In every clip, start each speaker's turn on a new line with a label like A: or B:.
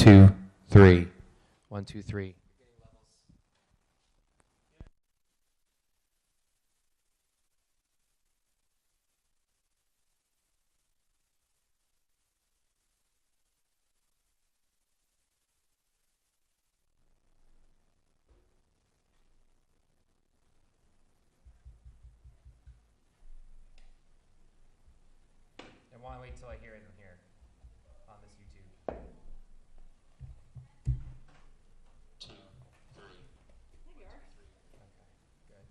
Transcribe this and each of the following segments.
A: two, three. 1, 2, 3. I want to wait till I hear it in here on this YouTube.
B: 2, 3.
C: There you are.
A: Okay, good.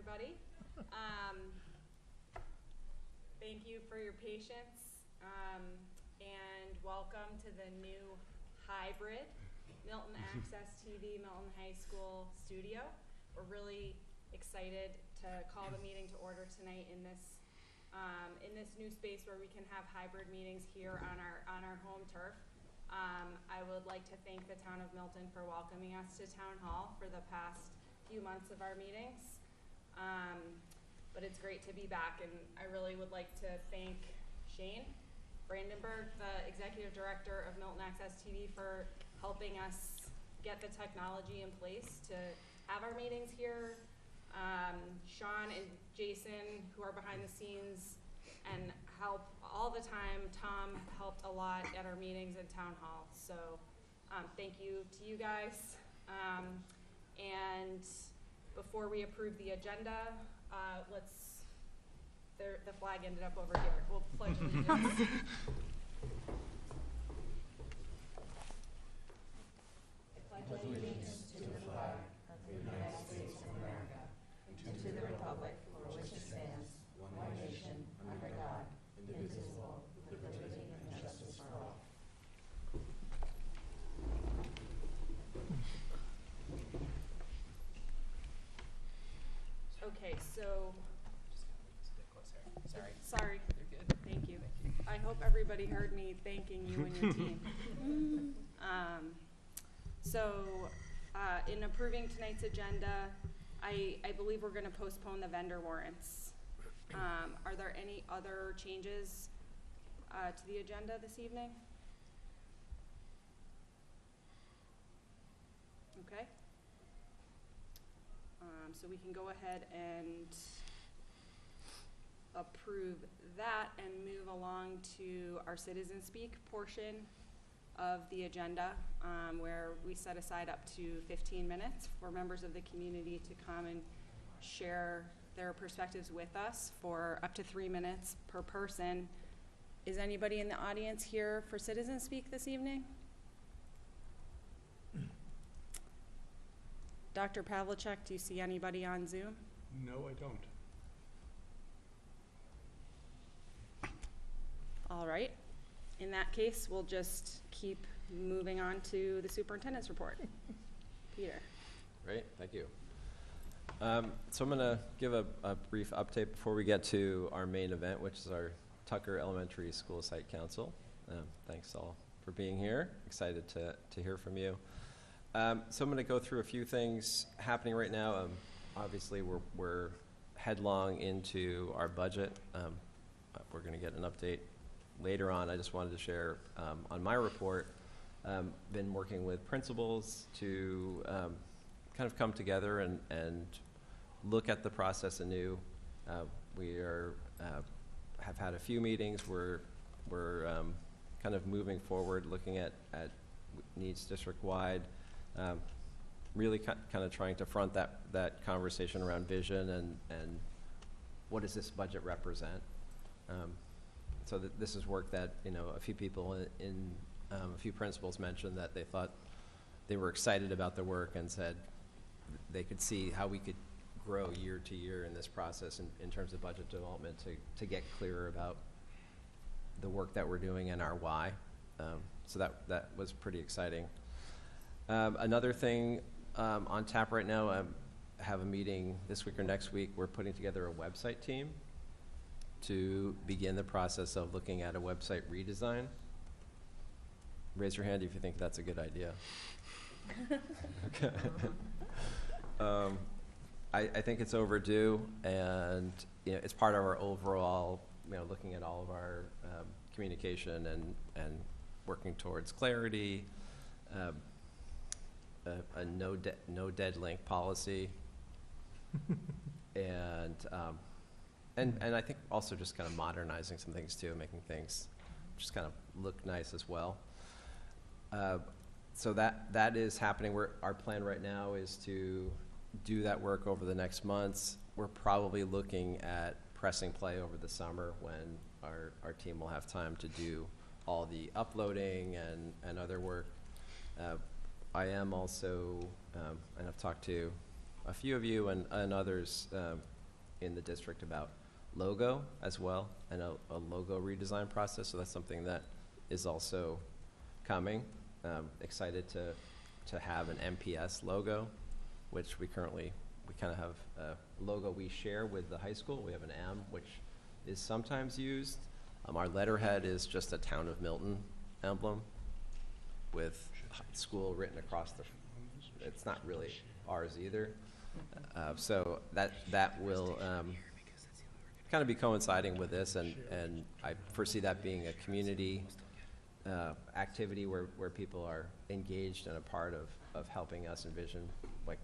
C: everybody. Thank you for your patience, and welcome to the new hybrid Milton Access TV Milton High School studio. We're really excited to call the meeting to order tonight in this new space where we can have hybrid meetings here on our home turf. I would like to thank the town of Milton for welcoming us to Town Hall for the past few months of our meetings. But it's great to be back, and I really would like to thank Shane Brandenburg, the Executive Director of Milton Access TV, for helping us get the technology in place to have our meetings here. Sean and Jason, who are behind the scenes and help all the time. Tom helped a lot at our meetings in Town Hall. So thank you to you guys. And before we approve the agenda, the flag ended up over here. We'll pledge allegiance. I pledge allegiance to the flag of the United States of America and to the republic for which it stands, one nation, under God, indivisible, with liberty and justice for all. Okay, so.
A: Just a bit closer. Sorry.
C: Sorry.
A: You're good.
C: Thank you.
A: Thank you.
C: I hope everybody heard me thanking you and your team. In approving tonight's agenda, I believe we're going to postpone the vendor warrants. Are there any other changes to the agenda this evening? Okay. So we can go ahead and approve that and move along to our citizen speak portion of the agenda, where we set aside up to 15 minutes for members of the community to come and share their perspectives with us for up to 3 minutes per person. Is anybody in the audience here for citizen speak this evening? Dr. Pavlicek, do you see anybody on Zoom?
B: No, I don't.
C: All right. In that case, we'll just keep moving on to the superintendent's report. Peter.
D: Great, thank you. So I'm going to give a brief update before we get to our main event, which is our Tucker Elementary School Site Council. Thanks all for being here. Excited to hear from you. So I'm going to go through a few things happening right now. Obviously, we're headlong into our budget. We're going to get an update later on. I just wanted to share on my report, been working with principals to kind of come together and look at the process anew. We have had a few meetings. We're kind of moving forward, looking at needs district-wide. Really kind of trying to front that conversation around vision and what does this budget represent. So this is work that, a few people a few principals mentioned that they thought they were excited about the work and said they could see how we could grow year to year in this process in terms of budget development to get clearer about the work that we're doing and our why. So that was pretty exciting. Another thing on tap right now, I have a meeting this week or next week. We're putting together a website team to begin the process of looking at a website redesign. Raise your hand if you think that's a good idea. Okay. I think it's overdue, and it's part of our overall, looking at all of our communication and working towards clarity, a no dead link policy, and I think also just kind of modernizing some things too, making things just kind of look nice as well. So that is happening. Our plan right now is to do that work over the next months. We're probably looking at pressing play over the summer when our team will have time to do all the uploading and other work. I am also, and I've talked to a few of you and others in the district about logo as well, and a logo redesign process. So that's something that is also coming. Excited to have an MPS logo, which we kind of have a logo we share with the high school. We have an M, which is sometimes used. Our letterhead is just a Town of Milton emblem with school written across it's not really ours either. So that will kind of be coinciding with this, and I foresee that being a community activity where people are engaged and a part of helping us envision like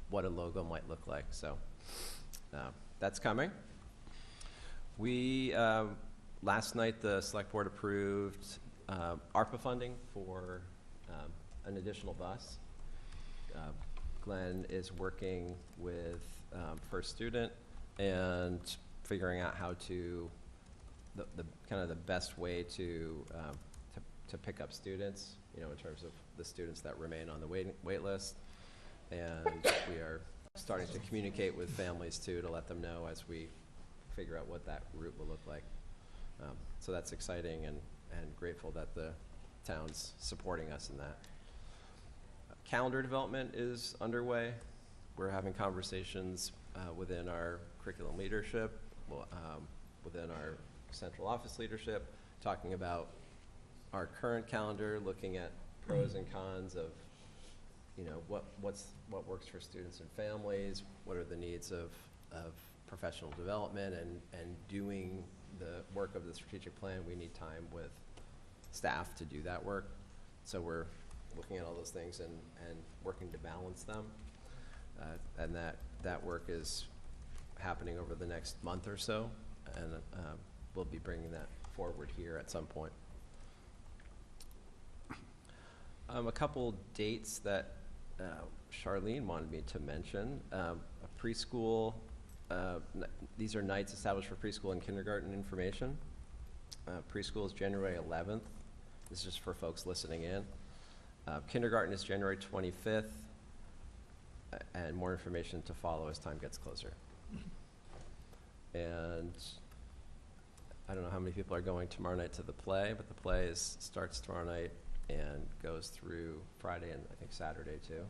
D: what a logo might look like. So that's coming. We last night the select board approved ARPA funding for an additional bus. Glenn is working with First Student and figuring out how to the kind of the best way to pick up students, in terms of the students that remain on the wait list. And we are starting to communicate with families too, to let them know as we figure out what that route will look like. So that's exciting, and grateful that the town's supporting us in that. Calendar development is underway. We're having conversations within our curriculum leadership, within our central office leadership, talking about our current calendar, looking at pros and cons of, what works for students and families, what are the needs of professional development, and doing the work of the strategic plan. We need time with staff to do that work. So we're looking at all those things and working to balance them. And that work is happening over the next month or so, and we'll be bringing that forward here at some point. A couple dates that Charlene wanted me to mention. A preschool, these are nights established for preschool and kindergarten information. Preschool is January 11th. This is just for folks listening in. Kindergarten is January 25th, and more information to follow as time gets closer. And I don't know how many people are going tomorrow night to the play, but the play starts tomorrow night and goes through Friday and I think Saturday too.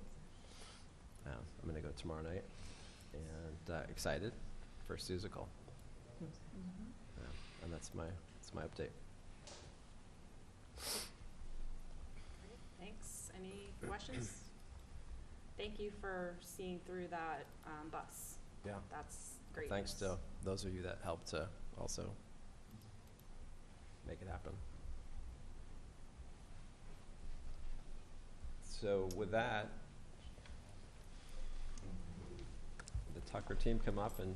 D: I'm going to go tomorrow night, and excited for Susical. And that's my update.
C: Thanks. Any questions? Thank you for seeing through that bus.
D: Yeah.
C: That's great.
D: Thanks to those of you that helped to also make it happen. So with that, the Tucker team come up and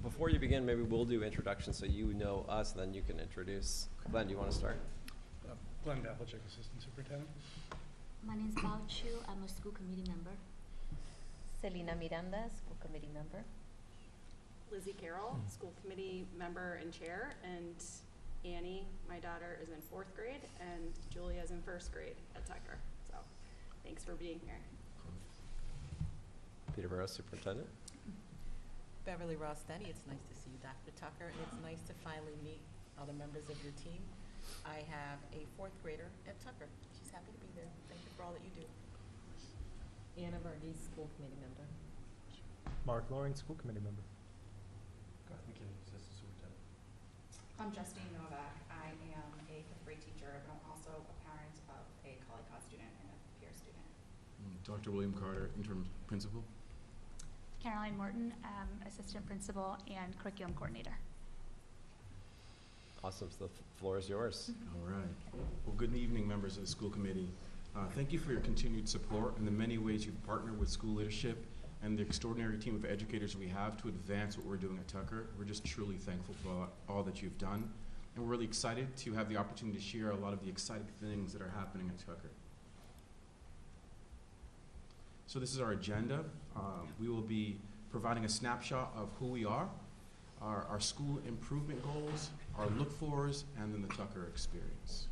D: before you begin, maybe we'll do introductions so you know us, then you can introduce. Glenn, do you want to start?
B: Glenn Dahlchik, Assistant Superintendent.
E: My name is Bao Chu. I'm a school committee member.
F: Selena Miranda, school committee member.
C: Lizzie Carroll, school committee member and chair, and Annie, my daughter, is in 4th grade, and Julia is in 1st grade at Tucker. So thanks for being here.
D: Peterborough Superintendent.
G: Beverly Ross-Denny, it's nice to see you, Dr. Tucker, and it's nice to finally meet other members of your team. I have a 4th grader at Tucker. She's happy to be there. Thank you for all that you do.
F: Anna Varghese, school committee member.
H: Mark Loring, school committee member.
B: Garth McKinney, Assistant Superintendent.
I: I'm Justine Novak. I am a 5th grade teacher, but I'm also a parent of a College College student and a peer student.
J: Dr. William Carter, interim principal.
E: Caroline Morton, assistant principal and curriculum coordinator.
D: Awesome. So the floor is yours.
J: All right. Well, good evening, members of the school committee. Thank you for your continued support and the many ways you've partnered with school leadership and the extraordinary team of educators we have to advance what we're doing at Tucker. We're just truly thankful for all that you've done. And we're really excited to have the opportunity to share a lot of the exciting things that are happening at Tucker. So this is our agenda. We will be providing a snapshot of who we are our school improvement goals, our look-fors, and then the Tucker experience.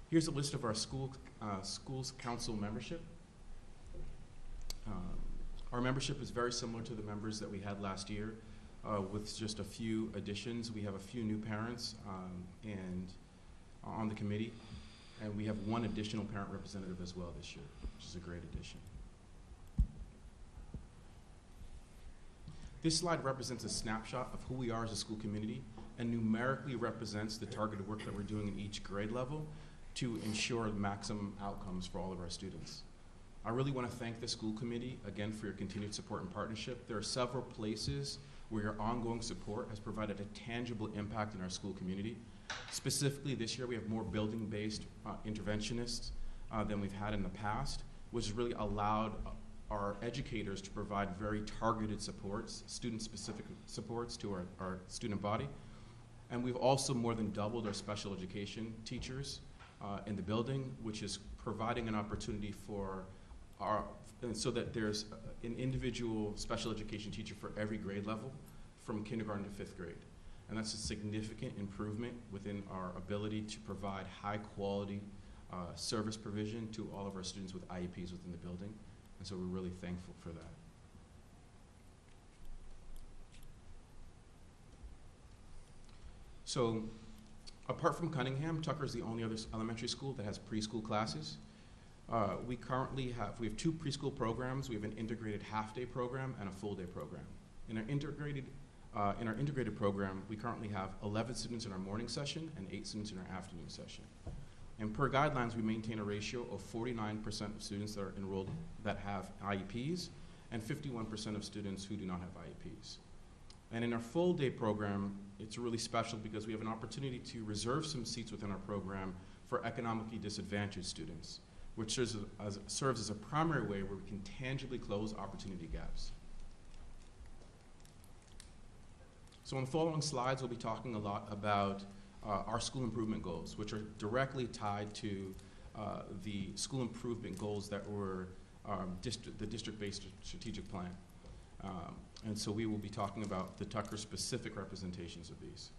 J: Here's a list of our schools council membership. Our membership is very similar to the members that we had last year, with just a few additions. We have a few new parents and on the committee, and we have one additional parent representative as well this year, which is a great addition. This slide represents a snapshot of who we are as a school community and numerically represents the targeted work that we're doing in each grade level to ensure maximum outcomes for all of our students. I really want to thank the school committee, again, for your continued support and partnership. There are several places where your ongoing support has provided a tangible impact in our school community. Specifically, this year we have more building-based interventionists than we've had in the past, which has really allowed our educators to provide very targeted supports, student-specific supports to our student body. And we've also more than doubled our special education teachers in the building, which is providing an opportunity for so that there's an individual special education teacher for every grade level from kindergarten to 5th grade. And that's a significant improvement within our ability to provide high quality service provision to all of our students with IEPs within the building. And so we're really thankful for that. So apart from Cunningham, Tucker is the only other elementary school that has preschool classes. We have two preschool programs. We have an integrated half-day program and a full-day program. In our integrated program, we currently have 11 students in our morning session and 8 students in our afternoon session. And per guidelines, we maintain a ratio of 49% of students that are enrolled that have IEPs and 51% of students who do not have IEPs. And in our full-day program, it's really special because we have an opportunity to reserve some seats within our program for economically disadvantaged students, which serves as a primary way where we can tangibly close opportunity gaps. So on the following slides, we'll be talking a lot about our school improvement goals, which are directly tied to the school improvement goals that were the district-based strategic plan. And so we will be talking about the Tucker-specific representations of these.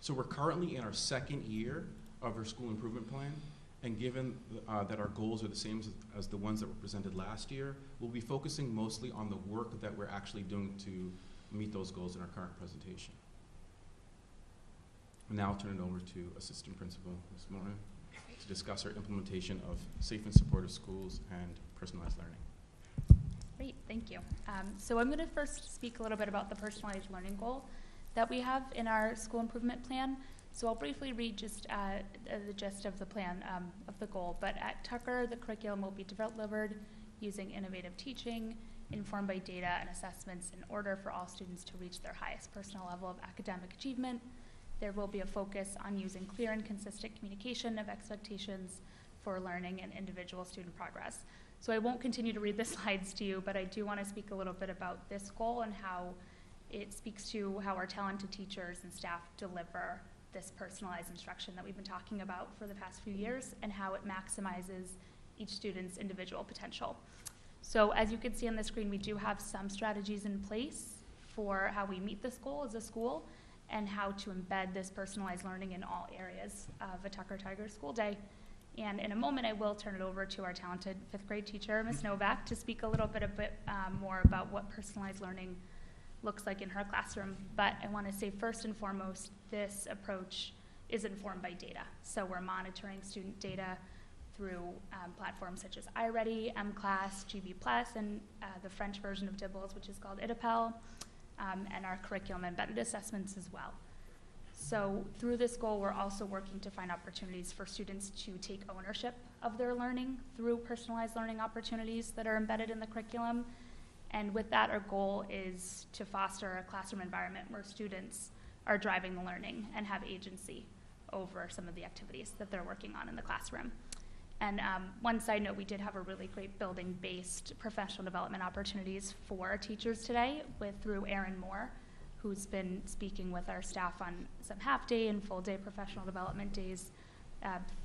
J: So we're currently in our second year of our school improvement plan, and given that our goals are the same as the ones that were presented last year, we'll be focusing mostly on the work that we're actually doing to meet those goals in our current presentation. And now I'll turn it over to Assistant Principal Ms. Milton to discuss our implementation of safe and supportive schools and personalized learning.
E: Great, thank you. So I'm going to first speak a little bit about the personalized learning goal that we have in our school improvement plan. So I'll briefly read just the gist of the plan, of the goal. But at Tucker, the curriculum will be delivered using innovative teaching, informed by data and assessments in order for all students to reach their highest personal level of academic achievement. There will be a focus on using clear and consistent communication of expectations for learning and individual student progress. So I won't continue to read the slides to you, but I do want to speak a little bit about this goal and how it speaks to how our talented teachers and staff deliver this personalized instruction that we've been talking about for the past few years and how it maximizes each student's individual potential. So as you can see on the screen, we do have some strategies in place for how we meet this goal as a school and how to embed this personalized learning in all areas of a Tucker Tiger school day. And in a moment, I will turn it over to our talented 5th grade teacher, Ms. Novak, to speak a little bit more about what personalized learning looks like in her classroom. But I want to say first and foremost, this approach is informed by data. So we're monitoring student data through platforms such as iReady, mClass, GB+, and the French version of Dibbles, which is called IDAPEL, and our curriculum embedded assessments as well. So through this goal, we're also working to find opportunities for students to take ownership of their learning through personalized learning opportunities that are embedded in the curriculum. And with that, our goal is to foster a classroom environment where students are driving the learning and have agency over some of the activities that they're working on in the classroom. And one side note, we did have a really great building-based professional development opportunities for teachers today through Erin Moore, who's been speaking with our staff on some half-day and full-day professional development days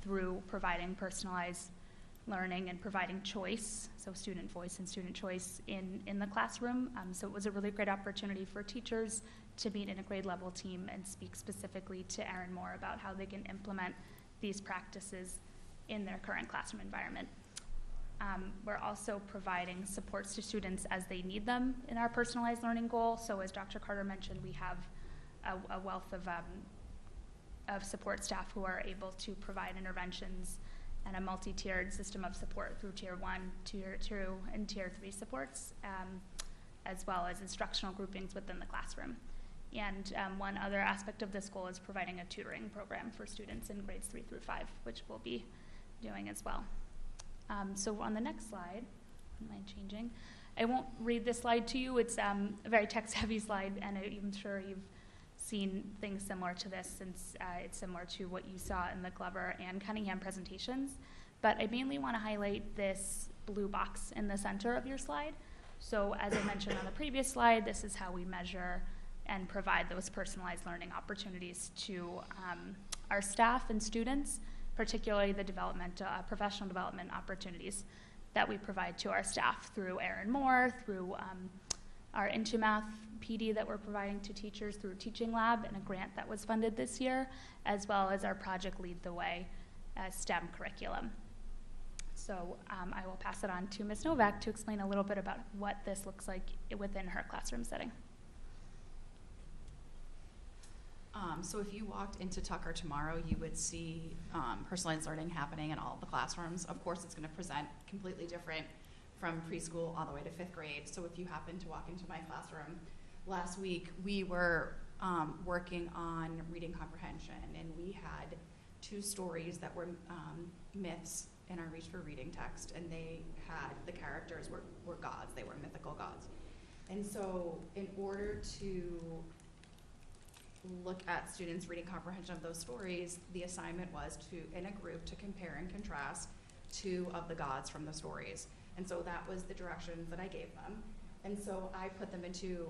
E: through providing personalized learning and providing choice, so student voice and student choice in the classroom. So it was a really great opportunity for teachers to meet in a grade level team and speak specifically to Erin Moore about how they can implement these practices in their current classroom environment. We're also providing supports to students as they need them in our personalized learning goal. So as Dr. Carter mentioned, we have a wealth of support staff who are able to provide interventions and a multi-tiered system of support through Tier 1, Tier 2, and Tier 3 supports, as well as instructional groupings within the classroom. And one other aspect of this goal is providing a tutoring program for students in grades 3 through 5, which we'll be doing as well. So on the next slide, don't mind changing. I won't read this slide to you. It's a very text-heavy slide, and I'm sure you've seen things similar to this since it's similar to what you saw in the Glover and Cunningham presentations. But I mainly want to highlight this blue box in the center of your slide. So as I mentioned on the previous slide, this is how we measure and provide those personalized learning opportunities to our staff and students, particularly the professional development opportunities that we provide to our staff through Erin Moore, through our Into Math PD that we're providing to teachers through Teaching Lab and a grant that was funded this year, as well as our Project Lead the Way STEM curriculum. So I will pass it on to Ms. Novak to explain a little bit about what this looks like within her classroom setting.
I: So if you walked into Tucker tomorrow, you would see personalized learning happening in all of the classrooms. Of course, it's going to present completely different from preschool all the way to 5th grade. So if you happen to walk into my classroom last week, we were working on reading comprehension, and we had 2 stories that were myths in our Reach for Reading text, and they had, the characters were gods, they were mythical gods. And so in order to look at students' reading comprehension of those stories, the assignment was to, in a group, to compare and contrast 2 of the gods from the stories. And so that was the directions that I gave them. And so I put them into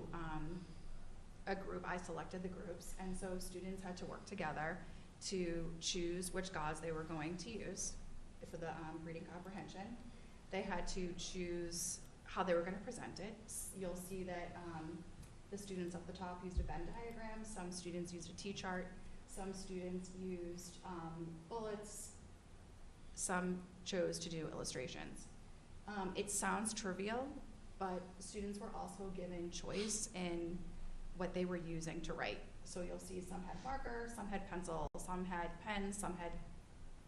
I: a group. I selected the groups, and so students had to work together to choose which gods they were going to use for the reading comprehension. They had to choose how they were going to present it. You'll see that the students up the top used a Venn diagram. Some students used a T-chart. Some students used bullets. Some chose to do illustrations. It sounds trivial, but students were also given choice in what they were using to write. So you'll see some had marker, some had pencil, some had pens, some had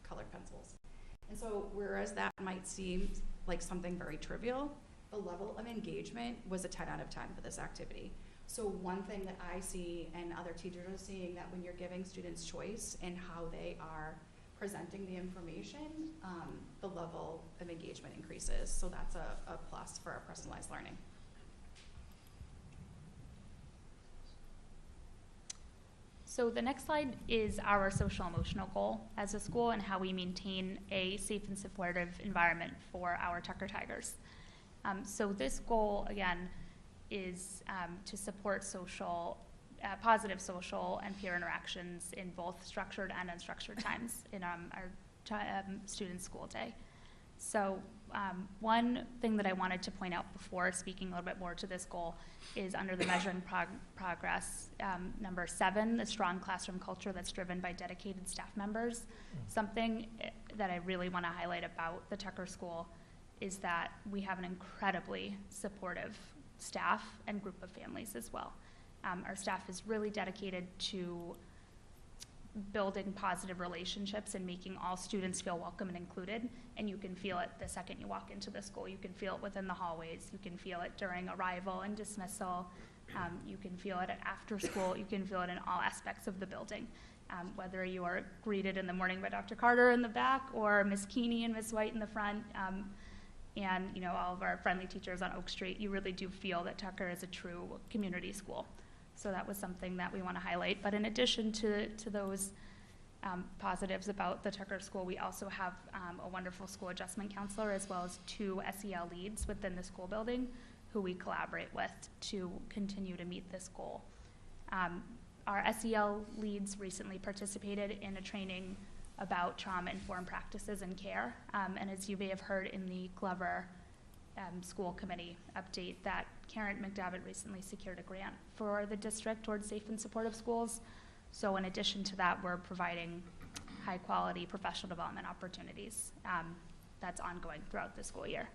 I: colored pencils. And so whereas that might seem like something very trivial, the level of engagement was a 10 out of 10 for this activity. So one thing that I see and other teachers are seeing, that when you're giving students choice in how they are presenting the information, the level of engagement increases. So that's a plus for our personalized learning.
E: So the next slide is our social emotional goal as a school and how we maintain a safe and supportive environment for our Tucker Tigers. So this goal, again, is to support positive social and peer interactions in both structured and unstructured times in our student school day. So one thing that I wanted to point out before speaking a little bit more to this goal is under the measuring progress, number 7, the strong classroom culture that's driven by dedicated staff members. Something that I really want to highlight about the Tucker School is that we have an incredibly supportive staff and group of families as well. Our staff is really dedicated to building positive relationships and making all students feel welcome and included, and you can feel it the second you walk into the school. You can feel it within the hallways. You can feel it during arrival and dismissal. You can feel it after school. You can feel it in all aspects of the building. Whether you are greeted in the morning by Dr. Carter in the back or Ms. Keeney and Ms. White in the front, and all of our friendly teachers on Oak Street, you really do feel that Tucker is a true community school. So that was something that we want to highlight. But in addition to those positives about the Tucker School, we also have a wonderful school adjustment counselor as well as 2 SEL leads within the school building who we collaborate with to continue to meet this goal. Our SEL leads recently participated in a training about trauma-informed practices and care. And as you may have heard in the Glover school committee update, that Karen McDavitt recently secured a grant for the district towards safe and supportive schools. So in addition to that, we're providing high-quality professional development opportunities that's ongoing throughout the school year.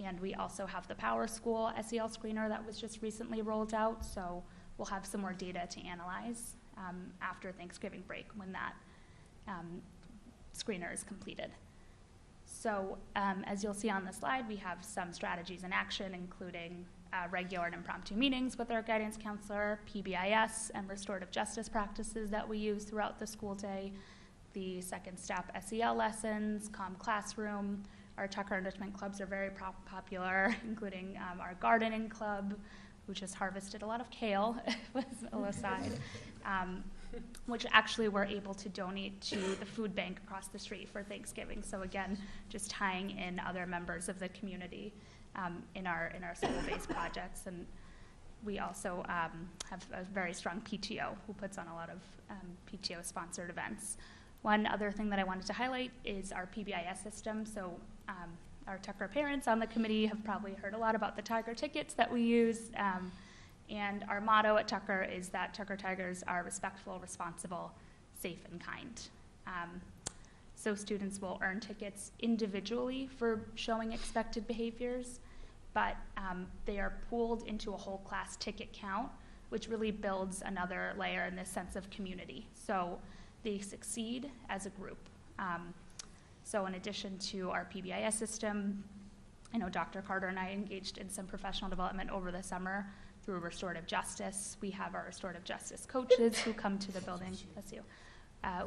E: And we also have the Power School SEL screener that was just recently rolled out, so we'll have some more data to analyze after Thanksgiving break when that screener is completed. So as you'll see on the slide, we have some strategies in action, including regular and impromptu meetings with our guidance counselor, PBIS, and restorative justice practices that we use throughout the school day, the second step SEL lessons, Calm Classroom. Our Tucker Enrichment Clubs are very popular, including our gardening club, which has harvested a lot of kale, was an aside, which actually we're able to donate to the food bank across the street for Thanksgiving. So again, just tying in other members of the community in our school-based projects. And we also have a very strong PTO who puts on a lot of PTO-sponsored events. One other thing that I wanted to highlight is our PBIS system. So our Tucker parents on the committee have probably heard a lot about the Tiger tickets that we use. And our motto at Tucker is that Tucker Tigers are respectful, responsible, safe, and kind. So students will earn tickets individually for showing expected behaviors, but they are pooled into a whole class ticket count, which really builds another layer in this sense of community. So they succeed as a group. So in addition to our PBIS system, I know Dr. Carter and I engaged in some professional development over the summer through restorative justice. We have our restorative justice coaches who come to the building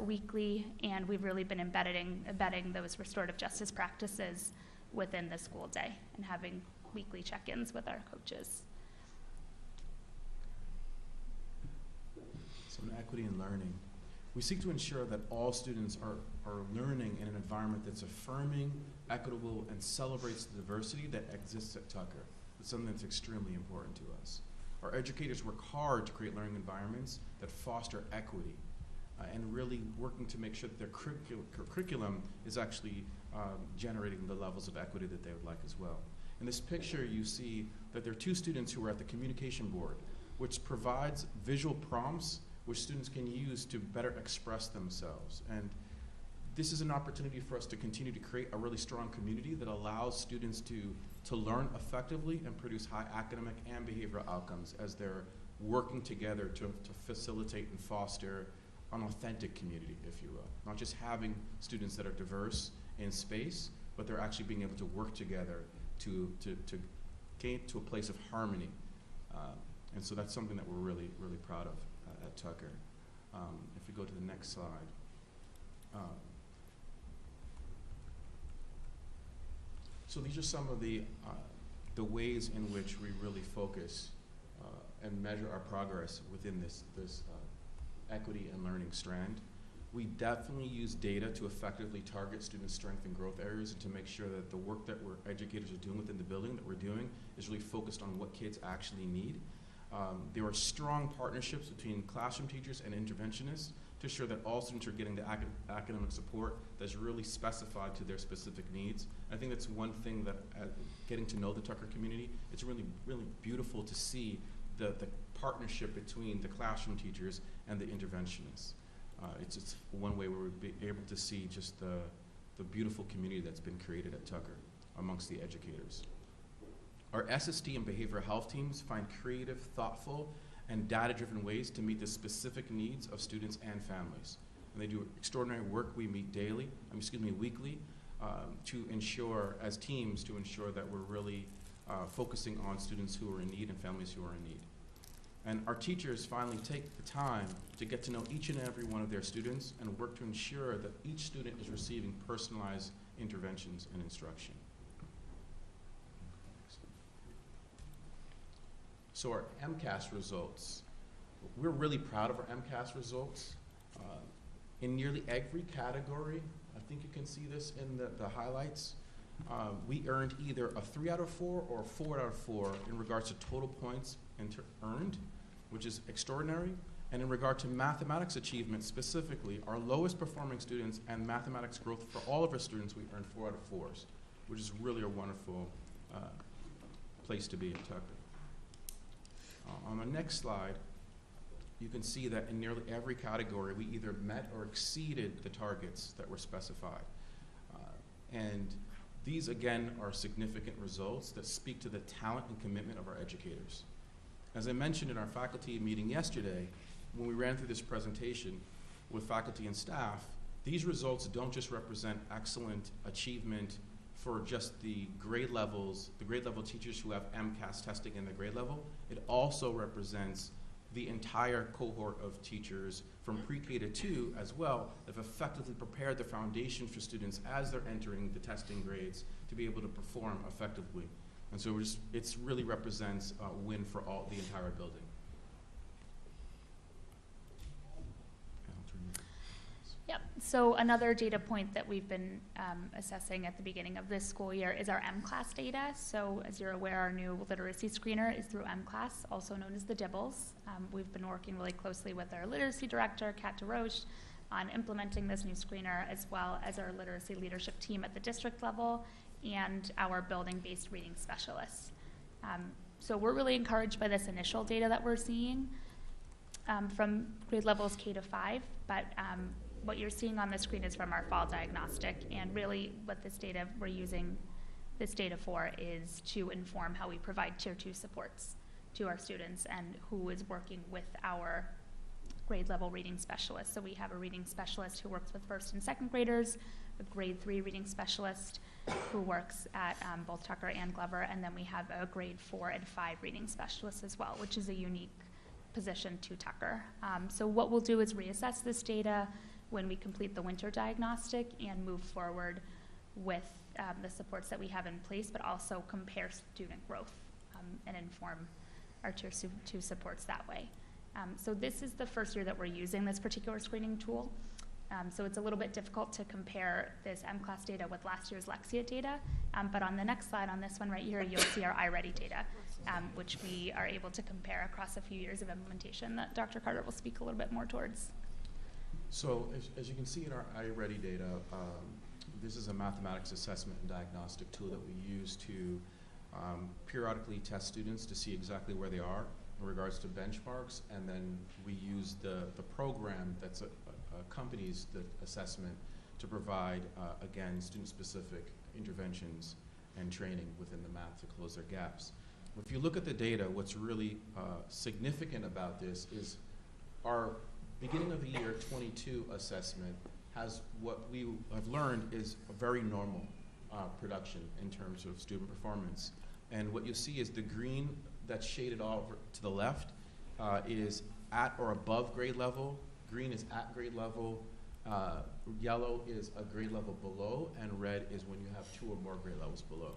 E: weekly, and we've really been embedding those restorative justice practices within the school day and having weekly check-ins with our coaches.
J: So in equity and learning, we seek to ensure that all students are learning in an environment that's affirming, equitable, and celebrates the diversity that exists at Tucker. It's something that's extremely important to us. Our educators work hard to create learning environments that foster equity and really working to make sure that their curriculum is actually generating the levels of equity that they would like as well. In this picture, you see that there are two students who are at the communication board, which provides visual prompts which students can use to better express themselves. And this is an opportunity for us to continue to create a really strong community that allows students to learn effectively and produce high academic and behavioral outcomes as they're working together to facilitate and foster an authentic community, if you will. Not just having students that are diverse in space, but they're actually being able to work together to gain to a place of harmony. And so that's something that we're really, really proud of at Tucker. If we go to the next slide. So these are some of the ways in which we really focus and measure our progress within this equity and learning strand. We definitely use data to effectively target student strength and growth areas and to make sure that the work that educators are doing within the building that we're doing is really focused on what kids actually need. There are strong partnerships between classroom teachers and interventionists to ensure that all students are getting the academic support that's really specified to their specific needs. I think that's one thing that getting to know the Tucker community, it's really, really beautiful to see the partnership between the classroom teachers and the interventionists. It's one way where we'll be able to see just the beautiful community that's been created at Tucker amongst the educators. Our SST and behavioral health teams find creative, thoughtful, and data-driven ways to meet the specific needs of students and families. And they do extraordinary work. We meet weekly, to ensure, as teams, to ensure that we're really focusing on students who are in need and families who are in need. And our teachers finally take the time to get to know each and every one of their students and work to ensure that each student is receiving personalized interventions and instruction. So our MCAS results, we're really proud of our MCAS results. In nearly every category, I think you can see this in the highlights, we earned either a 3 out of 4 or a 4 out of 4 in regards to total points earned, which is extraordinary. And in regard to mathematics achievement specifically, our lowest performing students and mathematics growth for all of our students, we earned 4 out of 4s, which is really a wonderful place to be at Tucker. On the next slide, you can see that in nearly every category, we either met or exceeded the targets that were specified. And these, again, are significant results that speak to the talent and commitment of our educators. As I mentioned in our faculty meeting yesterday, when we ran through this presentation with faculty and staff, these results don't just represent excellent achievement for just the grade levels, the grade level teachers who have MCAS testing in the grade level. It also represents the entire cohort of teachers from pre-K to 2 as well that have effectively prepared the foundation for students as they're entering the testing grades to be able to perform effectively. And so it really represents a win for the entire building.
E: Yep. So another data point that we've been assessing at the beginning of this school year is our M-Class data. So as you're aware, our new literacy screener is through M-Class, also known as the DIBBLS. We've been working really closely with our literacy director, Kat DeRoche, on implementing this new screener, as well as our literacy leadership team at the district level and our building-based reading specialists. So we're really encouraged by this initial data that we're seeing from grade levels K to 5, but what you're seeing on the screen is from our fall diagnostic, and really what this data we're using this data for is to inform how we provide tier 2 supports to our students and who is working with our grade level reading specialists. So we have a reading specialist who works with 1st and 2nd graders, a grade 3 reading specialist who works at both Tucker and Glover, and then we have a grade 4 and 5 reading specialist as well, which is a unique position to Tucker. So what we'll do is reassess this data when we complete the winter diagnostic and move forward with the supports that we have in place, but also compare student growth and inform our tier 2 supports that way. So this is the first year that we're using this particular screening tool. So it's a little bit difficult to compare this M-Class data with last year's Lexia data, but on the next slide, on this one right here, you'll see our iReady data, which we are able to compare across a few years of implementation that Dr. Carter will speak a little bit more towards.
J: So as you can see in our iReady data, this is a mathematics assessment and diagnostic tool that we use to periodically test students to see exactly where they are in regards to benchmarks, and then we use the program that accompanies the assessment to provide, again, student-specific interventions and training within the math to close their gaps. If you look at the data, what's really significant about this is our beginning of the year 22 assessment has what we have learned is a very normal production in terms of student performance. And what you see is the green that's shaded over to the left is at or above grade level, green is at grade level, yellow is a grade level below, and red is when you have 2 or more grade levels below.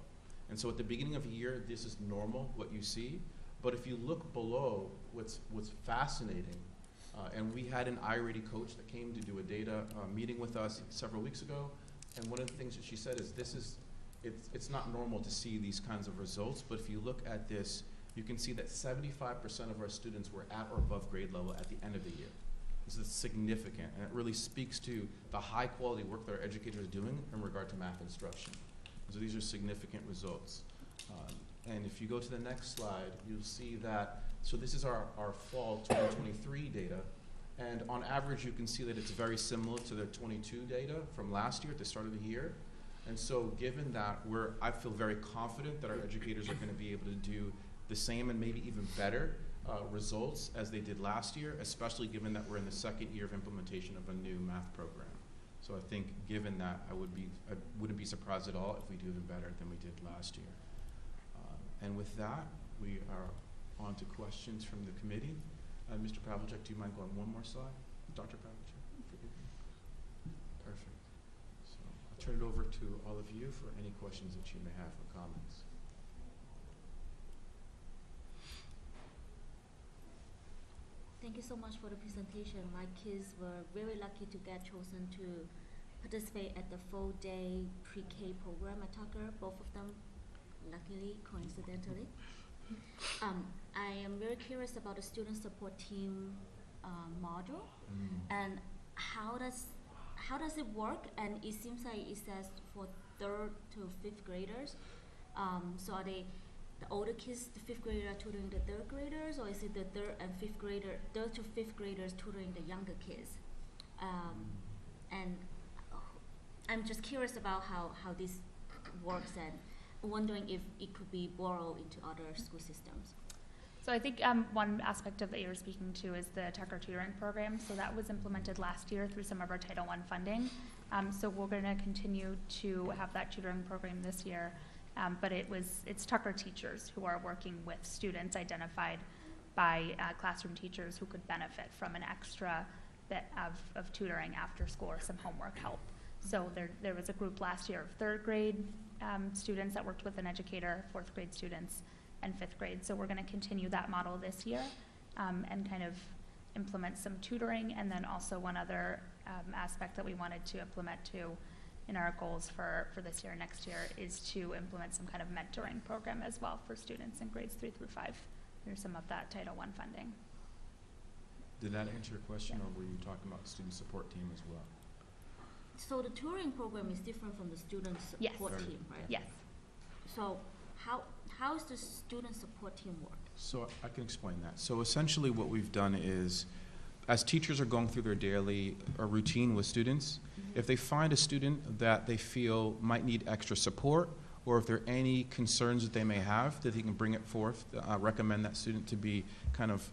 J: And so at the beginning of the year, this is normal, what you see. But if you look below, what's fascinating, and we had an iReady coach that came to do a data meeting with us several weeks ago, and one of the things that she said is it's not normal to see these kinds of results, but if you look at this, you can see that 75% of our students were at or above grade level at the end of the year. This is significant, and it really speaks to the high quality work that our educators are doing in regard to math instruction. So these are significant results. And if you go to the next slide, you'll see that, so this is our fall 2023 data, and on average you can see that it's very similar to the 22 data from last year at the start of the year. And so given that, I feel very confident that our educators are going to be able to do the same and maybe even better results as they did last year, especially given that we're in the 2nd year of implementation of a new math program. So I think given that, I wouldn't be surprised at all if we do even better than we did last year. And with that, we are on to questions from the committee. Mr. Pavlicek, do you mind going one more slide? Dr. Pavlicek, forgive me. Perfect. So I'll turn it over to all of you for any questions that you may have or comments.
K: Thank you so much for the presentation. My kids were very lucky to get chosen to participate at the full-day pre-K program at Tucker, both of them, luckily, coincidentally. I am very curious about the student support team module, and how does it work? And it seems like it says for 3rd to 5th graders. So are they the older kids, the 5th grader tutoring the 3rd graders, or is it the 3rd to 5th graders tutoring the younger kids? And I'm just curious about how this works, and wondering if it could be borrowed into other school systems.
E: So I think one aspect of that you're speaking to is the Tucker tutoring program. So that was implemented last year through some of our Title I funding. So we're going to continue to have that tutoring program this year. But it's Tucker teachers who are working with students identified by classroom teachers who could benefit from an extra bit of tutoring after school or some homework help. So there was a group last year of 3rd grade students that worked with an educator, 4th grade students, and 5th grade. So we're going to continue that model this year and kind of implement some tutoring. And then also one other aspect that we wanted to implement too in our goals for this year and next year is to implement some kind of mentoring program as well for students in grades 3 through 5 through some of that Title I funding.
J: Did that answer your question, or were you talking about the student support team as well?
K: So the tutoring program is different from the student support team, right?
E: Yes.
K: So how does the student support team work?
J: So I can explain that. So essentially what we've done is, as teachers are going through their daily routine with students, if they find a student that they feel might need extra support, or if there are any concerns that they may have, that they can bring it forth, recommend that student to be kind of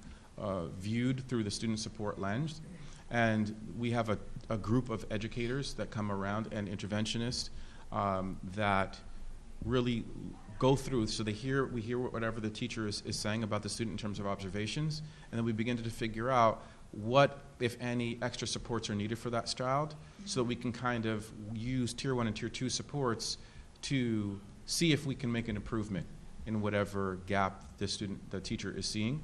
J: viewed through the student support lens. And we have a group of educators that come around and interventionists that really go through, so we hear whatever the teacher is saying about the student in terms of observations, and then we begin to figure out what, if any, extra supports are needed for that child, so that we can kind of use Tier 1 and Tier 2 supports to see if we can make an improvement in whatever gap the teacher is seeing.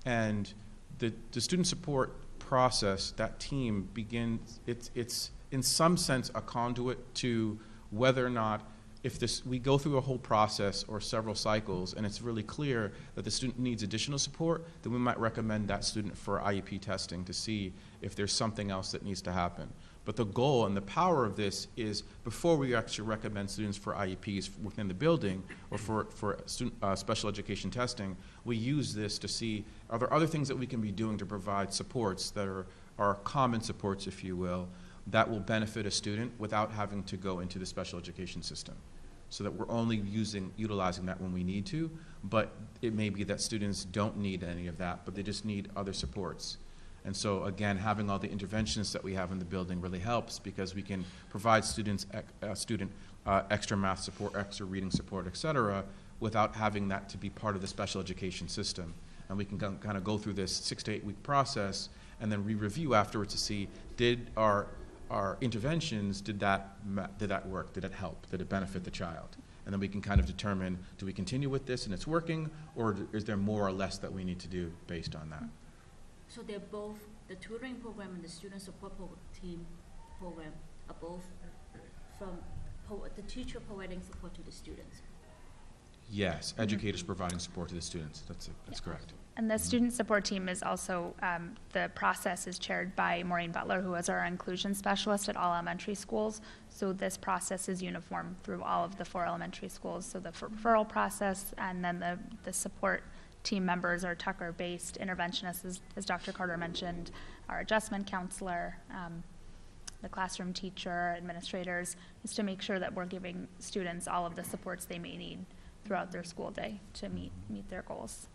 J: And the student support process, that team begins, it's in some sense a conduit to whether or not, if we go through a whole process or several cycles and it's really clear that the student needs additional support, then we might recommend that student for IEP testing to see if there's something else that needs to happen. But the goal and the power of this is, before we actually recommend students for IEPs within the building or for special education testing, we use this to see, are there other things that we can be doing to provide supports that are common supports, if you will, that will benefit a student without having to go into the special education system, so that we're only utilizing that when we need to. But it may be that students don't need any of that, but they just need other supports. And so again, having all the interventionists that we have in the building really helps, because we can provide students extra math support, extra reading support, et cetera, without having that to be part of the special education system. And we can kind of go through this 6 to 8 week process and then re-review afterwards to see, did our interventions, did that work? Did it help? Did it benefit the child? And then we can kind of determine, do we continue with this and it's working, or is there more or less that we need to do based on that?
K: So they're both, the tutoring program and the student support team program are both from the teacher providing support to the students.
J: Yes, educators providing support to the students. That's correct.
E: And the student support team is also, the process is chaired by Maureen Butler, who is our inclusion specialist at all elementary schools. So this process is uniform through all of the 4 elementary schools. So the referral process, and then the support team members are Tucker-based interventionists, as Dr. Carter mentioned, our adjustment counselor, the classroom teacher, administrators, just to make sure that we're giving students all of the supports they may need throughout their school day to meet their goals.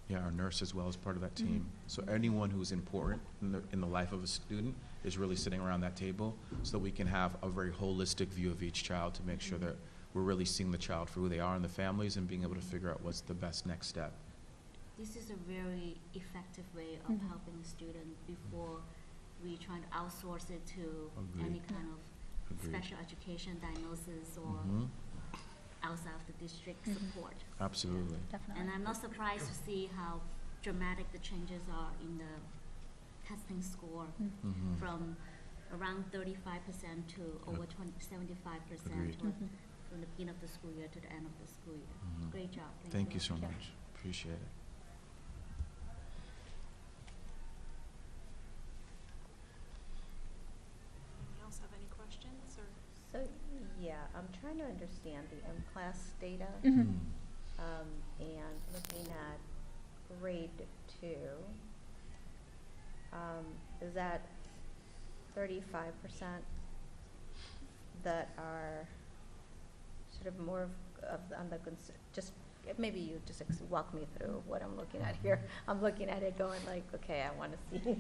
J: Yeah, our nurse as well as part of that team. So anyone who's important in the life of a student is really sitting around that table, so that we can have a very holistic view of each child to make sure that we're really seeing the child for who they are and the families, and being able to figure out what's the best next step.
K: This is a very effective way of helping a student before we try to outsource it to any kind of special education diagnosis or outside of the district support.
J: Absolutely.
E: Definitely.
K: And I'm not surprised to see how dramatic the changes are in the testing score from around 35% to over 75% from the beginning of the school year to the end of the school year. Great job.
J: Thank you so much. Appreciate it.
F: understand the M-class data.
E: Mhm.
F: And looking at grade 2, is that 35% that are sort of more on the just maybe you just walk me through what I'm looking at here. I'm looking at it going like, okay, I want to see.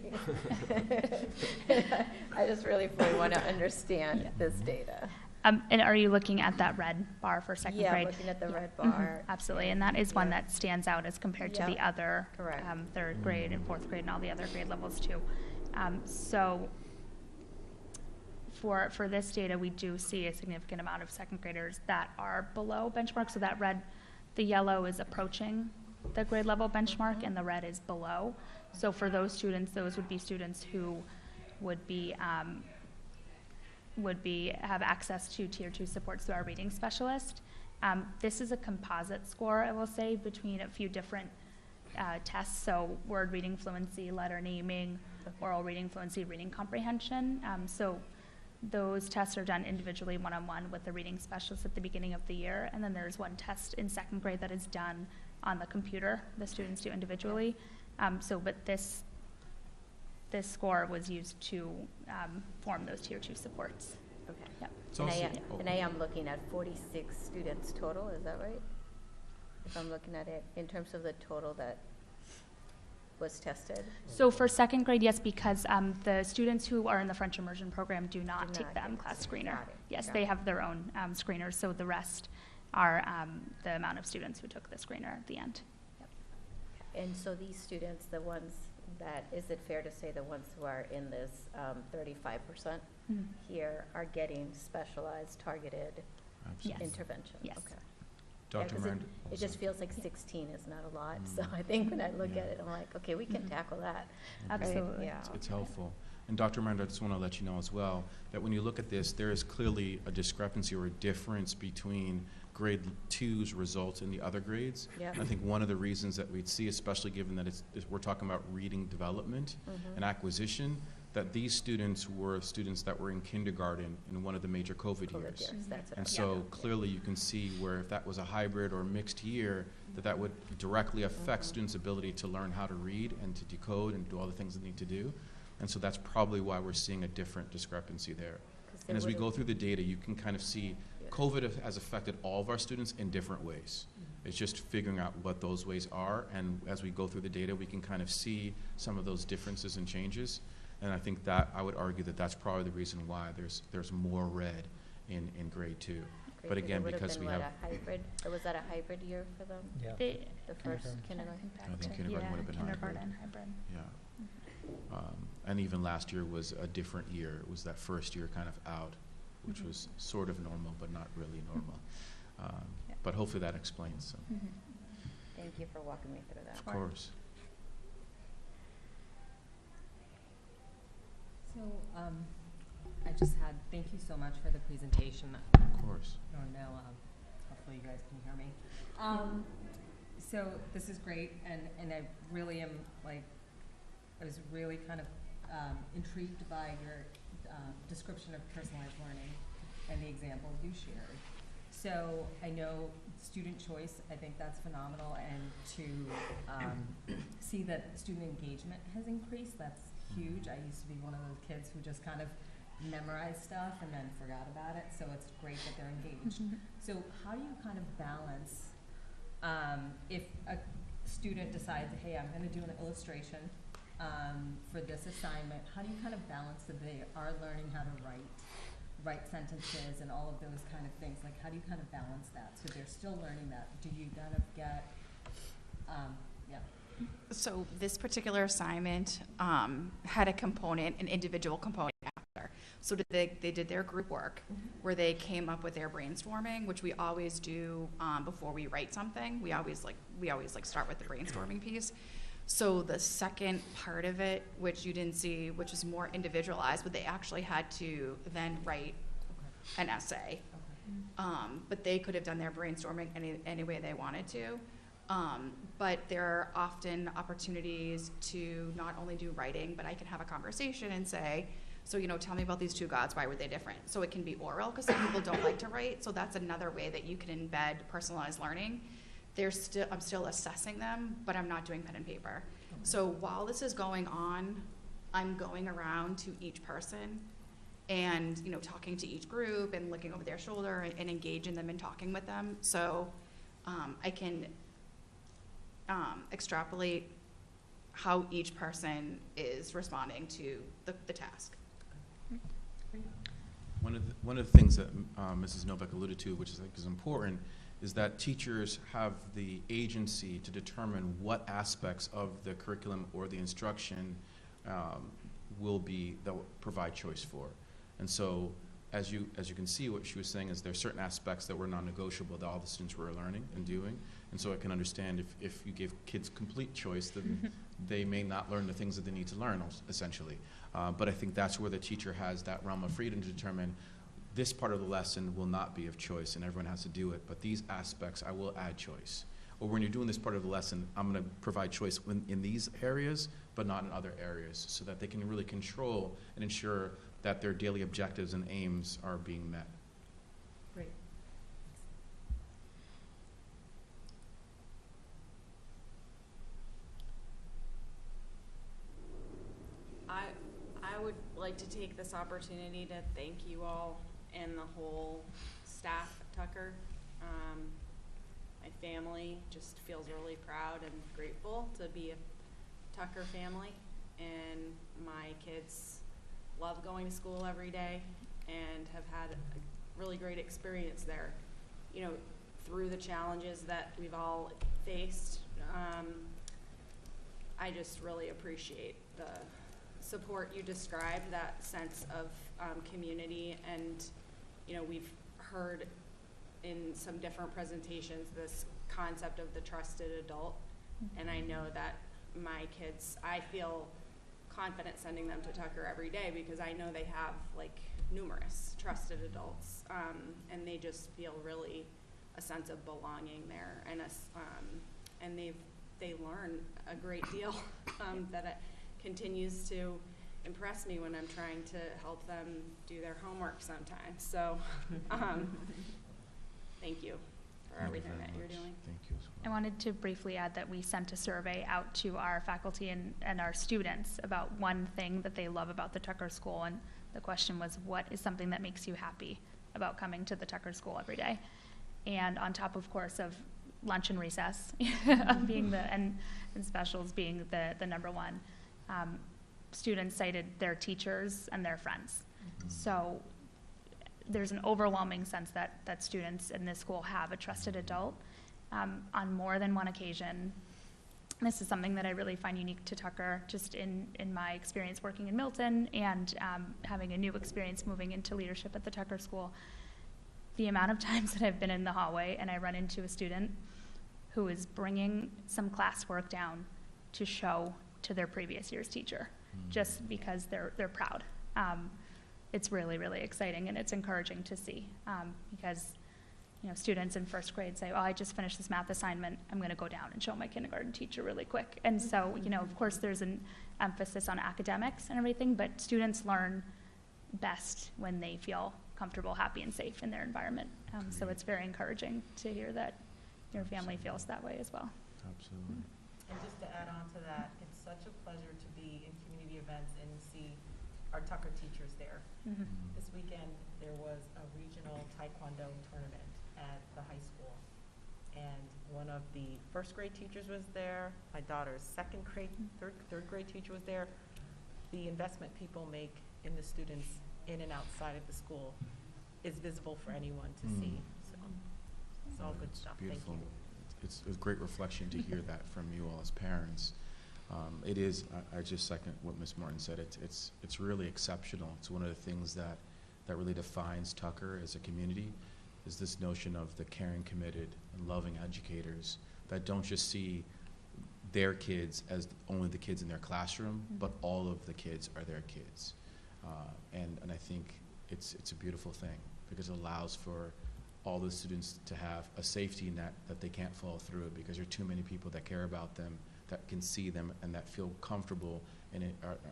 F: I just really fully want to understand this data.
E: And are you looking at that red bar for second
F: Yeah,
E: grade?
F: I'm looking at the red
E: Mhm,
F: bar.
E: absolutely, and that is one that stands out as compared to the
F: Yep,
E: other
F: correct.
E: third grade and fourth grade and all the other grade levels too. So for this data, we do see a significant amount of second graders that are below benchmark. So that red, the yellow is approaching the grade level benchmark, and the red is below. So for those students, those would be students who would be have access to Tier 2 supports through our reading specialist. This is a composite score, I will say, between a few different tests, so word reading fluency, letter naming, oral reading fluency, reading comprehension. So those tests are done individually one-on-one with the reading specialist at the beginning of the year, and then there's one test in second grade that is done on the computer, the students do individually. But this score was used to form those Tier 2 supports.
F: Okay.
E: Yep.
J: It's
F: And
J: also-
F: and I am looking at 46 students total, is that right? If I'm looking at it in terms of the total that was tested?
E: So for second grade, yes, because the students who are in the French immersion program do not
F: Do
E: take
F: not
E: the
F: get
E: M-class
F: this.
E: screener.
F: Got it.
E: Yes,
F: Got
E: they
F: it.
E: have their own screeners, so the rest are the amount of students who took the screener at the end.
F: And so these students, the ones that, is it fair to say the ones who are in this 35%
E: Mhm.
F: here are getting specialized, targeted
J: Absolutely.
F: intervention?
E: Yes.
F: Okay.
J: Dr.
F: 'Cause
J: Miranda?
F: it just feels like 16 is not a lot, so I think when I look at it, I'm like, okay, we can
E: Mhm.
F: tackle that. right?
E: Absolutely.
F: Yeah.
J: It's helpful. And Dr. Miranda, I just want to let you know as well that when you look at this, there is clearly a discrepancy or a difference between grade 2's results and the other grades.
F: Yep.
J: I think one of the reasons that we'd see, especially given that we're talking about reading development
F: Mhm.
J: and acquisition, that these students were students that were in kindergarten in one of the major COVID years.
F: Yes, that's what
J: And
F: I'm-
J: so
F: yeah.
J: clearly you can see where if that was a hybrid or mixed year, that would directly affect
F: Mhm.
J: students' ability to learn how to read and to decode and do all the things they need to do. And so that's probably why we're seeing a different discrepancy there.
F: 'Cause
J: And
F: they
J: as we go
F: would've-
J: through the data, you can kind of see
F: Yeah.
J: COVID has affected all of our students in different ways. It's just figuring out what those ways are, and as we go through the data, we can kind of see some of those differences and changes. And I think that, I would argue that that's probably the reason why there's more red in grade 2.
F: Grade
J: But
F: two,
J: again,
F: it would've
J: because
F: been
J: we
F: what,
J: have,
F: a hybrid, or was that a hybrid year for them?
H: Yeah.
E: They,
F: The first
H: Kindergarten.
F: kindergarten?
J: I think kindergarten would have been hybrid.
E: kindergarten hybrid.
J: yeah. And even last year was a different year. It was that first year kind of out, which
E: Mhm.
J: was sort of normal, but not really normal.
E: Yeah.
J: But hopefully that explains some.
E: Mhm.
F: Thank you for walking me through that.
J: Of course.
L: So, I just had, thank you so much for the presentation.
J: Of course.
L: Or no, hopefully you guys can hear me. So this is great, and I really am, like, I was really kind of intrigued by your description of personalized learning and the examples you shared. So I know student choice, I think that's phenomenal, and to see that student engagement has increased, that's huge. I used to be one of those kids who just kind of memorized stuff and then forgot about it, so it's great that they're engaged.
E: Mhm.
L: So how do you kind of balance, if a student decides, hey, I'm gonna do an illustration for this assignment, how do you kind of balance that they are learning how to write sentences and all of those kind of things? Like, how do you kind of balance that? So they're still learning that. Do you kind of get, yeah.
I: So this particular assignment had a component, an individual component after. So they did their group work where they came up with their brainstorming, which we always do before we write something. We always start with the brainstorming piece. So the second part of it, which you didn't see, which is more individualized, but they actually had to then write an essay. But they could have done their brainstorming any way they wanted to. But there are often opportunities to not only do writing, but I can have a conversation and say, So, tell me about these two gods, why were they different? So it can be oral, because some people don't like to write, so that's another way that you can embed personalized learning. I'm still assessing them, but I'm not doing pen and paper. So while this is going on, I'm going around to each person and, talking to each group and looking over their shoulder and engaging them and talking with them. So I can extrapolate how each person is responding to the task.
J: One of the things that Mrs. Novak alluded to, which I think is important, is that teachers have the agency to determine what aspects of the curriculum or the instruction they'll provide choice for. And so, as you can see, what she was saying is there are certain aspects that were non-negotiable that all the students were learning and doing. And so I can understand if you give kids complete choice, then they may not learn the things that they need to learn, essentially. But I think that's where the teacher has that realm of freedom to determine this part of the lesson will not be of choice and everyone has to do it, but these aspects I will add choice. Or when you're doing this part of the lesson, I'm going to provide choice in these areas, but not in other areas, so that they can really control and ensure that their daily objectives and aims are being met.
L: Great.
C: I would like to take this opportunity to thank you all and the whole staff at Tucker. My family just feels really proud and grateful to be a Tucker family, and my kids love going to school every day and have had a really great experience there. Through the challenges that we've all faced, I just really appreciate the support you described, that sense of community, and we've heard in some different presentations this concept of the trusted adult, and I know that my kids, I feel confident sending them to Tucker every day because I know they have numerous trusted adults, and they just feel really a sense of belonging there, and they learn a great deal that continues to impress me when I'm trying to help them do their homework sometimes. So thank you for everything that you're doing.
J: Thank you as
E: I
J: well.
E: wanted to briefly add that we sent a survey out to our faculty and our students about one thing that they love about the Tucker School, and the question was, what is something that makes you happy about coming to the Tucker School every day? And on top, of course, of lunch and recess being and specials being the number one, students cited their teachers and their friends. So there's an overwhelming sense that students in this school have a trusted adult on more than one occasion. This is something that I really find unique to Tucker, just in my experience working in Milton and having a new experience moving into leadership at the Tucker School. The amount of times that I've been in the hallway and I run into a student who is bringing some classwork down to show to their previous year's teacher, just because they're proud. It's really, really exciting, and it's encouraging to see, because students in first grade say, oh, I just finished this math assignment, I'm going to go down and show my kindergarten teacher really quick. And so, of course there's an emphasis on academics and everything, but students learn best when they feel comfortable, happy, and safe in their environment. So it's very encouraging to hear that your family feels that way as well.
J: Absolutely.
G: And just to add on to that, it's such a pleasure to be in community events and see our Tucker teachers there.
E: Mm-hmm.
G: This weekend, there was a regional taekwondo tournament at the high school. And one of the first grade teachers was there. My daughter's third grade teacher was there. The investment people make in the students in and outside of the school is visible for anyone to see. So it's all good stuff.
J: Beautiful.
G: Thank you.
J: It's a great reflection to hear that from you all as parents. It is, I just second what Ms. Martin said, it's really exceptional. It's one of the things that really defines Tucker as a community, is this notion of the caring, committed, and loving educators that don't just see their kids as only the kids in their classroom, but all of the kids are their kids. And I think it's a beautiful thing, because it allows for all the students to have a safety net that they can't fall through, because there are too many people that care about them, that can see them, and that feel comfortable and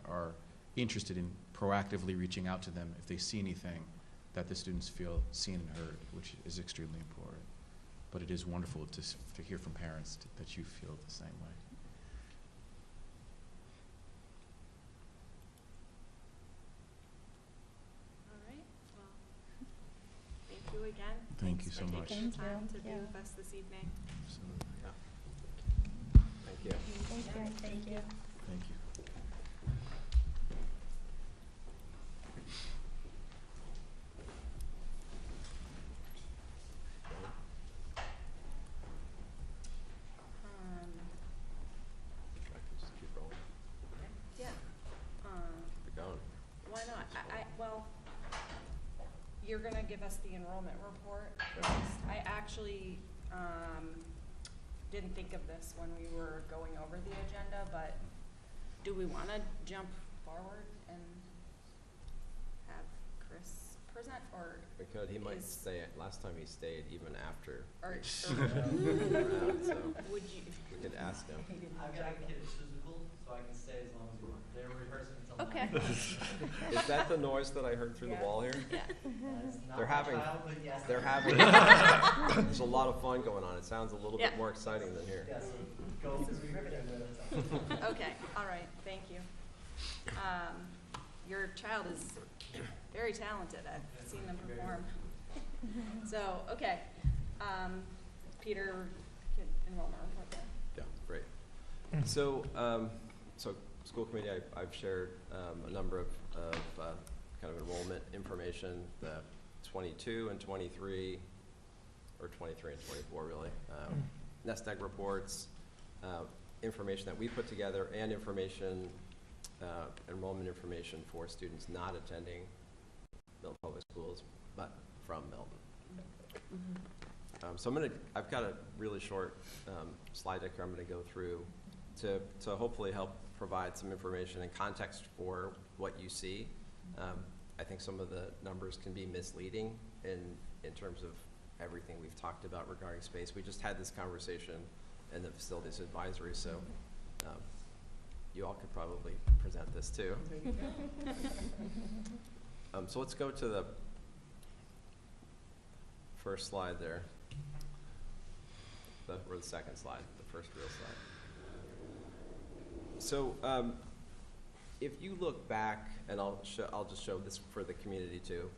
J: are interested in proactively reaching out to them if they see anything that the students feel seen and heard, which is extremely important. But it is wonderful to hear from parents that you feel the same way.
C: All right, well, thank you again.
J: Thank you
C: Thanks
J: so
C: for
J: much.
C: taking the
F: Thank you.
C: time to be
F: Yeah.
C: with us this evening.
J: Absolutely.
D: Thank you.
F: Thank you.
J: Thank you.
D: Just keep rolling.
C: Yeah.
D: Keep it going.
C: Why not? Well, you're gonna give us the enrollment report first. I actually, didn't think of this when we were going over the agenda, but do we wanna jump forward and have Chris present, or,
D: We could, he might
C: Is-
D: stay, last time he stayed even after
C: or,
D: around, so
C: would you?
D: we could ask him.
M: I've got kids physical, so I can stay as long as you want. They're rehearsing until
C: Okay.
M: 9.
D: Is that the noise that I heard through the
C: Yeah.
D: wall here?
C: Yeah.
M: That's not
D: They're
M: my
D: having-
M: child, but yes.
D: They're having, there's a lot of fun going on. It sounds a little bit
C: Yeah.
D: more exciting than here.
M: Yes, go through riveting with it.
C: Okay, all right, thank you. Your child is very talented. I've seen them perform. So, okay, Peter, enrollment report there.
D: Yeah, great. So, so school committee, I've shared a number of kind of enrollment information, the 22 and 23, or 23 and 24 really, nest egg reports, information that we put together, and information, enrollment information for students not attending Milton Public Schools, but from Milton. So I've got a really short slide deck here I'm gonna go through to hopefully help provide some information and context for what you see. I think some of the numbers can be misleading in terms of everything we've talked about regarding space. We just had this conversation in the facilities advisory, so you all could probably present this too. So let's go to the first slide there, or the second slide, the first real slide. So if you look back, and I'll just show this for the community too.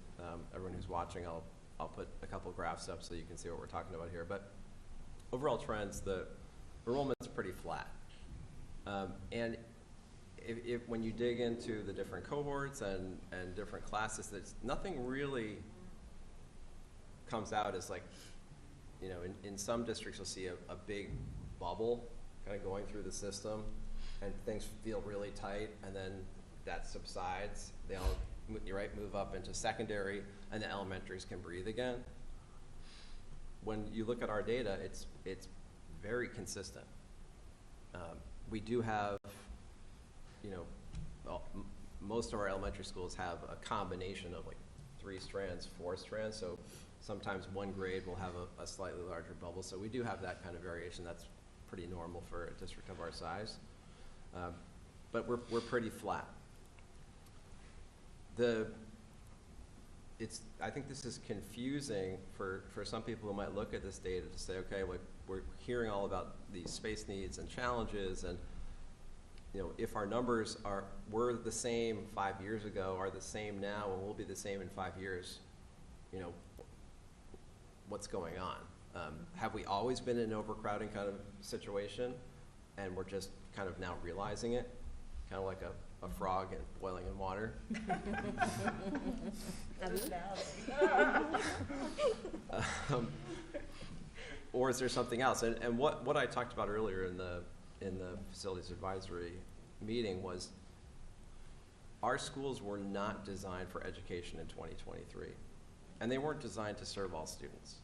D: Everyone who's watching, I'll put a couple graphs up so you can see what we're talking about here. But overall trends, the enrollment's pretty flat. And if when you dig into the different cohorts and different classes, there's nothing really comes out as like, you know, in some districts you'll see a big bubble kind of going through the system, and things feel really tight, and then that subsides. They all, you're right, move up into secondary, and the elementaries can breathe again. When you look at our data, it's very consistent. We do have, you know, well, most of our elementary schools have a combination of like 3 strands, 4 strands, so sometimes one grade will have a slightly larger bubble. So we do have that kind of variation. That's pretty normal for a district of our size. But we're pretty flat. I think this is confusing for some people who might look at this data to say, okay, we're hearing all about these space needs and challenges, and you know, if our numbers were the same 5 years ago, are the same now, and will be the same in 5 years, you know, what's going on? Have we always been in an overcrowding kind of situation, and we're just kind of now realizing it, kind of like a frog boiling in water? Or is there something else? And what I talked about earlier in the facilities advisory meeting was our schools were not designed for education in 2023, and they weren't designed to serve all students.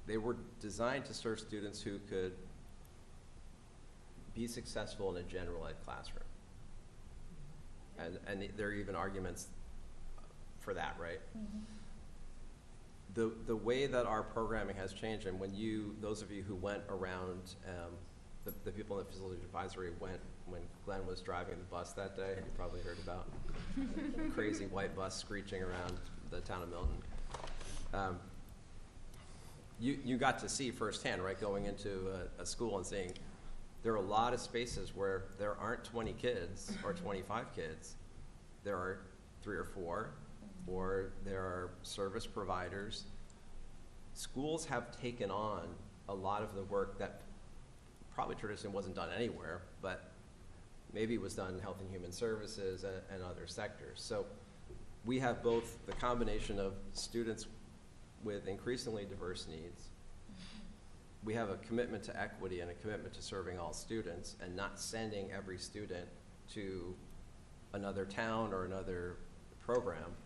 D: They were designed to serve students who could be successful in a general ed classroom. And there are even arguments for that, right? Mm-hmm. The way that our programming has changed, and when those of you who went around the people in the facilities advisory went when Glenn was driving the bus that day. You probably heard about crazy white bus screeching around the town of Milton. You got to see firsthand, right, going into a school and seeing there are a lot of spaces where there aren't 20 kids or 25 kids. There are 3 or 4, or there are service providers. Schools have taken on a lot of the work that probably traditionally wasn't done anywhere, but maybe it was done in Health and Human Services and other sectors. So we have both the combination of students with increasingly diverse needs. We have a commitment to equity and a commitment to serving all students and not sending every student to another town or another program.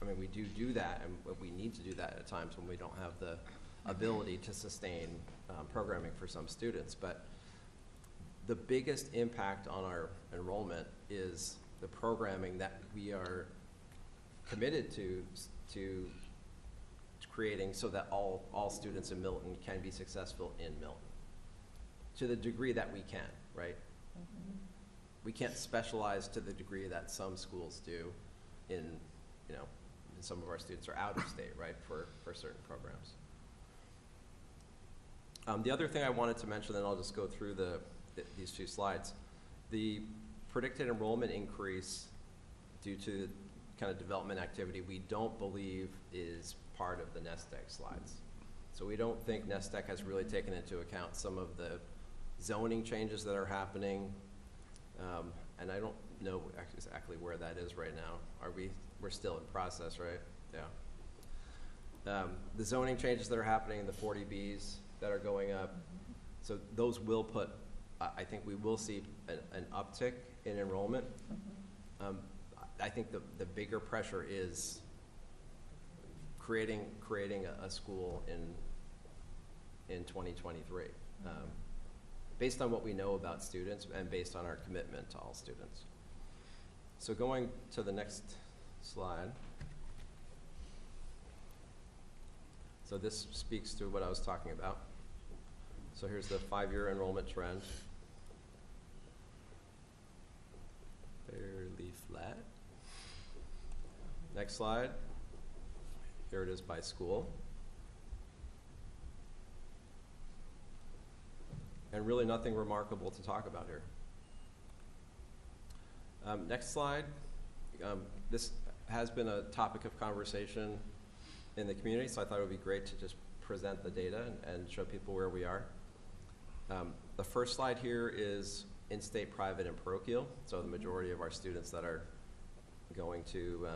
D: I mean, we do that, and we need to do that at times when we don't have the ability to sustain programming for some students. But the biggest impact on our enrollment is the programming that we are committed to creating so that all students in Milton can be successful in Milton to the degree that we can, right? We can't specialize to the degree that some schools do in, you know, and some of our students are out of state, right, for certain programs. The other thing I wanted to mention, then I'll just go through these 2 slides. The predicted enrollment increase due to kind of development activity, we don't believe is part of the Nest Egg slides. So we don't think Nest Egg has really taken into account some of the zoning changes that are happening. And I don't know exactly where that is right now. We're still in process, right? Yeah. The zoning changes that are happening, the 40Bs that are going up, so those will put, I think we will see an uptick in enrollment. I think the bigger pressure is creating a school in 2023, based on what we know about students and based on our commitment to all students. So going to the next slide. So this speaks to what I was talking about. So here's the 5-year enrollment trend. Fairly flat. Next slide. Here it is by school. And really nothing remarkable to talk about here. Next slide. This has been a topic of conversation in the community, so I thought it would be great to just present the data and show people where we are. The first slide here is in-state private and parochial, so the majority of our students that are going to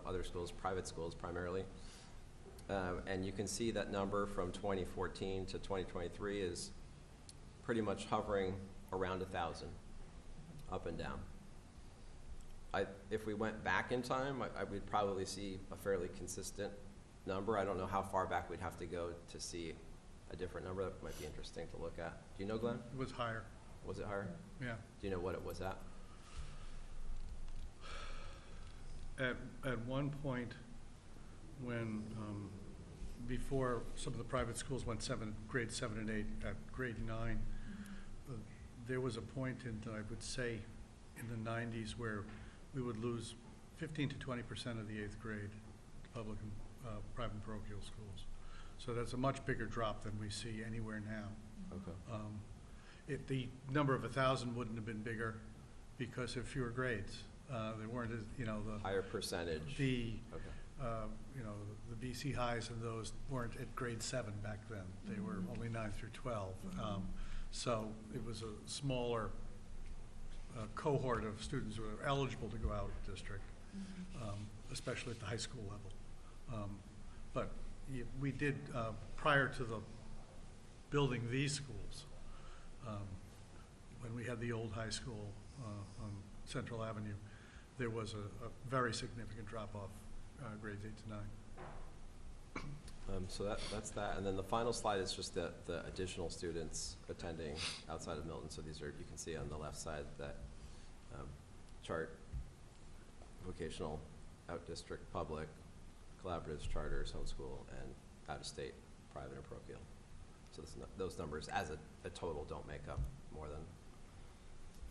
D: other schools, private schools primarily. And you can see that number from 2014 to 2023 is pretty much hovering around 1,000, up and down. If we went back in time, I would probably see a fairly consistent number. I don't know how far back we'd have to go to see a different number. That might be interesting to look at. Do you know, Glenn?
B: It was higher.
D: Was it higher?
B: Yeah.
D: Do you know what it was at?
B: At one point, when before some of the private schools went grade 7 and 8, at grade 9, there was a point in, I would say, in the 90s where we would lose 15 to 20% of the 8th grade to public and private and parochial schools. So that's a much bigger drop than we see anywhere now.
D: Okay.
B: The number of 1,000 wouldn't have been bigger because of fewer grades. They weren't as, you know, the
D: higher percentage.
B: You know, the BC highs and those weren't at grade 7 back then. They were only 9 through 12. So it was a smaller cohort of students who were eligible to go out of district, especially at the high school level. But we did, prior to the building these schools, when we had the old high school on Central Avenue, there was a very significant drop-off, grades 8 to 9.
D: So that's that, and then the final slide is just the additional students attending outside of Milton. So these are, you can see on the left side that chart: vocational, out-district, public, collaboratives, charters, homeschool, and out-of-state, private and parochial. So those numbers as a total don't make up more than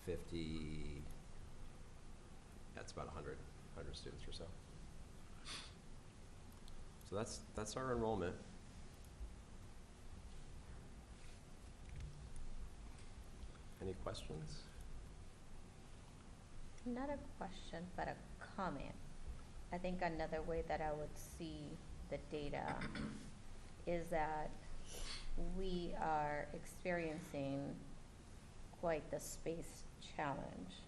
D: 50, that's about 100 students or so. So that's our enrollment. Any questions?
F: Not a question, but a comment. I think another way that I would see the data is that we are experiencing quite the space challenge.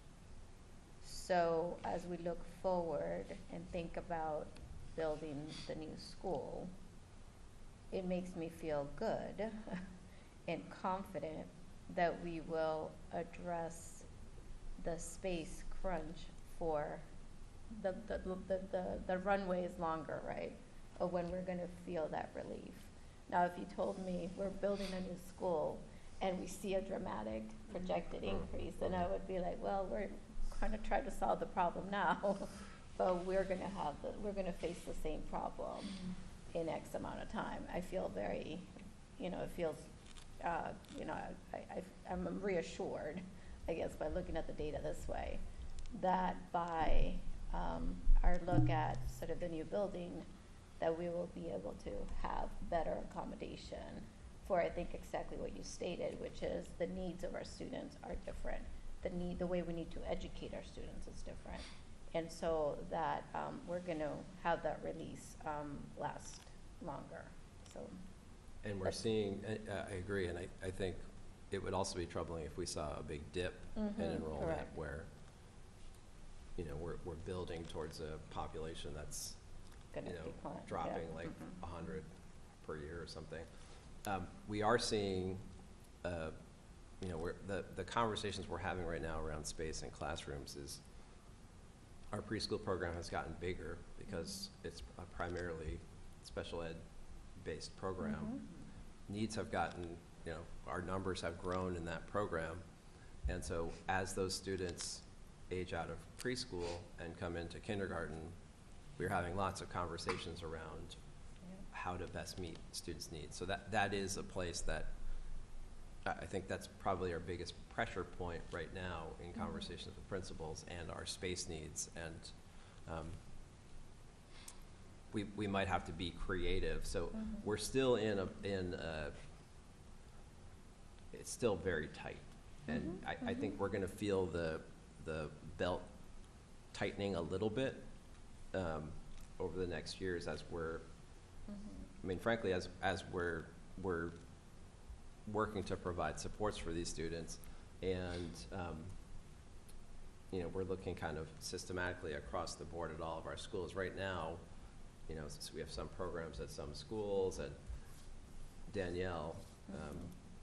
F: So as we look forward and think about building the new school, it makes me feel good and confident that we will address the space crunch for the runway is longer, right? Of when we're gonna feel that relief. Now, if you told me we're building a new school and we see a dramatic projected increase, then I would be like, well, we're gonna try to solve the problem now, but we're gonna face the same problem in X amount of time. I feel very, it feels, I'm reassured, I guess, by looking at the data this way, that by our look at sort of the new building, that we will be able to have better accommodation for, I think, exactly what you stated, which is the needs of our students are different. The way we need to educate our students is different. And so that we're going to have that release last longer. So.
D: And we're seeing, I agree, and I think it would also be troubling if we saw a big dip in enrollment.
F: Correct.
D: Where, we're building towards a population that's, dropping like 100 per year or something. We are seeing, the conversations we're having right now around space in classrooms is our preschool program has gotten bigger because it's a primarily special ed based program. Needs have gotten, our numbers have grown in that program. And so as those students age out of preschool and come into kindergarten, we're having lots of conversations around how to best meet students' needs. So that is a place that I think that's probably our biggest pressure point right now in conversations with principals and our space needs. And we might have to be creative. So we're still it's still very tight. And I think we're going to feel the belt tightening a little bit over the next years as we're, frankly, as we're working to provide supports for these students, and we're looking kind of systematically across the board at all of our schools. Right now, since we have some programs at some schools, and Danielle,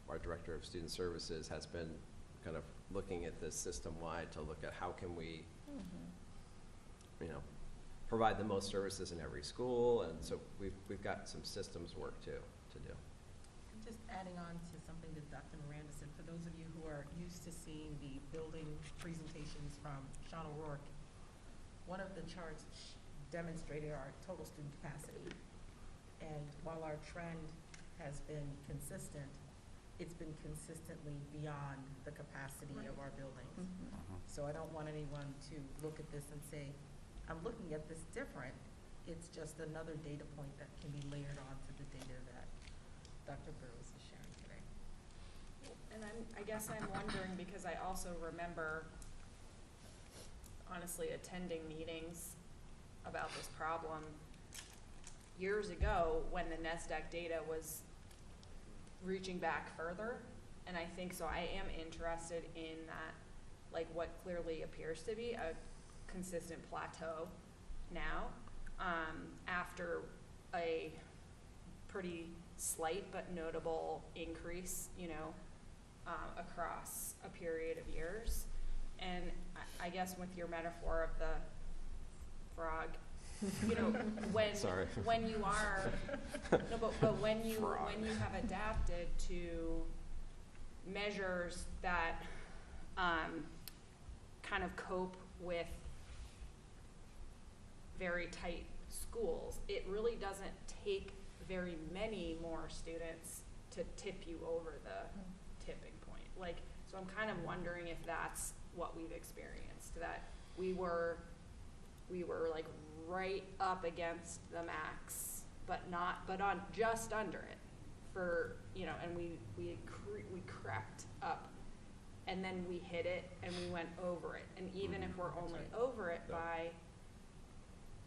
D: our Director of Student Services, has been kind of looking at this system-wide to look at how can we, provide the most services in every school, and so we've got some systems work to do.
G: Just adding on to something that Dr. Miranda said, for those of you who are used to seeing the building presentations from Sean O'Rourke, one of the charts demonstrated our total student capacity. And while our trend has been consistent, it's been consistently beyond the capacity of our buildings. So I don't want anyone to look at this and say, I'm looking at this different. It's just another data point that can be layered onto the data that Dr. Burrows is sharing today.
C: And I guess I'm wondering, because I also remember, honestly, attending meetings about this problem years ago when the NESDEC data was reaching back further. And I think so I am interested in that, like what clearly appears to be a consistent plateau now, after a pretty slight but notable increase, across a period of years. And I guess with your metaphor of the frog, when you are but when you have adapted to measures that kind of cope with very tight schools, it really doesn't take very many more students to tip you over the tipping point. Like, so I'm kind of wondering if that's what we've experienced, that we were like right up against the max, but on just under it for, you know, and we crept up, and then we hit it and we went over it. And even if we're only over it by,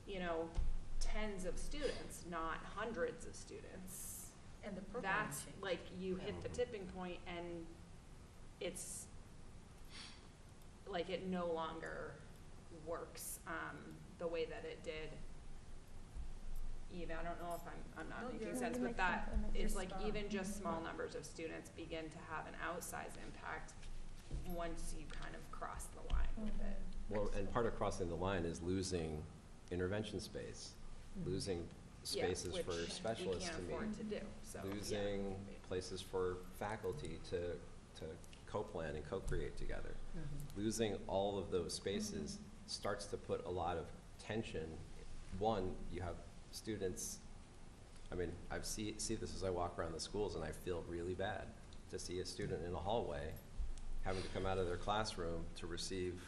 C: you know, tens of students, not hundreds of students,
G: And the program
C: that's
G: changed.
C: like you hit the tipping point and it's like it no longer works the way that it did. Even, I don't know if I'm not
G: No,
C: making
G: you're-
C: sense,
F: it
C: but
F: makes
C: that
F: sense, and
C: is
F: it's
C: like
F: spot on.
C: even just small numbers of students begin to have an outsized impact once you kind of cross the line with it.
D: Well, and part of crossing the line is losing intervention space, losing
C: Yeah,
D: spaces for
C: which
D: specialists to
C: we can't
D: meet.
C: afford to do, so. yeah.
D: Losing places for faculty to co-plan and co-create together. Losing all of those spaces starts to put a lot of tension. One, you have students, I mean, I see this as I walk around the schools, and I feel really bad to see a student in a hallway having to come out of their classroom to receive,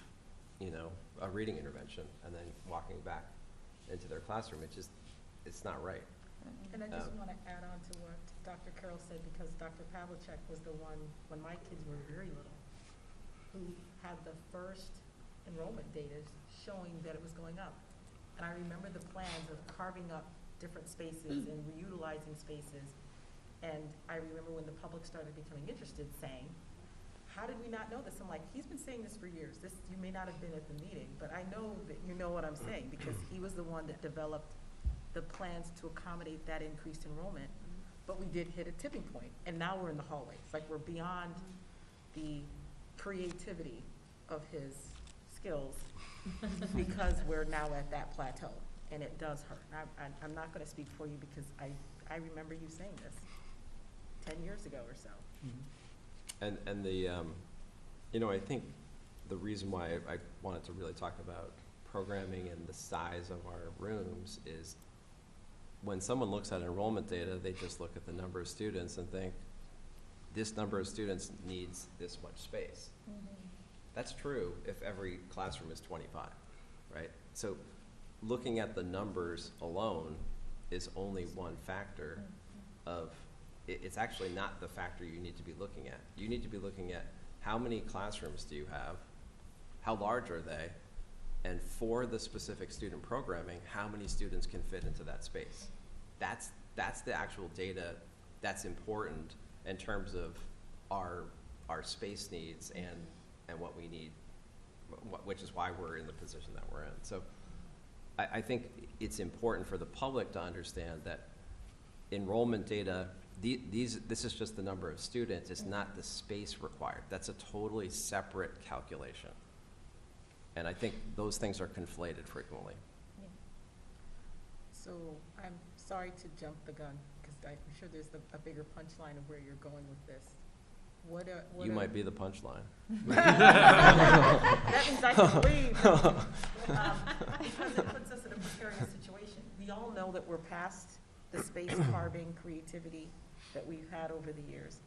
D: you know, a reading intervention, and then walking back into their classroom. It's not right.
G: And I just want to add on to what Dr. Carroll said, because Dr. Pavlicek was the one, when my kids were very little, who had the first enrollment data showing that it was going up. And I remember the plans of carving up different spaces and reutilizing spaces. And I remember when the public started becoming interested, saying, how did we not know this? I'm like, he's been saying this for years. This, you may not have been at the meeting, but I know that you know what I'm saying, because he was the one that developed the plans to accommodate that increased enrollment. But we did hit a tipping point, and now we're in the hallway. It's like we're beyond the creativity of his skills because we're now at that plateau, and it does hurt. I'm not gonna speak for you because I remember you saying this 10 years ago or so.
D: And the, you know, I think the reason why I wanted to really talk about programming and the size of our rooms is when someone looks at enrollment data, they just look at the number of students and think, this number of students needs this much space. That's true if every classroom is 25, right? So looking at the numbers alone is only one factor of, it's actually not the factor you need to be looking at. You need to be looking at how many classrooms do you have, how large are they, and for the specific student programming, how many students can fit into that space. That's the actual data that's important in terms of our space needs and what we need, which is why we're in the position that we're in. So I think it's important for the public to understand that enrollment data, this is just the number of students, it's not the space required. That's a totally separate calculation. And I think those things are conflated frequently.
G: So I'm sorry to jump the gun, because I'm sure there's a bigger punchline of where you're going with this.
D: You might be the punchline.
G: That means I can leave. Because it puts us in a precarious situation. We all know that we're past the space carving creativity that we've had over the years.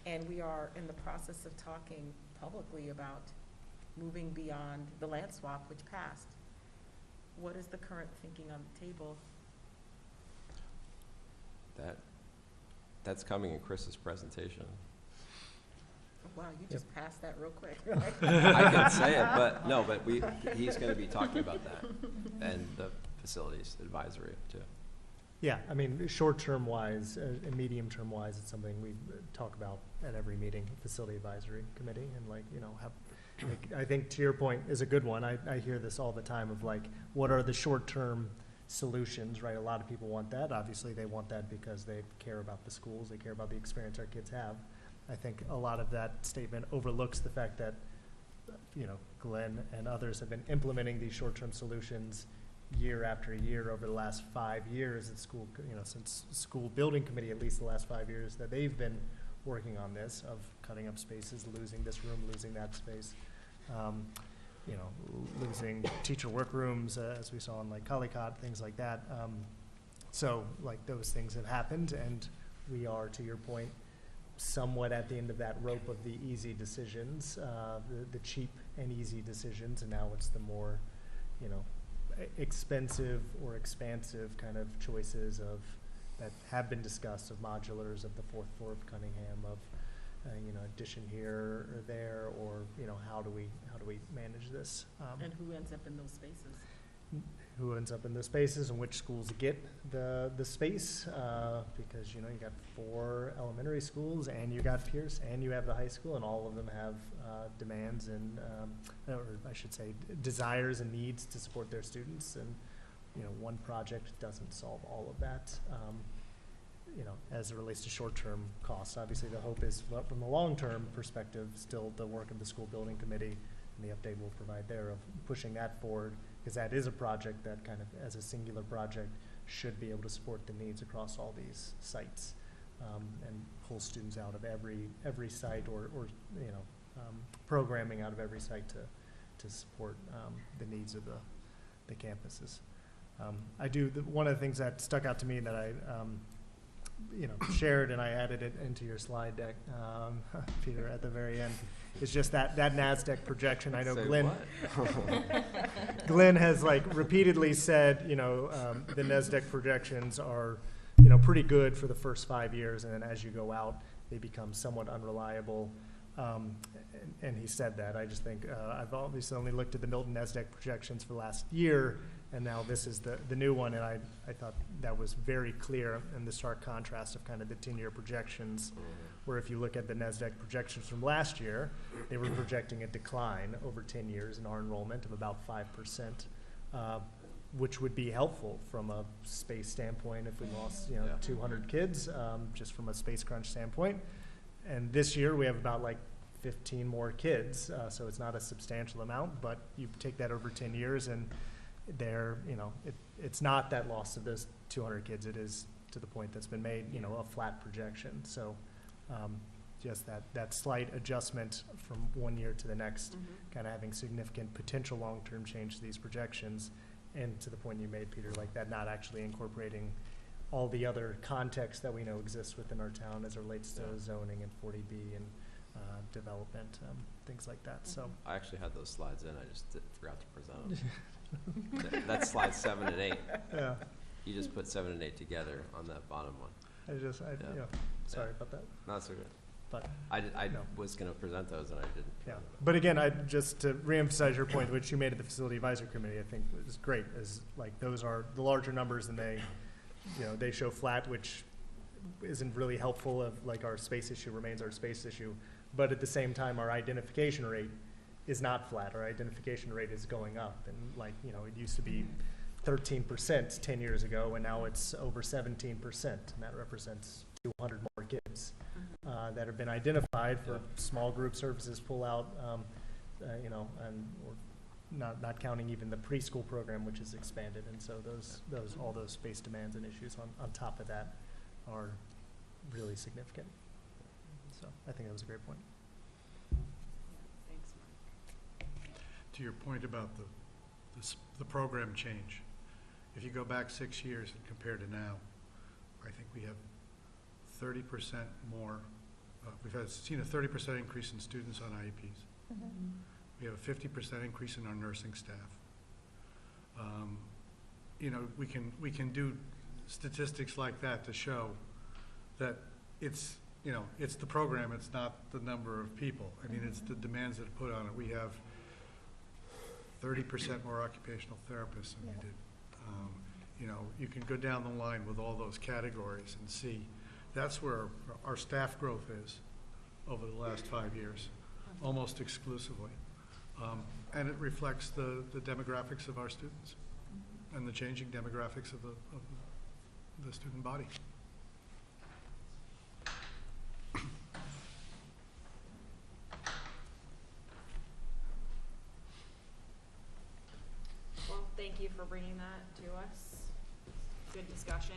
G: And we are in the process of talking publicly about moving beyond the land swap, which passed. What is the current thinking on the table?
D: That's coming in Chris's presentation.
G: Wow, you just passed that real quick.
D: I can say it, but no, but he's going to be talking about that and the facilities advisory too.
H: Yeah, I mean, short-term wise and medium-term wise, it's something we talk about at every meeting, facility advisory committee, and like, you know, I think to your point is a good one. I hear this all the time of like, what are the short-term solutions, right? A lot of people want that. Obviously, they want that because they care about the schools, they care about the experience our kids have. I think a lot of that statement overlooks the fact that, you know, Glenn and others have been implementing these short-term solutions year after year over the last 5 years at school, you know, since school building committee, at least the last 5 years that they've been working on this, of cutting up spaces, losing this room, losing that space, you know, losing teacher workrooms, as we saw in like Collicott, things like that. So like those things have happened, and we are, to your point, somewhat at the end of that rope of the easy decisions, the cheap and easy decisions, and now it's the more, you know, expensive or expansive kind of choices of that have been discussed, of modulars, of the fourth floor of Cunningham, of you know, addition here or there, or you know, how do we manage this?
G: And who ends up in those spaces?
H: Who ends up in those spaces, and which schools get the space, because you know, you got 4 elementary schools, and you got Pierce, and you have the high school, and all of them have demands and or I should say desires and needs to support their students, and you know, one project doesn't solve all of that. You know, as it relates to short-term costs, obviously the hope is, from the long-term perspective, still the work of the school building committee and the update we'll provide there of pushing that forward, because that is a project that kind of, as a singular project, should be able to support the needs across all these sites, and pull students out of every site, or you know, programming out of every site to support the needs of the campuses. One of the things that stuck out to me that I you know, shared, and I added it into your slide deck, Peter, at the very end, is just that NASDAQ projection. I know
D: Say
H: Glenn,
D: what?
H: Glenn has like repeatedly said, you know, the NASDAQ projections are, you know, pretty good for the first 5 years, and then as you go out, they become somewhat unreliable. And he said that. I just think I've obviously only looked at the Milton NASDAQ projections for last year, and now this is the new one, and I thought that was very clear in the stark contrast of kind of the 10-year projections, where if you look at the NASDAQ projections from last year, they were projecting a decline over 10 years in our enrollment of about 5%, which would be helpful from a space standpoint if we lost, you know, 200 kids, just from a space crunch standpoint. And this year we have about like 15 more kids, so it's not a substantial amount, but you take that over 10 years and they're, you know, it's not that loss of those 200 kids. It is, to the point that's been made, you know, a flat projection. So just that slight adjustment from one year to the next, kind of having significant potential long-term change to these projections, and to the point you made, Peter, like that not actually incorporating all the other context that we know exists within our town as it relates to zoning and 40B and development, things like that. So
D: I actually had those slides in. I just forgot to present them. That's slides 7 and 8.
H: Yeah.
D: You just put 7 and 8 together on that bottom one.
H: You know, sorry about that.
D: No, it's okay.
H: But
D: I
H: no.
D: was going to present those, and I didn't.
H: Yeah, but again, just to reemphasize your point, which you made at the Facility Advisory Committee, I think was great, is like those are the larger numbers, and they, you know, they show flat, which isn't really helpful. Of like our space issue remains our space issue, but at the same time, our identification rate is not flat. Our identification rate is going up, and like, you know, it used to be 13% 10 years ago, and now it's over 17%, and that represents 200 more kids that have been identified for small group services pull out, you know, and we're not counting even the preschool program, which is expanded, and so all those space demands and issues on top of that are really significant. So I think that was a great point.
G: Thanks, Mark.
B: To your point about the program change, if you go back 6 years and compare to now, I think we have 30% more. We've seen a 30% increase in students on IEPs. We have a 50% increase in our nursing staff. You know, we can do statistics like that to show that it's, you know, it's the program, it's not the number of people. I mean, it's the demands that are put on it. We have 30% more occupational therapists than we did. You know, you can go down the line with all those categories and see that's where our staff growth is over the last 5 years, almost exclusively. And it reflects the demographics of our students and the changing demographics of the student body.
C: Well, thank you for bringing that to us. Good discussion,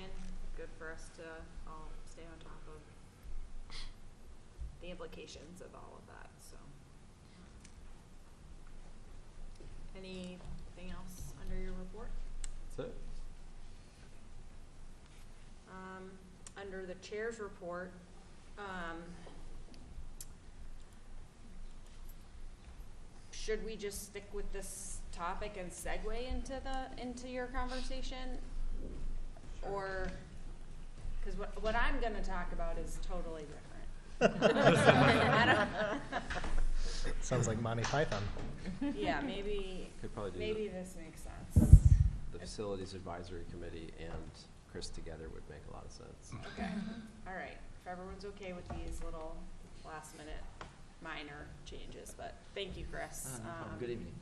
C: good for us to all stay on top of the implications of all of that, so. Anything else under your report?
D: That's it.
C: under the chair's report, should we just stick with this topic and segue into your conversation? Or, because what I'm gonna talk about is totally different. I don't-
H: Sounds like Monty Python.
C: Yeah, maybe,
D: Could probably do
C: maybe this makes sense.
D: the Facilities Advisory Committee and Chris together would make a lot of sense.
C: Okay, all right, if everyone's okay with these little last minute minor changes, but thank you, Chris.
M: No problem. Good evening.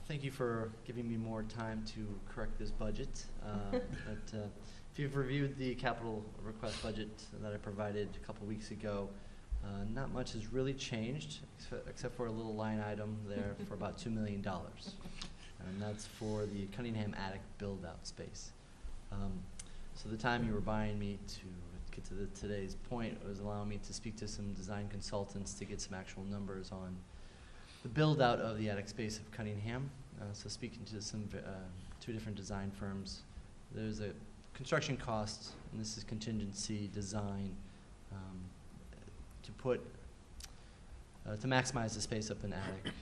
M: Thank you for giving me more time to correct this budget. If you've reviewed the capital request budget that I provided a couple weeks ago, not much has really changed except for a little line item there for about $2 million. And that's for the Cunningham attic build-out space. So the time you were buying me to get to today's point was allowing me to speak to some design consultants to get some actual numbers on the build-out of the attic space of Cunningham. So speaking to some two different design firms, there's a construction cost, and this is contingency design, to maximize the space up in attic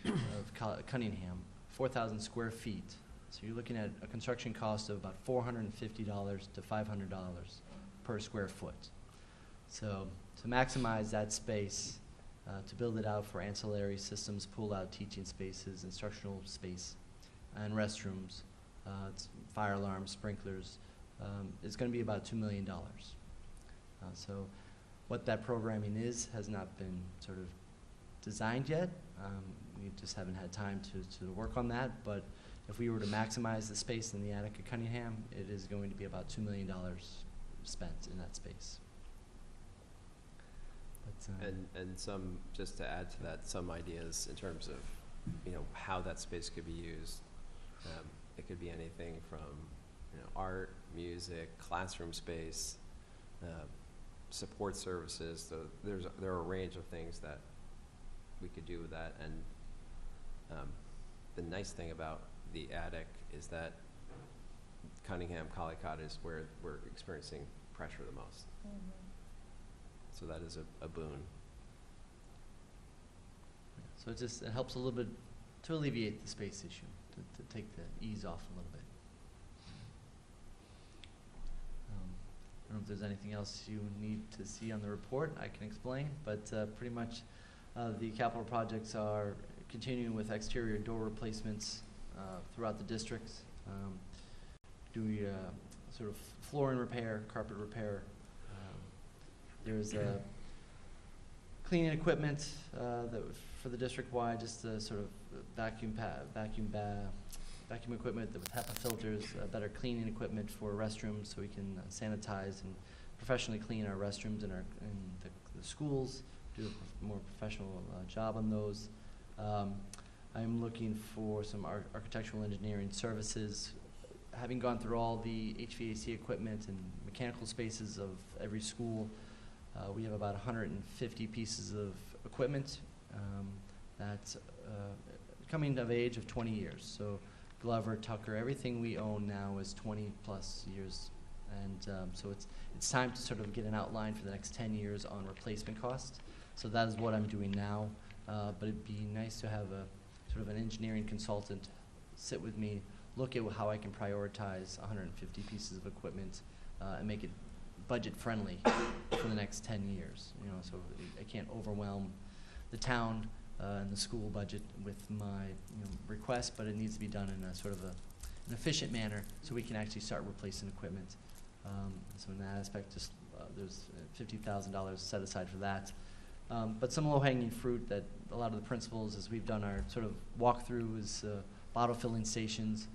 M: of Cunningham, 4,000 square feet. So you're looking at a construction cost of about $450 to $500 per square foot. So to maximize that space, to build it out for ancillary systems, pull-out teaching spaces, instructional space, and restrooms, fire alarms, sprinklers, it's going to be about $2 million. So what that programming is has not been sort of designed yet. We just haven't had time to work on that, but if we were to maximize the space in the attic at Cunningham, it is going to be about $2 million spent in that space. But,
D: And some, just to add to that, some ideas in terms of, how that space could be used. It could be anything from, art, music, classroom space, support services. So there are a range of things that we could do with that. And the nice thing about the attic is that Cunningham, Collycott is where we're experiencing pressure the most. So that is a boon.
M: So it helps a little bit to alleviate the space issue, to take the ease off a little bit. I don't know if there's anything else you need to see on the report I can explain, but pretty much the capital projects are continuing with exterior door replacements throughout the district. Doing sort of flooring repair, carpet repair. There's cleaning equipment for the district-wide, just sort of vacuum equipment with HEPA filters, better cleaning equipment for restrooms so we can sanitize and professionally clean our restrooms in the schools, do a more professional job on those. I'm looking for some architectural engineering services. Having gone through all the HVAC equipment and mechanical spaces of every school, we have about 150 pieces of equipment that's coming of age of 20 years. So Glover, Tucker, everything we own now is 20 plus years. And so it's time to sort of get an outline for the next 10 years on replacement cost. So that is what I'm doing now. But it'd be nice to have a sort of an engineering consultant sit with me, look at how I can prioritize 150 pieces of equipment and make it budget friendly for the next 10 years. So I can't overwhelm the town and the school budget with my request, but it needs to be done in a sort of an efficient manner so we can actually start replacing equipment. So in that aspect, just there's $50,000 set aside for that. But some low-hanging fruit that a lot of the principals, as we've done our sort of walkthrough, is bottle filling stations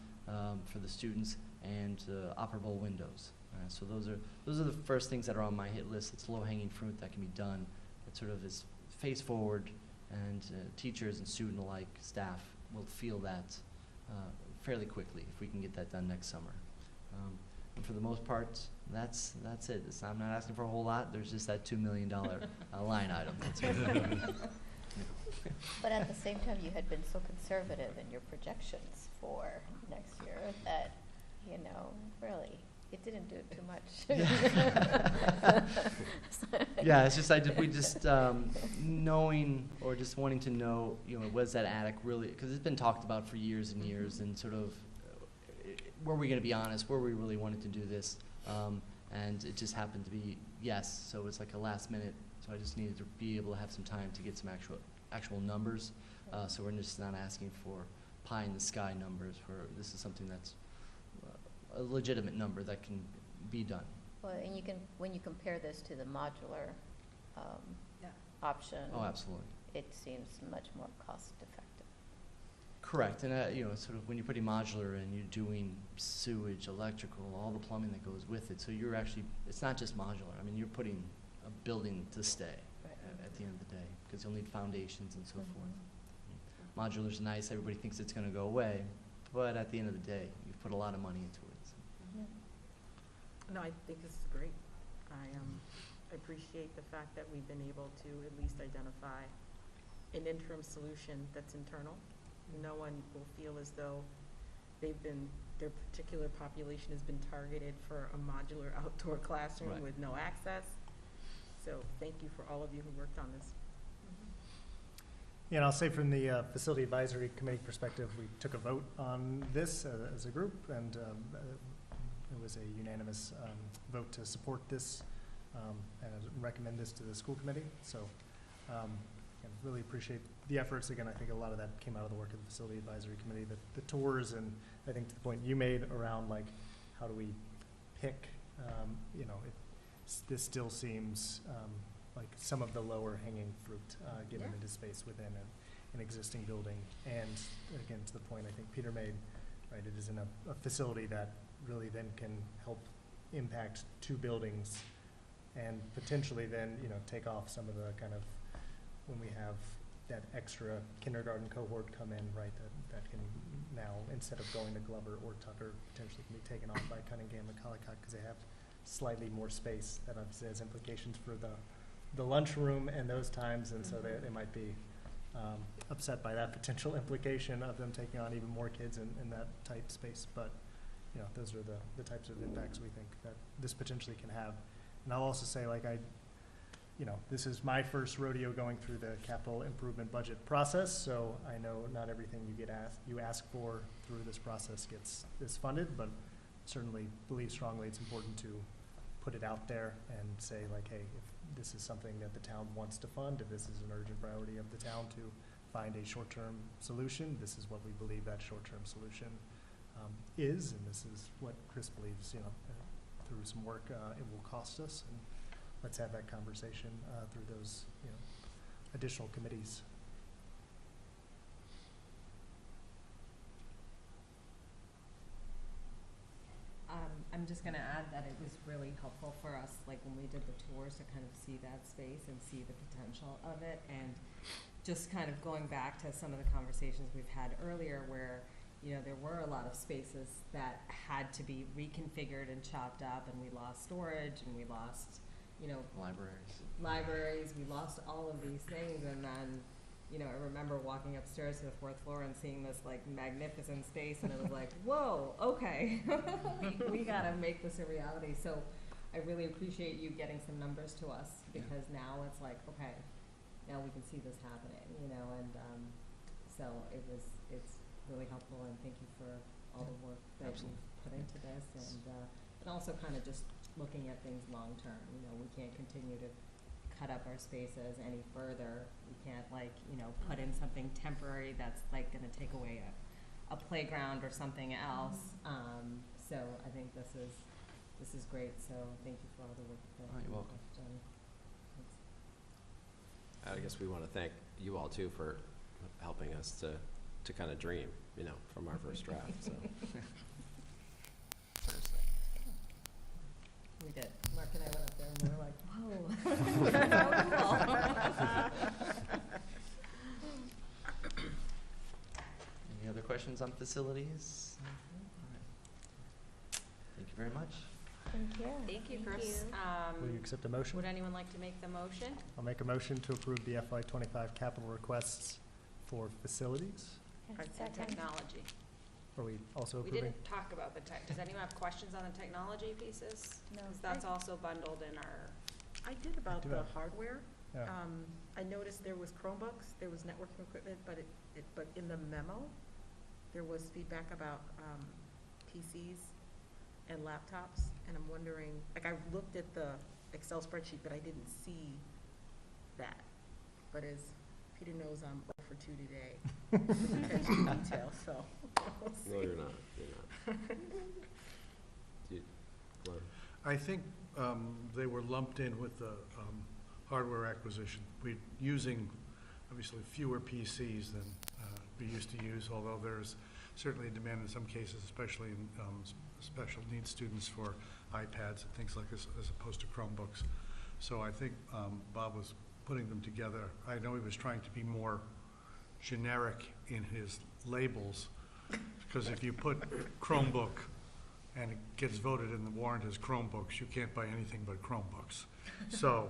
M: for the students and operable windows. So those are the first things that are on my hit list. It's low-hanging fruit that can be done. It sort of is face forward, and teachers and student alike, staff will feel that fairly quickly if we can get that done next summer. And for the most part, that's it. I'm not asking for a whole lot. There's just that $2 million line item. That's
F: But at the same time, you had been so conservative in your projections for next year that, really, It didn't do too much.
M: Yeah, it's just, we just, knowing, or just wanting to know, was that attic really, because it's been talked about for years and years, and sort of, were we gonna be honest, were we really wanting to do this? And it just happened to be yes, so it's like a last minute, so I just needed to be able to have some time to get some actual numbers, so we're just not asking for pie in the sky numbers, this is something that's a legitimate number that can be done.
F: Well, and you can, when you compare this to the modular
G: Yeah.
F: option.
M: Oh, absolutely.
F: It seems much more cost effective.
M: Correct, and sort of when you're putting modular and you're doing sewage, electrical, all the plumbing that goes with it, so you're actually, it's not just modular. I mean, you're putting a building to stay at the end of the day, because you'll need foundations and so forth. Modular's nice, everybody thinks it's gonna go away, but at the end of the day, you've put a lot of money into it. So.
G: No, I think this is great. I appreciate the fact that we've been able to at least identify an interim solution that's internal. No one will feel as though their particular population has been targeted for a modular outdoor classroom
M: Right.
G: with no access. So thank you for all of you who worked on this.
H: Yeah, and I'll say from the Facility Advisory Committee perspective, we took a vote on this as a group, and it was a unanimous vote to support this and recommend this to the school committee. So I really appreciate the efforts. Again, I think a lot of that came out of the work of the Facility Advisory Committee, the tours, and I think to the point you made around like how do we pick, this still seems like some of the lower hanging fruit given it is space within an existing building. And again, to the point I think Peter made, right, it is in a facility that really then can help impact two buildings and potentially then, take off some of the kind of, when we have that extra kindergarten cohort come in, right, that can now, instead of going to Glover or Tucker, potentially can be taken on by Cunningham and Collicutt because they have slightly more space. That obviously has implications for the lunchroom and those times, and so they might be upset by that potential implication of them taking on even more kids in that tight space. But those are the types of impacts we think that this potentially can have. And I'll also say, like, this is my first rodeo going through the capital improvement budget process, so I know not everything you ask for through this process is funded, but certainly believe strongly it's important to put it out there and say, like, hey, if this is something that the town wants to fund, if this is an urgent priority of the town to find a short-term solution, this is what we believe that short-term solution is, and this is what Chris believes, through some work, it will cost us, and let's have that conversation through those, additional committees.
L: I'm just gonna add that it was really helpful for us, like when we did the tours, to kind of see that space and see the potential of it, and just kind of going back to some of the conversations we've had earlier where, there were a lot of spaces that had to be reconfigured and chopped up, and we lost storage, and we lost, libraries, we lost all of these things, and then, I remember walking upstairs to the 4th floor and seeing this like magnificent space, and it was like, whoa, okay, we gotta make this a reality. So I really appreciate you getting some numbers to us, because now it's like, okay, now we can see this happening, and so it's really helpful, and thank you for all the work that you put into this, and also kind of just looking at things long term. We can't continue to cut up our spaces any further. We can't put in something temporary that's like going to take away a playground or something else. So I think this is great. So thank you for all the work that
D: you're welcome.
L: you've done.
D: I guess we want to thank you all too for helping us to kind of dream, from our first draft. So.
L: We did. Mark and I went up there and we were like, whoa, so cool.
M: Any other questions on facilities? All right. Thank you very much.
F: Thank you.
C: Thank you, Chris.
H: Will you accept a motion?
C: Would anyone like to make the motion?
H: I'll make a motion to approve the FY25 capital requests for facilities.
C: And technology.
H: Are we also
C: We
H: approving?
C: didn't talk about the tech. Does anyone have questions on the technology pieces?
F: No.
C: 'Cause that's also bundled in our.
G: I did about
H: do
G: the
H: have-
G: hardware.
H: Yeah.
G: I noticed there was Chromebooks, there was networking equipment, but in the memo, there was feedback about PCs and laptops, and I'm wondering, like, I looked at the Excel spreadsheet, but I didn't see that. But as Peter knows, I'm 0 for 2 today with attention to detail, so we'll see.
D: No, you're not. You're not. Glenn?
B: I think they were lumped in with the hardware acquisition. We're using, obviously, fewer PCs than we used to use, although there's certainly a demand in some cases, especially in special needs students for iPads and things like this, as opposed to Chromebooks. So I think Bob was putting them together. I know he was trying to be more generic in his labels, because if you put Chromebook and it gets voted in the warrant as Chromebooks, you can't buy anything but Chromebooks. So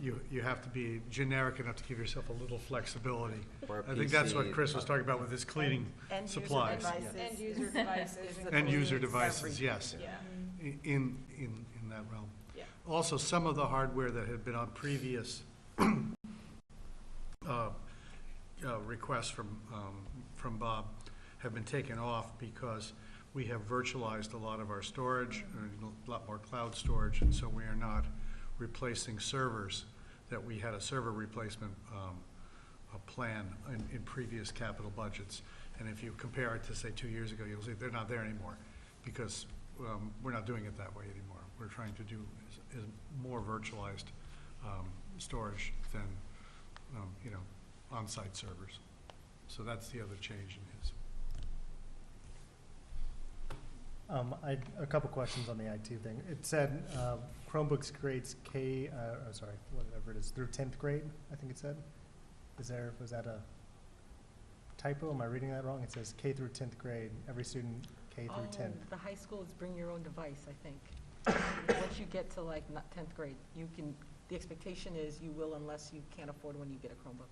B: you have to be generic enough to give yourself a little flexibility.
D: Or
B: I think that's what
D: PC,
B: Chris was talking about with his cleaning
G: End user
B: supplies.
G: devices.
C: End user devices.
B: End user
G: includes
B: devices,
G: everything.
B: yes,
C: Yeah.
B: in that realm.
C: Yeah.
B: Also, some of the hardware that had been on previous requests from Bob have been taken off because we have virtualized a lot of our storage, a lot more cloud storage, and so we are not replacing servers that we had a server replacement plan in previous capital budgets. And if you compare it to, say, 2 years ago, you'll see they're not there anymore because we're not doing it that way anymore. We're trying to do is more virtualized storage than, on-site servers. So that's the other change in his.
H: A couple questions on the IT thing. It said Chromebooks grades whatever it is, through 10th grade, I think it said. Was that a typo? Am I reading that wrong? It says K through 10th grade, every student K through 10th.
G: The high school is bring your own device, I think. Once you get to like 10th grade, the expectation is you will unless you can't afford when you get a Chromebook.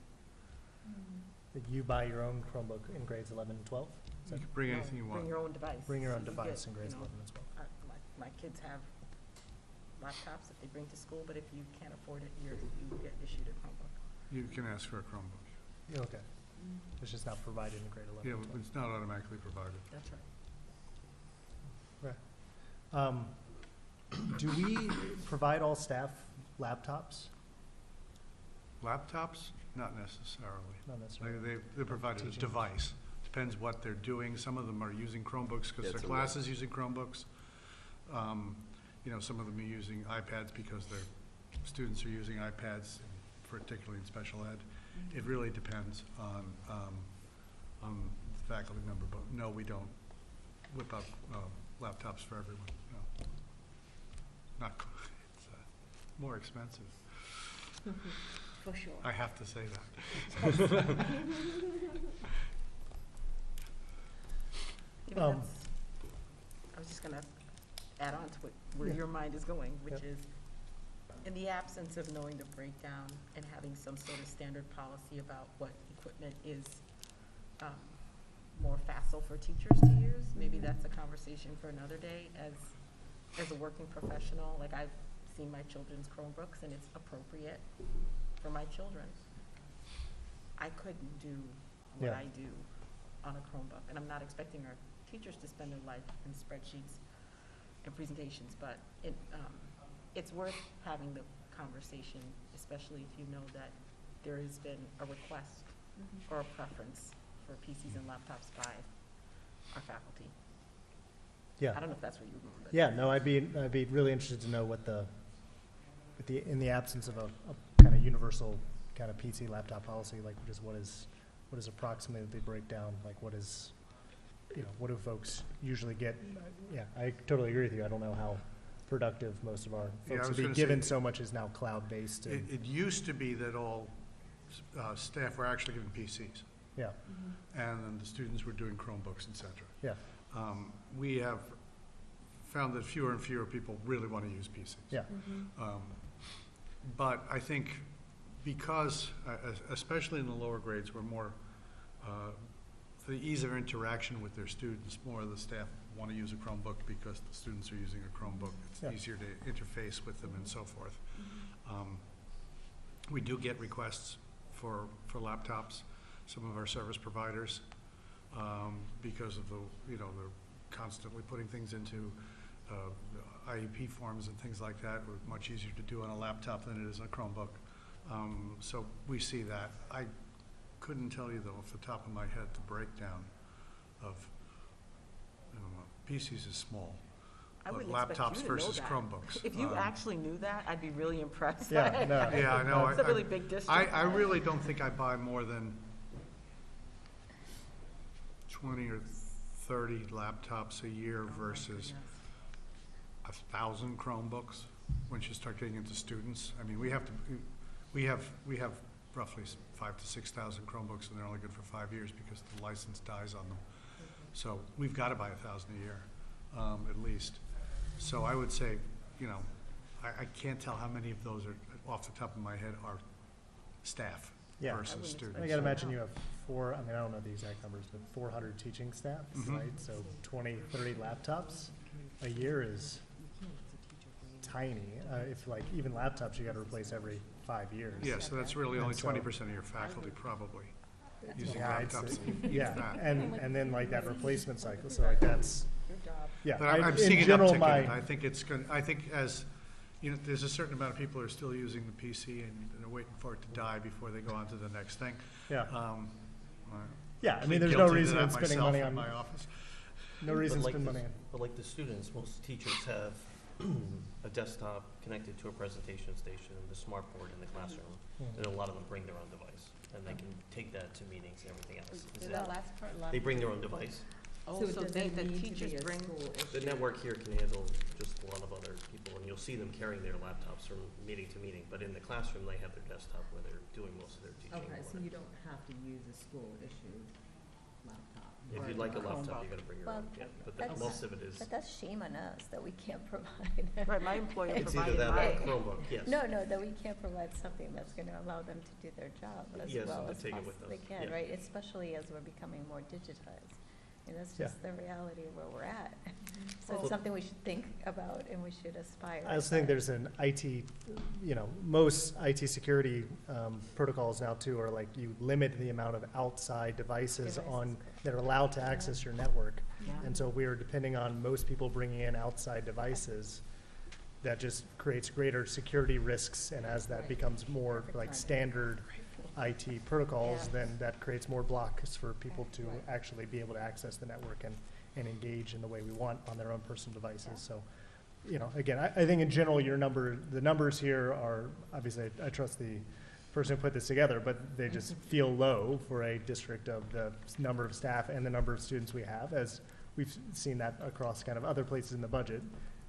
H: That you buy your own Chromebook in grades 11 and 12?
B: You can bring anything you want.
G: Bring your own device.
H: Bring your own
G: So you
H: device
G: get,
H: in grades
G: you know,
H: 11 and 12.
G: My kids have laptops that they bring to school, but if you can't afford it, you get issued a Chromebook.
B: You can ask for a Chromebook.
H: Yeah, okay. It's just not provided in grade 11
B: Yeah,
H: and 12.
B: it's not automatically provided.
G: That's right.
H: Do we provide all staff laptops?
B: Laptops? Not necessarily.
H: Not necessarily.
B: They're provided as a
H: Teaching.
B: device. Depends what they're doing. Some of them are using Chromebooks because
D: Yeah,
B: their
D: it's a
B: class is using Chromebooks. Some of them are using iPads because their students are using iPads, particularly in special ed. It really depends on the faculty member, but no, we don't whip up laptops for everyone, no. Not, it's more expensive.
K: For sure.
B: I have to say that.
G: Maybe I was just gonna add on to where your mind is going, which is, in the absence of knowing the breakdown and having some sort of standard policy about what equipment is more facile for teachers to use, maybe that's a conversation for another day. As a working professional, like I've seen my children's Chromebooks and it's appropriate for my children. I couldn't do what
H: Yeah.
G: I do on a Chromebook, and I'm not expecting our teachers to spend their life in spreadsheets and presentations, but it's worth having the conversation, especially if you know that there has been a request or a preference for PCs and laptops by our faculty.
H: Yeah.
G: I don't know if that's what you mean, but.
H: Yeah, no, I'd be really interested to know what in the absence of a kind of universal kind of PC laptop policy, like just what is approximately the breakdown, like what do folks usually get? Yeah, I totally agree with you. I don't know how productive most of our
B: Yeah, I
H: folks
B: was
H: would be,
B: gonna
H: given
B: say-
H: so much is now cloud-based. And,
B: It used to be that all staff were actually given PCs,
H: yeah,
B: and then the students were doing Chromebooks, et cetera.
H: yeah,
B: We have found that fewer and fewer people really want to use PCs.
H: yeah,
B: But I think because, especially in the lower grades, where more for the ease of interaction with their students, more of the staff want to use a Chromebook because the students are using a Chromebook. It's
H: Yeah.
B: easier to interface with them and so forth. We do get requests for laptops, some of our service providers, because of the, you know, they're constantly putting things into the IEP forms and things like that. It's much easier to do on a laptop than it is on a Chromebook. So we see that. I couldn't tell you, though, off the top of my head, the breakdown of, you know, PCs is small.
G: I
B: But
G: wouldn't expect
B: laptops
G: you to know
B: versus
G: that.
B: Chromebooks.
G: If you actually knew that, I'd be really impressed.
H: Yeah, no.
B: Yeah, I know.
G: It's a really big district.
B: I really don't think I buy more than 20 or 30 laptops a year versus 1,000 Chromebooks once you start getting into students. I mean, we have roughly 5,000 to 6,000 Chromebooks, and they're only good for 5 years because the license dies on them. So we've got to buy 1,000 a year, at least. So I would say, you know, I can't tell how many of those are, off the top of my head, are staff
H: Yeah.
B: versus students.
H: I gotta imagine you have I don't know the exact numbers, but 400 teaching staff,
B: Mhm.
H: right? So 20, 30 laptops a year is tiny. If like even laptops, you gotta replace every 5 years.
B: Yeah, so that's really only
H: And so-
B: 20% of your faculty, probably, using
H: Yeah, it's-
B: laptops.
H: yeah,
B: That.
H: and then like that replacement cycle, so like that's,
G: Your job.
H: yeah.
B: But I'm
H: in
B: seeing an
H: general,
B: uptick in
H: my-
B: it. I think it's going, I think as, you know, there's a certain amount of people who are still using the PC and they're waiting for it to die before they go on to the next thing.
H: Yeah,
B: I
H: yeah, I
B: plead
H: mean, there's no
B: guilty to
H: reason
B: that
H: in spending
B: myself
H: money
B: in
H: on,
B: my office.
H: no reason to
N: But like
H: spend
N: the-
H: money on.
N: But like the students, most teachers have a desktop connected to a presentation station, the smart board in the classroom,
H: Mhm.
N: and a lot of them bring their own device, and they can take that to meetings and everything else. Is
G: Did
N: it-
G: that last part?
N: They bring their own device.
G: Oh,
L: So it
G: so
L: doesn't
G: they, the
L: need to be
G: teachers
L: a
G: bring,
L: school
N: The
L: issue.
N: network here can handle just a lot of other people, and you'll see them carrying their laptops from meeting to meeting, but in the classroom, they have their desktop where they're doing most of their teaching.
L: Okay, so
N: or-
L: you don't have to use a school-issued laptop.
N: If
L: or
N: you'd like a
L: Chromebook.
N: laptop, you gotta bring your
F: Well,
N: own, yeah, but
F: that's-
N: most of it is,
F: But that's shame on us that we can't provide.
G: right, my employer
N: it's either
G: provided
N: that or
G: mine.
N: a Chromebook, yes.
F: No, that we can't provide something that's going to allow them to do their job as
N: Yes,
F: well
N: and to
F: as
N: take it with
F: possibly
N: them.
F: can,
N: Yeah.
F: right? Especially as we're becoming more digitized. And that's
H: Yeah.
F: just the reality of where we're at. So
G: Well-
F: it's something we should think about and we should aspire.
H: I also think there's an IT, you know, most IT security protocols now too are like you limit the amount of outside devices on, that are allowed to access your network.
G: Yeah.
H: And so we are depending on most people bringing in outside devices. That just creates greater security risks, and as that
F: Right.
H: becomes more
F: Perfect
H: like
F: timing.
H: standard IT protocols,
F: Yeah.
H: then that creates more blocks for people to
F: Right.
H: actually be able to access the network and engage in the way we want on their own personal devices.
F: Yeah.
H: So, you know, again, I think in general, the numbers here are, obviously, I trust the person who put this together, but they just feel low for a district of the number of staff and the number of students we have, as we've seen that across kind of other places in the budget.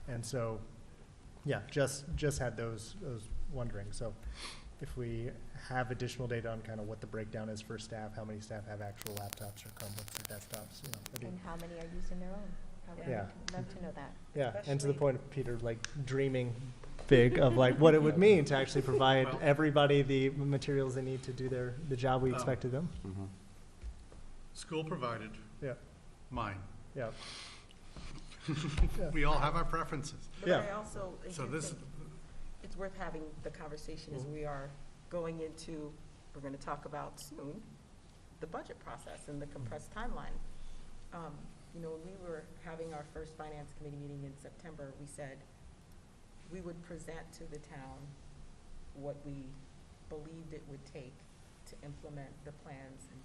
H: And so, yeah, just had those wondering. So if we have additional data on kind of what the breakdown is for staff, how many staff have actual laptops or Chromebooks or desktops, you know, that'd be-
F: And how many are using their own? I would
H: Yeah.
F: love to know that.
H: yeah, and to the
G: Especially-
H: point of Peter, like dreaming big of like what it would mean to actually provide
B: Well-
H: everybody the materials they need to do the job we expected them.
B: School provided,
H: Yeah,
B: mine.
H: yeah,
B: We all have our preferences.
G: But
H: Yeah.
G: I also
B: So
G: again
B: this,
G: think it's worth having the conversation as we are going into, we're gonna talk about soon, the budget process and the compressed timeline. You know, when we were having our first finance committee meeting in September, we said we would present to the town what we believed it would take to implement the plans and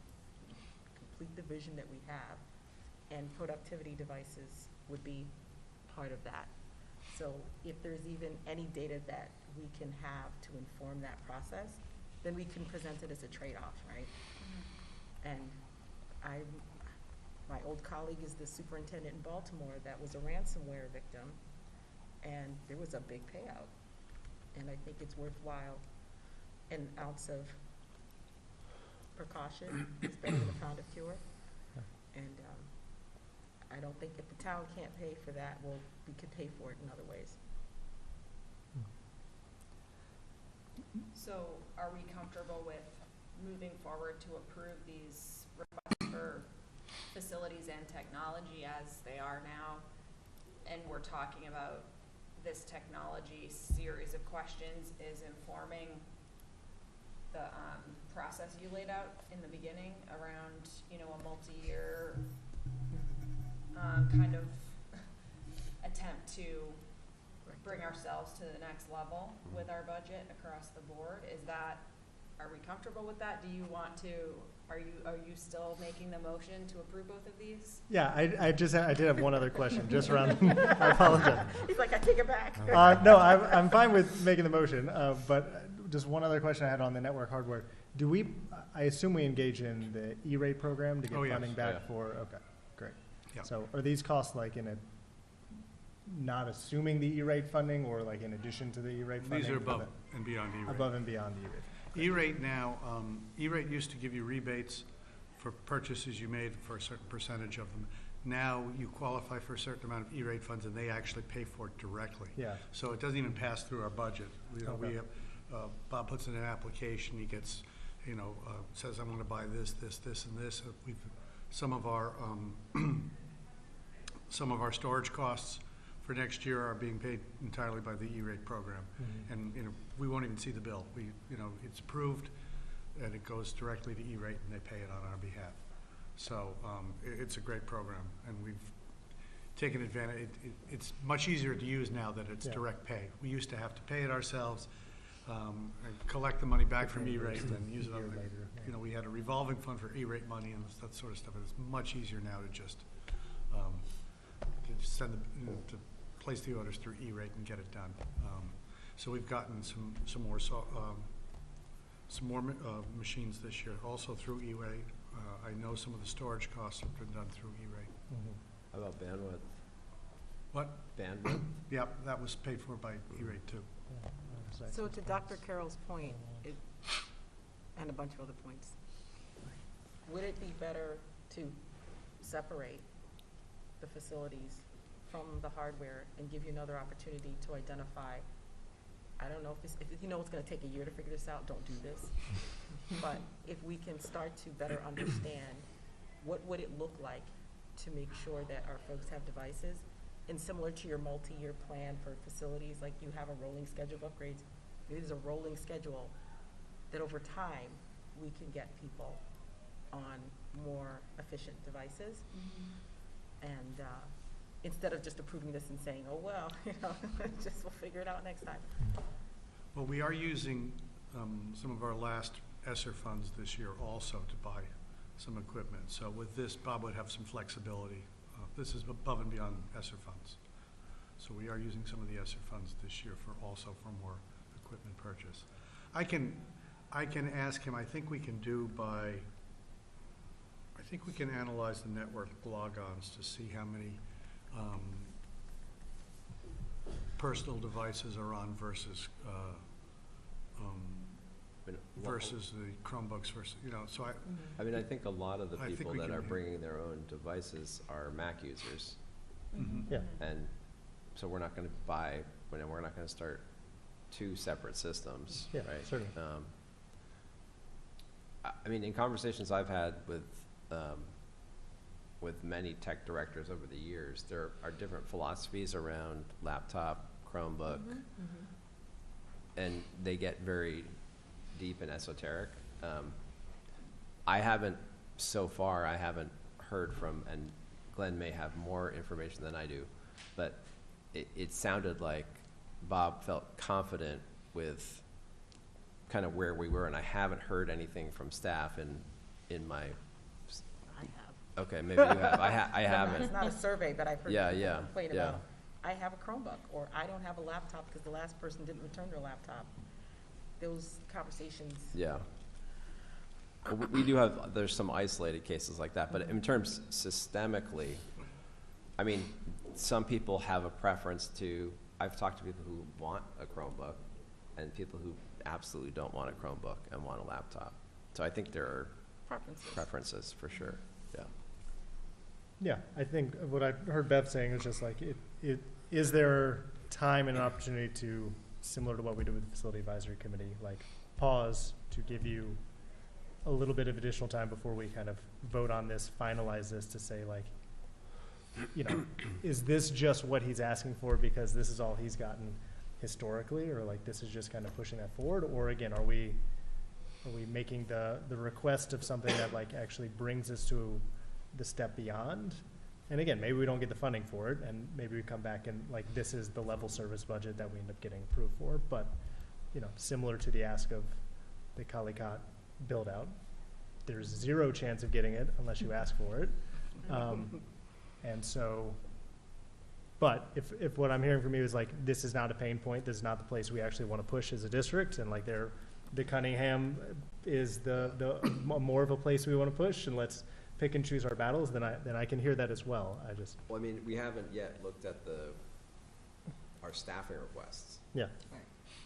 G: complete the vision that we have. And productivity devices would be part of that. So if there's even any data that we can have to inform that process, then we can present it as a trade-off, right? And my old colleague is the superintendent in Baltimore that was a ransomware victim, and there was a big payout. And I think it's worthwhile, an ounce of precaution is better than a pound of cure. And I don't think if the town can't pay for that, well, we could pay for it in other ways.
I: So are we comfortable with moving forward to approve these requests for
C: facilities and technology as they are now, and we're talking about this technology series of questions is informing the process you laid out in the beginning around, you know, a multi-year kind of attempt to bring ourselves to the next level with our budget across the board. Are we comfortable with that? Do you want to, are you still making the motion to approve both of these?
H: Yeah, I did have one other question, just around, I apologize.
C: He's like, I take it back.
H: No, I'm fine with making the motion, but just one other question I had on the network hardware. I assume we engage in the E-rate program to get
B: Oh, yes.
H: funding back
D: Yeah.
H: for, okay, great.
B: Yeah.
H: So are these costs like not assuming the E-rate funding or like in addition to the E-rate funding?
B: These are above and beyond E-rate.
H: Above and beyond the E-rate.
B: E-rate now, E-rate used to give you rebates for purchases you made for a certain percentage of them. Now you qualify for a certain amount of E-rate funds and they actually pay for it directly.
H: Yeah.
B: So it doesn't even pass through our budget. You know,
H: Okay.
B: we have, Bob puts in an application, he gets, says, I'm gonna buy this, this, this, and this. Some of our storage costs for next year are being paid entirely by the E-rate program.
H: Mhm.
B: And, we won't even see the bill. It's approved and it goes directly to E-rate and they pay it on our behalf. So, it's a great program and we've taken advantage. It's much easier to use now that it's
H: Yeah.
B: direct pay. We used to have to pay it ourselves, and collect the money back from E-rate and use it on,
H: Year later, yeah.
B: we had a revolving fund for E-rate money and that sort of stuff. It's much easier now to just send to place the orders through E-rate and get it done. So we've gotten some more machines this year, also through E-rate. I know some of the storage costs have been done through E-rate.
H: Mhm.
D: How about bandwidth?
B: What?
D: Bandwidth?
B: Yep, that was paid for by E-rate too.
H: Yeah, that's
G: So
H: excellent.
G: to Dr. Carroll's point, and a bunch of other points, would it be better to separate the facilities from the hardware and give you another opportunity to identify, I don't know if you know it's gonna take a year to figure this out, don't do this. But if we can start to better understand what would it look like to make sure that our folks have devices, and similar to your multi-year plan for facilities, like you have a rolling schedule of upgrades, it is a rolling schedule that over time, we can get people on more efficient devices. And instead of just approving this and saying, oh, well, just we'll figure it out next time.
B: Well, we are using some of our last ESSER funds this year also to buy some equipment. So with this, Bob would have some flexibility. This is above and beyond ESSER funds. So we are using some of the ESSER funds this year for more equipment purchase. I can ask him, I think we can analyze the network logons to see how many personal devices are on versus versus the Chromebooks versus, so
D: I mean, I think a lot of the
B: I think
D: people
B: we
D: that
B: can-
D: are bringing their own devices are Mac users.
H: Yeah.
D: And so we're not gonna we're not gonna start two separate systems,
H: Yeah,
D: right?
H: certainly.
D: I mean, in conversations I've had with many tech directors over the years, there are different philosophies around laptop, Chromebook, and they get very deep and esoteric. I haven't heard from, and Glenn may have more information than I do, but it sounded like Bob felt confident with kind of where we were, and I haven't heard anything from staff in my.
G: I have.
D: Okay, maybe you have. I haven't.
G: It's not a survey, but I've heard
D: Yeah,
G: people
D: yeah,
G: complain
D: yeah.
G: about, I have a Chromebook, or I don't have a laptop because the last person didn't return their laptop. Those conversations.
D: Yeah. Well, we do have, there's some isolated cases like that, but in terms systemically, I mean, some people have a preference to, I've talked to people who want a Chromebook and people who absolutely don't want a Chromebook and want a laptop. So I think there are preferences for sure, yeah.
H: Yeah, I think what I heard Bev saying is just like, is there time and opportunity to, similar to what we did with the Facility Advisory Committee, like pause to give you a little bit of additional time before we kind of vote on this, finalize this, to say like, you know, is this just what he's asking for because this is all he's gotten historically, or like this is just kind of pushing that forward? Or again, are we making the request of something that like actually brings us to the step beyond? And again, maybe we don't get the funding for it, and maybe we come back and like this is the level service budget that we end up getting approved for. But, you know, similar to the ask of the Kalikot build out, there's zero chance of getting it unless you ask for it. And so, but if what I'm hearing from you is like, this is not a pain point, this is not the place we actually want to push as a district, and like the Cunningham is the more of a place we want to push, and let's pick and choose our battles, then I can hear that as well.
D: Well, I mean, we haven't yet looked at our staffing requests.
H: Yeah.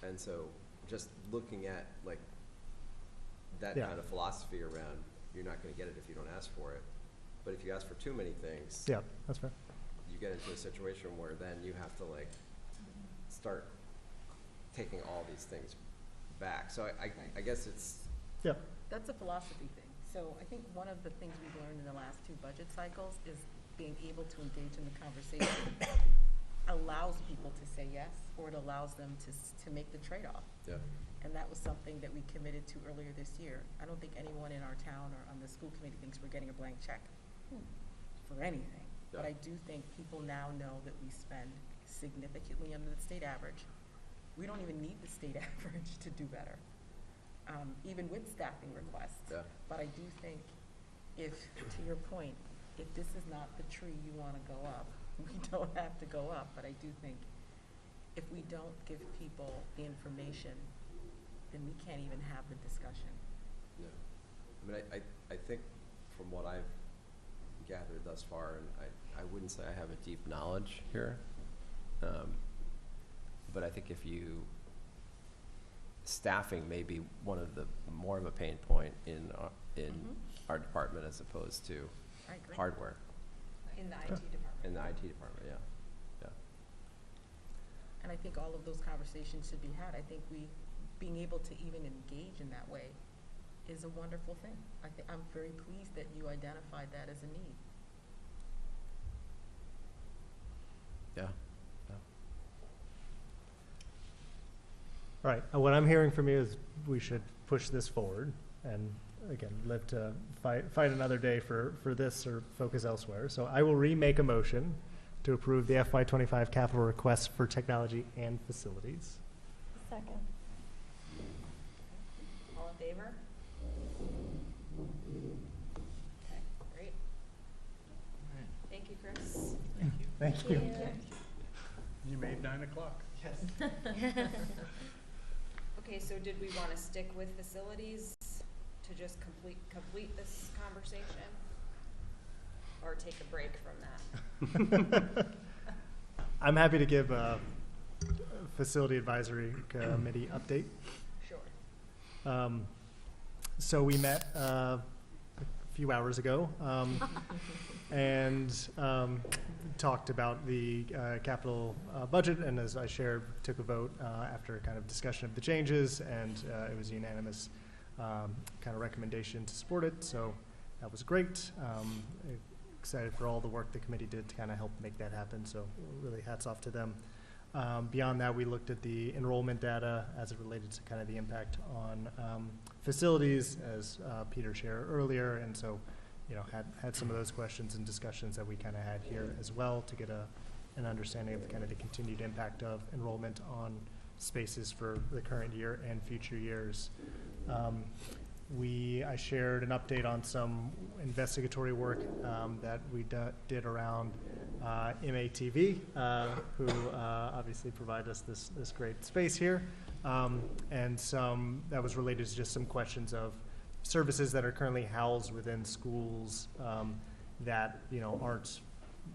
D: And so just looking at like that
H: Yeah.
D: kind of philosophy around, you're not gonna get it if you don't ask for it. But if you ask for too many things,
H: Yeah, that's fair.
D: you get into a situation where then you have to like start taking all these things back. So I guess it's,
H: Yeah.
G: That's a philosophy thing. So I think one of the things we've learned in the last 2 budget cycles is being able to engage in the conversation allows people to say yes, or it allows them to make the trade-off.
D: yeah.
G: And that was something that we committed to earlier this year. I don't think anyone in our town or on the school committee thinks we're getting a blank check for anything. But
D: Yeah.
G: I do think people now know that we spend significantly under the state average. We don't even need the state average to do better, even with staffing requests.
D: Yeah.
G: But I do think if, to your point, if this is not the tree you want to go up, we don't have to go up. But I do think if we don't give people the information, then we can't even have the discussion.
D: Yeah. I mean, I think from what I've gathered thus far, and I wouldn't say I have a deep knowledge here, but I think staffing may be one of the more of a pain point in our department as opposed to
G: I agree.
D: hardware.
C: In the IT department.
D: In the IT department, yeah. Yeah.
G: And I think all of those conversations should be had. I think being able to even engage in that way is a wonderful thing. I'm very pleased that you identified that as a need.
D: Yeah.
H: All right, what I'm hearing from you is we should push this forward and, again, live to fight another day for this or focus elsewhere. So I will remake a motion to approve the FY25 capital requests for technology and facilities.
F: Second.
C: All in favor? Okay, great. Thank you, Chris.
H: Thank you.
B: You made 9 o'clock.
C: Okay, so did we want to stick with facilities to just complete this conversation? Or take a break from that?
H: I'm happy to give a facility advisory committee update.
C: Sure.
H: So we met a few hours ago and talked about the capital budget, and as I shared, took a vote after a kind of discussion of the changes, and it was a unanimous kind of recommendation to support it, so that was great. Excited for all the work the committee did to kind of help make that happen, so really hats off to them. Beyond that, we looked at the enrollment data as it related to kind of the impact on facilities, as Peter shared earlier, and so, you know, had some of those questions and discussions that we kind of had here as well to get an understanding of kind of the continued impact of enrollment on spaces for the current year and future years. I shared an update on some investigatory work that we did around MATV, who obviously provide us this great space here, and some that was related to just some questions of services that are currently housed within schools that, you know, aren't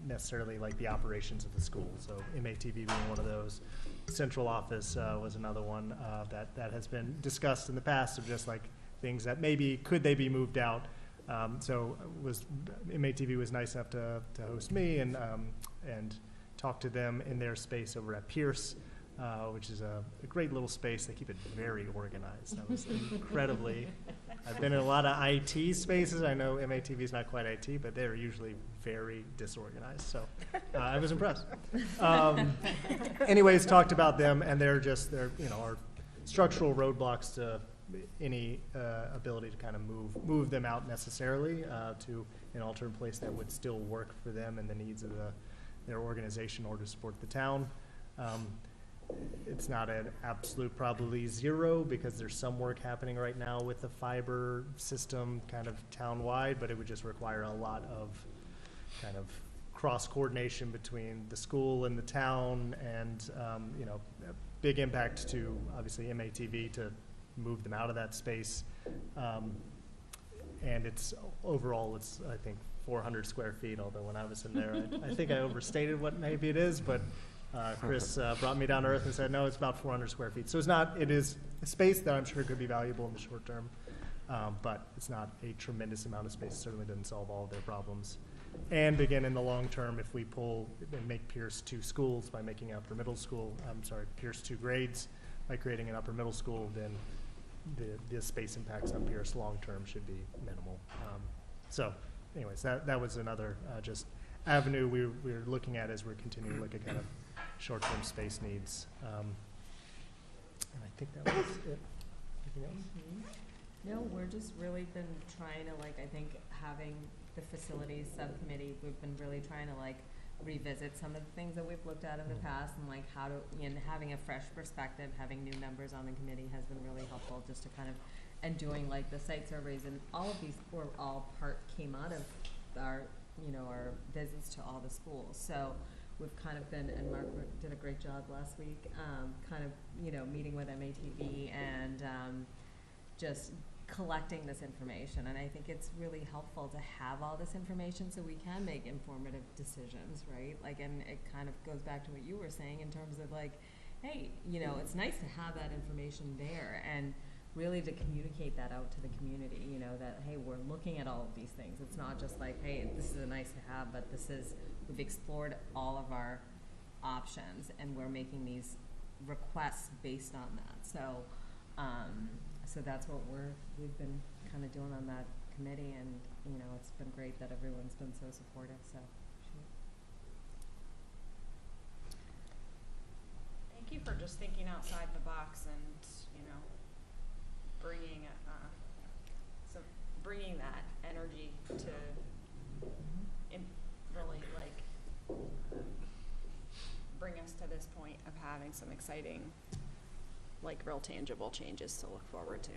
H: necessarily like the operations of the school. So MATV being one of those. Central office was another one that has been discussed in the past, of just like things that maybe could they be moved out. So MATV was nice enough to host me and talk to them in their space over at Pierce. which is a great little space. They keep it very organized. That was incredibly. I've been in a lot of IT spaces. I know MATV is not quite IT, but they're usually very disorganized. So I was impressed. Anyways, talked about them, and they're are structural roadblocks to any ability to kind of move them out necessarily to an alternate place that would still work for them and the needs of their organization or to support the town. It's not an absolute probably zero because there's some work happening right now with the fiber system kind of town-wide, but it would just require a lot of kind of cross-coordination between the school and the town and, a big impact to obviously MATV to move them out of that space. And overall, I think 400 square feet, although when I was in there, I think I overstated what maybe it is, but Chris brought me down to earth and said, no, it's about 400 square feet. So it is a space that I'm sure could be valuable in the short term, but it's not a tremendous amount of space. It certainly doesn't solve all of their problems. And again, in the long term, if we pull and make Pierce 2 schools by making Pierce 2 grades by creating an upper middle school, then the space impacts on Pierce long term should be minimal. So anyways, that was another just avenue we were looking at as we're continuing to look at kind of short-term space needs. And I think that was it. Anything else?
L: No, we're just really been trying to I think having the facilities subcommittee, we've been really trying to revisit some of the things that we've looked at in the past and how to, and having a fresh perspective, having new members on the committee has been really helpful just to kind of, and doing the site surveys and all of these came out of our visits to all the schools. So we've kind of been, and Mark did a great job last week, meeting with MATV and just collecting this information. And I think it's really helpful to have all this information so we can make informative decisions, right? And it kind of goes back to what you were saying in terms of hey, it's nice to have that information there and really to communicate that out to the community, that, hey, we're looking at all of these things. It's not just hey, this is a nice to have, but we've explored all of our options and we're making these requests based on that. So, so that's what we've been kind of doing on that committee, and, it's been great that everyone's been so supportive, so.
C: Thank you for just thinking outside the box and, bringing that energy to really bring us to this point of having some exciting, real tangible changes to look forward to.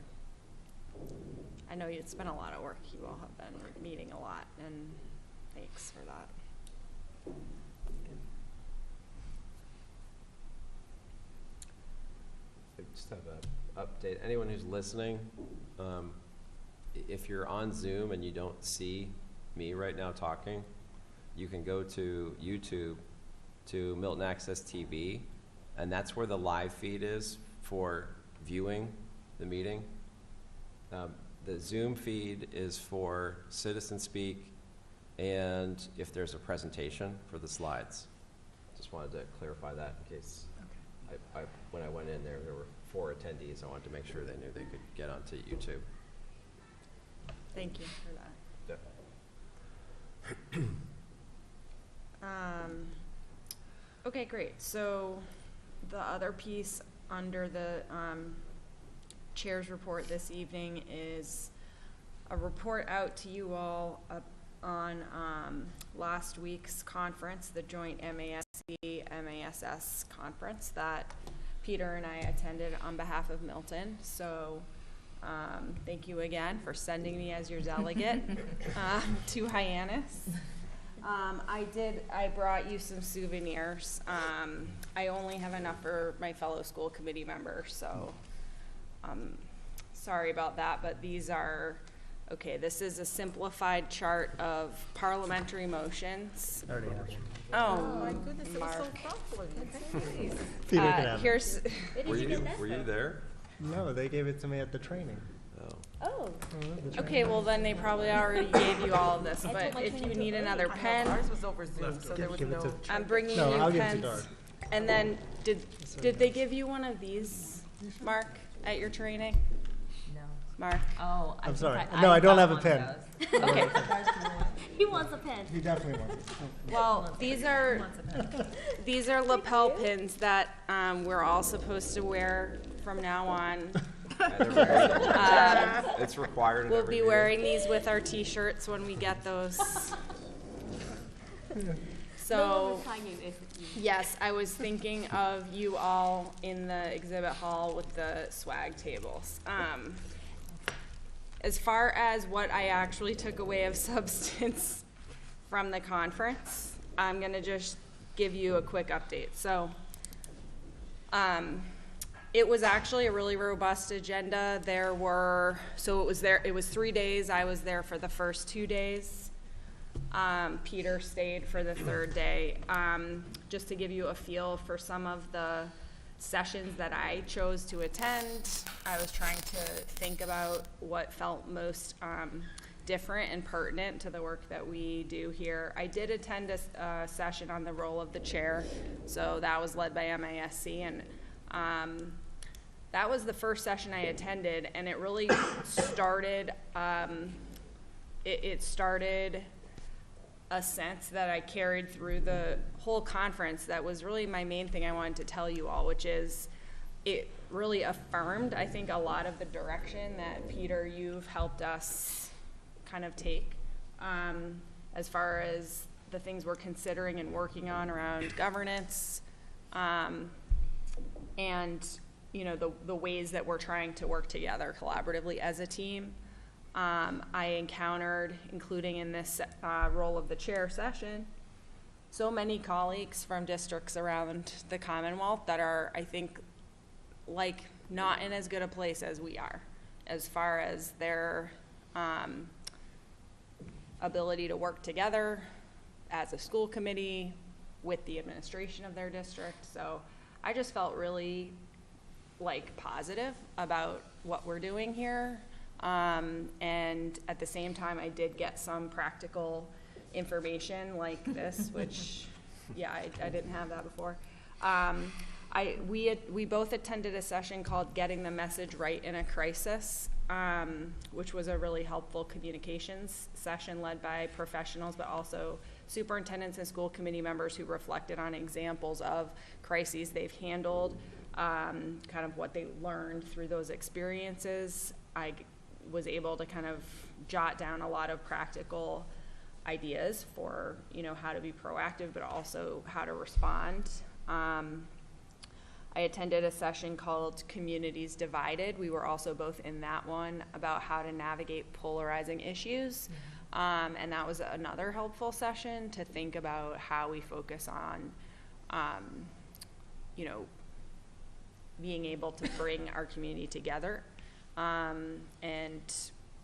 C: I know it's been a lot of work. You all have been meeting a lot, and thanks for that.
D: I just have an update. Anyone who's listening, if you're on Zoom and you don't see me right now talking, you can go to YouTube to Milton Access TV, and that's where the live feed is for viewing the meeting. The Zoom feed is for citizen speak and if there's a presentation for the slides. Just wanted to clarify that in case when I went in there were 4 attendees. I wanted to make sure they knew they could get onto YouTube.
C: Thank you for that.
D: Yep.
C: Okay, great. So the other piece under the chair's report this evening is a report out to you all on last week's conference, the joint MASC-MASS conference that Peter and I attended on behalf of Milton. So thank you again for sending me as your delegate to Hyannis. I brought you some souvenirs. I only have enough for my fellow school committee members, so sorry about that, but these are, this is a simplified chart of parliamentary motions.
H: I already have one.
C: Oh,
G: my goodness, it was so thoughtful of you.
H: Peter can have it.
C: Here's,
D: Were you there?
H: No, they gave it to me at the training.
C: oh, okay, well then they probably already gave you all of this, but if you need another pen,
G: Ours was over Zoom, so there was
H: Give it
G: no.
H: to-
C: I'm bringing
H: No,
C: you
H: I'll give it to
C: pens.
H: Dart.
C: And then, did they give you one of these, Mark, at your training?
L: No.
C: Mark?
L: Oh,
H: I'm sorry. No, I don't have a pen.
C: Okay.
K: He wants a pen.
H: He definitely wants it.
C: Well, these are lapel pins that we're all supposed to wear from now on.
D: It's required in
C: We'll
D: every
C: be
D: meeting.
C: wearing these with our t-shirts when we get those. So, yes, I was thinking of you all in the exhibit hall with the swag tables. As far as what I actually took away of substance from the conference, I'm gonna just give you a quick update. So, it was actually a really robust agenda. It was 3 days. I was there for the first 2 days. Peter stayed for the third day. Just to give you a feel for some of the sessions that I chose to attend, I was trying to think about what felt most different and pertinent to the work that we do here. I did attend a session on the role of the chair, so that was led by MASC, and that was the first session I attended, and it really started, it started a sense that I carried through the whole conference that was really my main thing I wanted to tell you all, which is it really affirmed, I think, a lot of the direction that, Peter, you've helped us kind of take as far as the things we're considering and working on around governance, and the ways that we're trying to work together collaboratively as a team. I encountered, including in this role of the chair session, so many colleagues from districts around the Commonwealth that are, I think, like, not in as good a place as we are, as far as their ability to work together as a school committee with the administration of their district. So I just felt really, like, positive about what we're doing here. And at the same time, I did get some practical information like this, which, yeah, I didn't have that before. We both attended a session called Getting the Message Right in a Crisis, which was a really helpful communications session led by professionals, but also superintendents and school committee members who reflected on examples of crises they've handled, kind of what they learned through those experiences. I was able to kind of jot down a lot of practical ideas for, how to be proactive, but also how to respond. I attended a session called Communities Divided. We were also both in that one about how to navigate polarizing issues. And that was another helpful session to think about how we focus on, being able to bring our community together and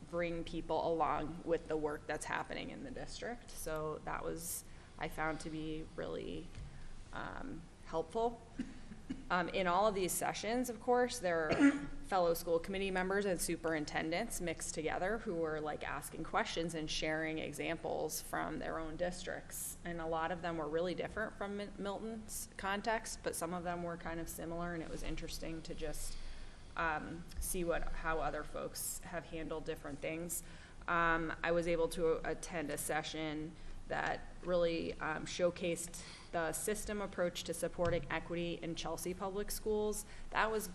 C: bring people along with the work that's happening in the district. So that was, I found to be really helpful. In all of these sessions, of course, there are fellow school committee members and superintendents mixed together who were, like, asking questions and sharing examples from their own districts. And a lot of them were really different from Milton's context, but some of them were kind of similar, and it was interesting to just see how other folks have handled different things. I was able to attend a session that really showcased the system approach to supporting equity in Chelsea Public Schools. That was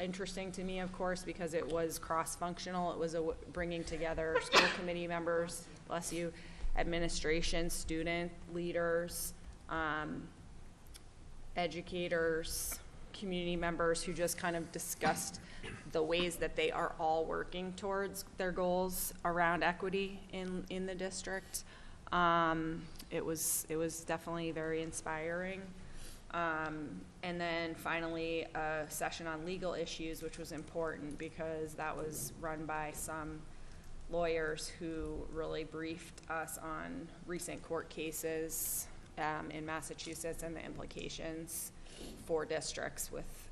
C: interesting to me, of course, because it was cross-functional. It was bringing together school committee members, bless you, administration, student leaders, educators, community members who just kind of discussed the ways that they are all working towards their goals around equity in the district. It was definitely very inspiring. And then finally, a session on legal issues, which was important because that was run by some lawyers who really briefed us on recent court cases in Massachusetts and the implications for districts with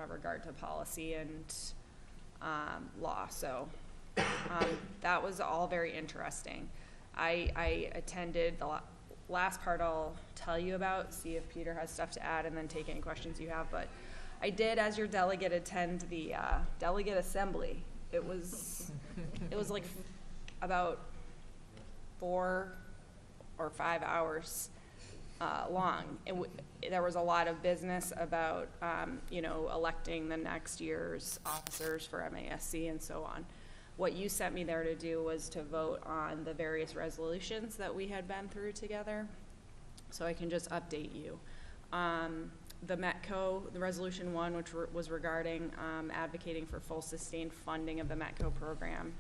C: regard to policy and law. So that was all very interesting. I attended last part I'll tell you about, see if Peter has stuff to add, and then take any questions you have. But I did, as your delegate, attend the delegate assembly. It was like about 4 or 5 hours long. There was a lot of business about, electing the next year's officers for MASC and so on. What you sent me there to do was to vote on the various resolutions that we had been through together. So I can just update you. The METCO, the resolution 1, which was regarding advocating for full sustained funding of the METCO program,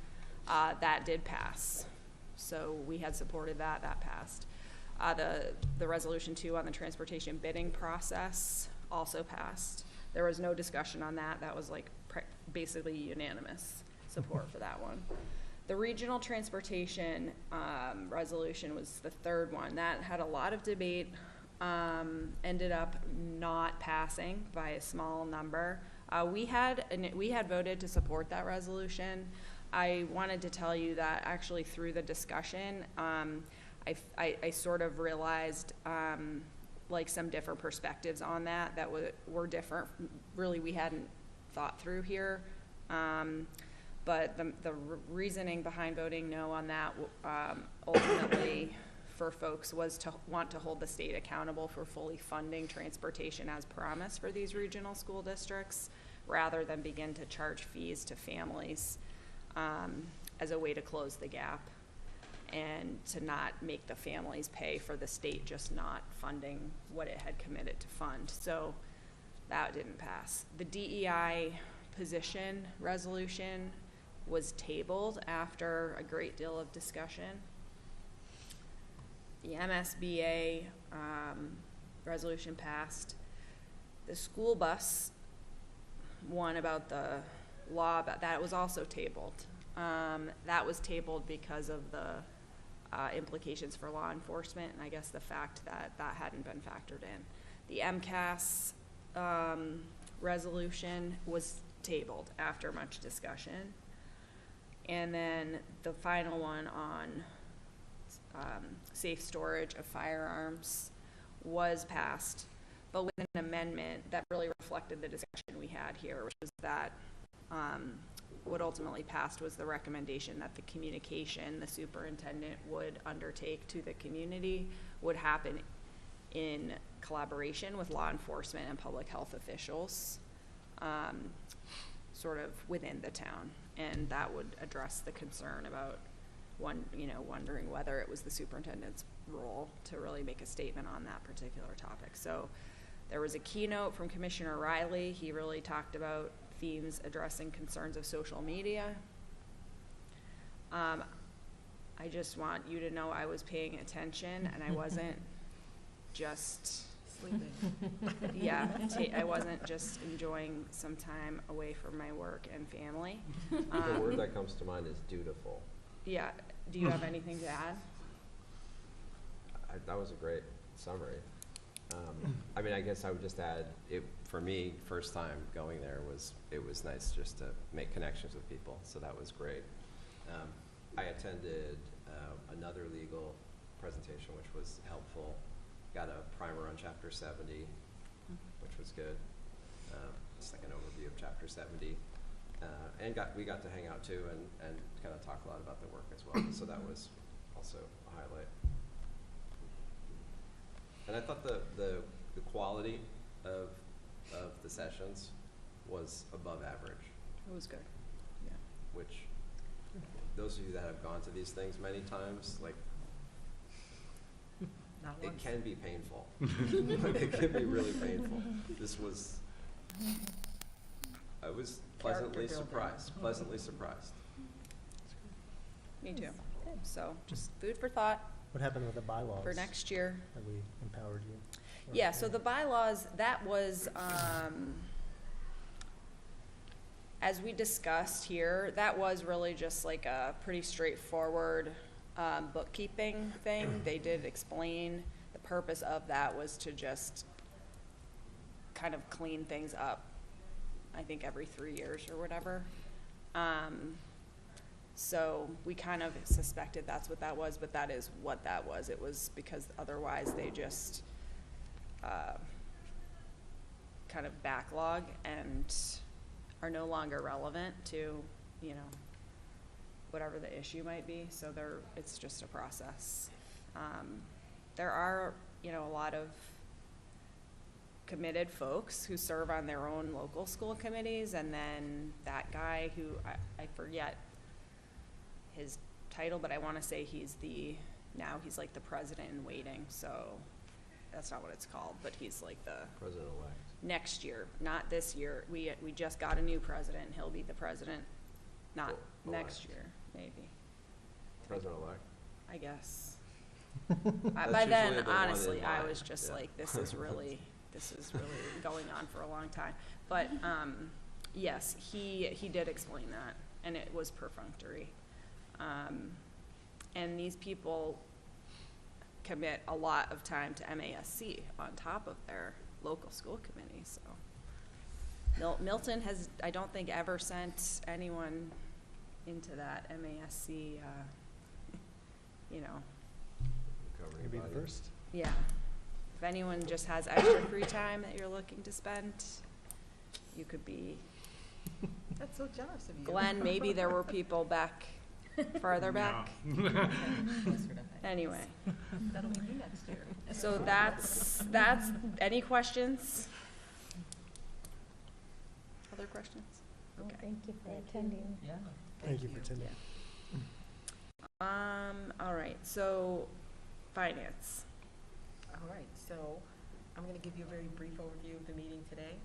C: that did pass. So we had supported that, that passed. The resolution 2 on the transportation bidding process also passed. There was no discussion on that. That was like basically unanimous support for that one. The regional transportation resolution was the 3rd one. That had a lot of debate, ended up not passing by a small number. We had voted to support that resolution. I wanted to tell you that actually through the discussion, I sort of realized like some different perspectives on that were different. Really, we hadn't thought through here. But the reasoning behind voting no on that ultimately for folks was to want to hold the state accountable for fully funding transportation as promised for these regional school districts, rather than begin to charge fees to families as a way to close the gap, and to not make the families pay for the state just not funding what it had committed to fund. So that didn't pass. The DEI position resolution was tabled after a great deal of discussion. The MSBA resolution passed. The school bus one about the law, but that was also tabled. That was tabled because of the implications for law enforcement, and I guess the fact that that hadn't been factored in. The MCAS resolution was tabled after much discussion. And then the final one on safe storage of firearms was passed, but with an amendment that really reflected the discussion we had here, which was that what ultimately passed was the recommendation that the communication the superintendent would undertake to the community would happen in collaboration with law enforcement and public health officials, sort of within the town. And that would address the concern about wondering whether it was the superintendent's role to really make a statement on that particular topic. So there was a keynote from Commissioner Riley. He really talked about themes addressing concerns of social media. I just want you to know I was paying attention, and I wasn't just
G: Sleeping.
C: yeah, I wasn't just enjoying some time away from my work and family.
D: The word that comes to mind is dutiful.
C: Yeah, do you have anything to add?
D: That was a great summary. I mean, I guess I would just add, for me, first time going there it was nice just to make connections with people, so that was great. I attended another legal presentation, which was helpful. Got a primer on Chapter 70, which was good. Just like an overview of Chapter 70. And we got to hang out too and kind of talk a lot about the work as well. So that was also a highlight. And I thought the quality of the sessions was above average.
C: It was good. Yeah.
D: Which those of you that have gone to these things many times, like, it can be painful. It can be really painful. I was pleasantly surprised.
C: Me too. So just food for thought
H: What happened with the bylaws?
C: for next year.
H: That we empowered you? Or-
C: Yeah, so the bylaws, that was, as we discussed here, that was really just like a pretty straightforward bookkeeping thing. They did explain the purpose of that was to just kind of clean things up, I think every 3 years or whatever. So we kind of suspected that's what that was, but that is what that was. It was because otherwise they just kind of backlog and are no longer relevant to, you know, whatever the issue might be. So it's just a process. There are, you know, a lot of committed folks who serve on their own local school committees, and then that guy who, I forget his title, but I want to say he's like the president in waiting, so that's not what it's called, but he's like the
D: President-elect.
C: next year, not this year. We just got a new president, and he'll be the president, not next year, maybe,
D: President-elect.
C: I guess.
D: That's
C: By
D: usually
C: then,
D: the one
C: honestly,
D: in
C: I
D: line.
C: was just
D: Yeah.
C: like, this is really going on for a long time. But, yes, he did explain that, and it was perfunctory. And these people commit a lot of time to MASC on top of their local school committee, so. Milton has, I don't think, ever sent anyone into that MASC, you know,
D: Governing
H: Maybe the
D: body.
H: first.
C: yeah. If anyone just has extra free time that you're looking to spend, you could be.
G: That's so generous of you.
C: Glenn, maybe there were people farther back.
L: Closer to high.
C: Anyway,
G: That'll be you next year.
C: so that's, any questions? Other questions?
F: Oh,
C: Okay.
F: thank you for attending.
L: Yeah.
H: Thank you for attending.
C: All right, so finance.
G: All right, so I'm going to give you a very brief overview of the meeting today.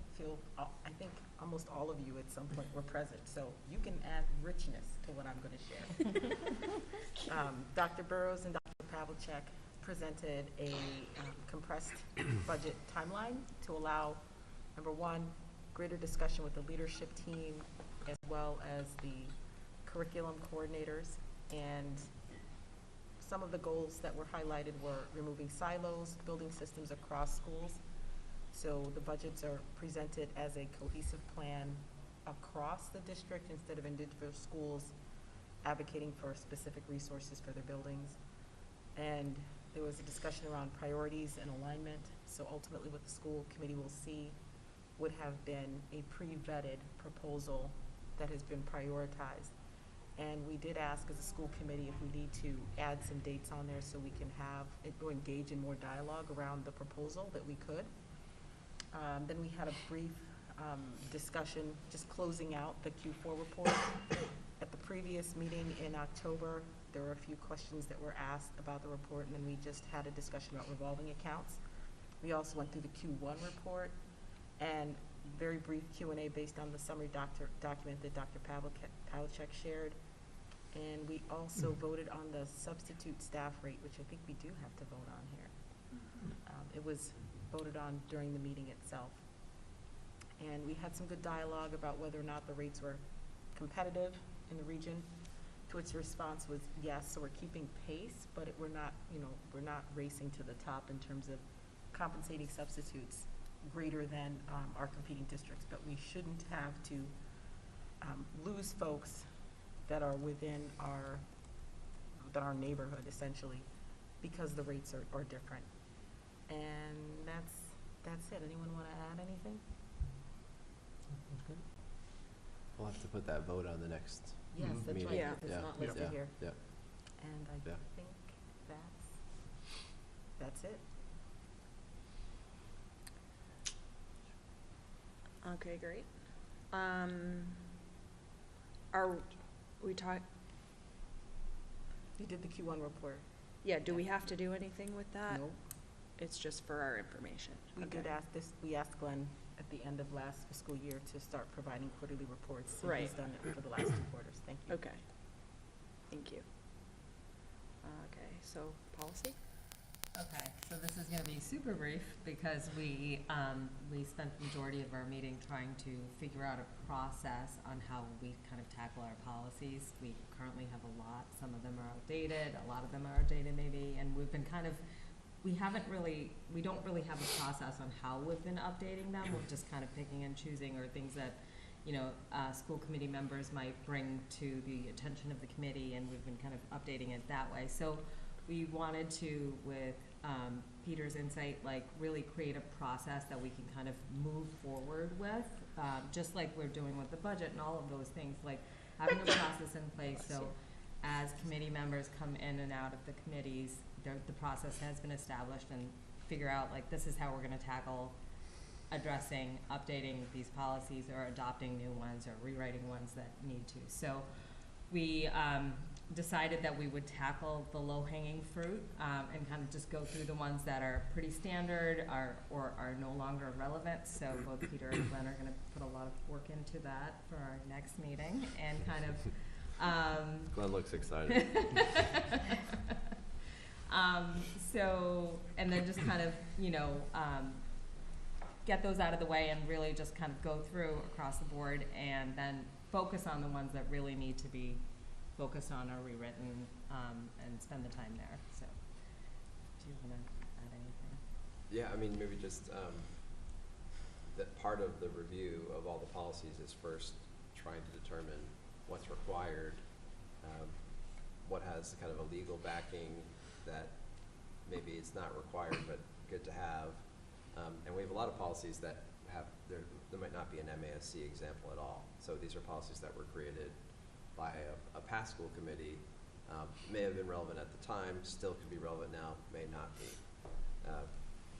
G: I think almost all of you at some point were present, so you can add richness to what I'm going to share. Dr. Burrows and Dr. Pavlicek presented a compressed budget timeline to allow, number one, greater discussion with the leadership team as well as the curriculum coordinators. And some of the goals that were highlighted were removing silos, building systems across schools. So the budgets are presented as a cohesive plan across the district instead of individual schools advocating for specific resources for their buildings. And there was a discussion around priorities and alignment. So ultimately what the school committee will see would have been a pre-vetted proposal that has been prioritized. And we did ask as a school committee if we need to add some dates on there so we can have, or engage in more dialogue around the proposal that we could. Then we had a brief discussion, just closing out the Q4 report. At the previous meeting in October, there were a few questions that were asked about the report, and then we just had a discussion about revolving accounts. We also went through the Q1 report and very brief Q&A based on the summary document that Dr. Pavlicek shared. And we also voted on the substitute staff rate, which I think we do have to vote on here. It was voted on during the meeting itself. And we had some good dialogue about whether or not the rates were competitive in the region, to which the response was yes, so we're keeping pace, but we're not, we're not racing to the top in terms of compensating substitutes greater than our competing districts, but we shouldn't have to lose folks that are within our neighborhood essentially, because the rates are different. And that's it. Anyone want to add anything?
D: We'll have to put that vote on the next
G: Yes, that's
D: meeting.
G: right.
C: Yeah.
G: It's not listed
D: Yeah.
G: here.
D: Yeah.
G: And I
D: Yeah.
G: think that's it.
C: Okay, great. Are we
G: You did the Q1 report.
C: yeah, do we have to do anything with that?
G: No.
C: It's just for our information.
G: We
C: Okay.
G: did ask this, we asked Glenn at the end of last fiscal year to start providing quarterly reports. And he's
C: Right.
G: done it for the last 2 quarters. Thank you.
C: Okay. Thank you. Okay, so policy?
L: Okay, so this is gonna be super brief because we spent the majority of our meeting trying to figure out a process on how we kind of tackle our policies. We currently have a lot, some of them are outdated, a lot of them are outdated maybe, and we've been kind of, we don't really have a process on how we've been updating them. We're just kind of picking and choosing, or things that, school committee members might bring to the attention of the committee, and we've been kind of updating it that way. So we wanted to, with Peter's insight, like really create a process that we can kind of move forward with, just like we're doing with the budget and all of those things, like having a process in place. So as committee members come in and out of the committees, the process has been established, and figure out like this is how we're going to tackle addressing, updating these policies, or adopting new ones, or rewriting ones that need to. So we decided that we would tackle the low-hanging fruit and kind of just go through the ones that are pretty standard or are no longer relevant. So both Peter and Glenn are going to put a lot of work into that for our next meeting, and kind of
D: Glenn looks excited.
L: and then just kind of, get those out of the way and really just kind of go through across the board, and then focus on the ones that really need to be focused on or rewritten, and spend the time there. So, do you want to add anything?
D: Yeah, I mean, maybe just that part of the review of all the policies is first trying to determine what's required, what has kind of a legal backing that maybe it's not required but good to have. And we have a lot of policies that have, there might not be an MASC example at all. So these are policies that were created by a past school committee, may have been relevant at the time, still could be relevant now, may not be.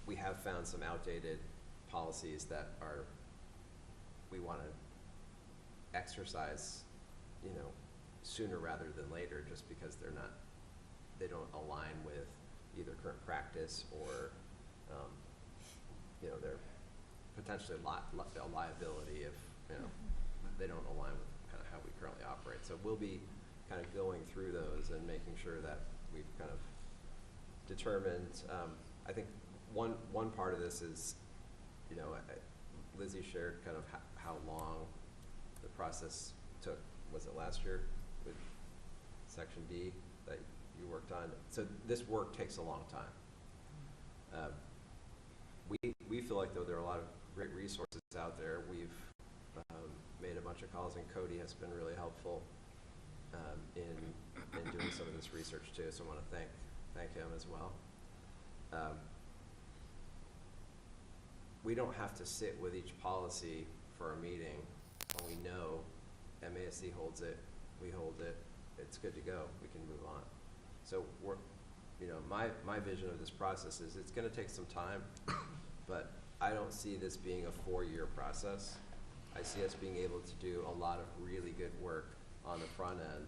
D: We have found some outdated policies that we want to exercise, sooner rather than later, just because they don't align with either current practice or, they're potentially a liability if, they don't align with kind of how we currently operate. So we'll be kind of going through those and making sure that we've kind of determined, I think one part of this is, Lizzie shared kind of how long the process took. Was it last year with Section D that you worked on? So this work takes a long time. We feel like, though, there are a lot of great resources out there. We've made a bunch of calls, and Cody has been really helpful in doing some of this research too. So I want to thank him as well. We don't have to sit with each policy for a meeting when we know MASC holds it, we hold it, it's good to go, we can move on. So my vision of this process is it's going to take some time, but I don't see this being a 4-year process. I see us being able to do a lot of really good work on the front end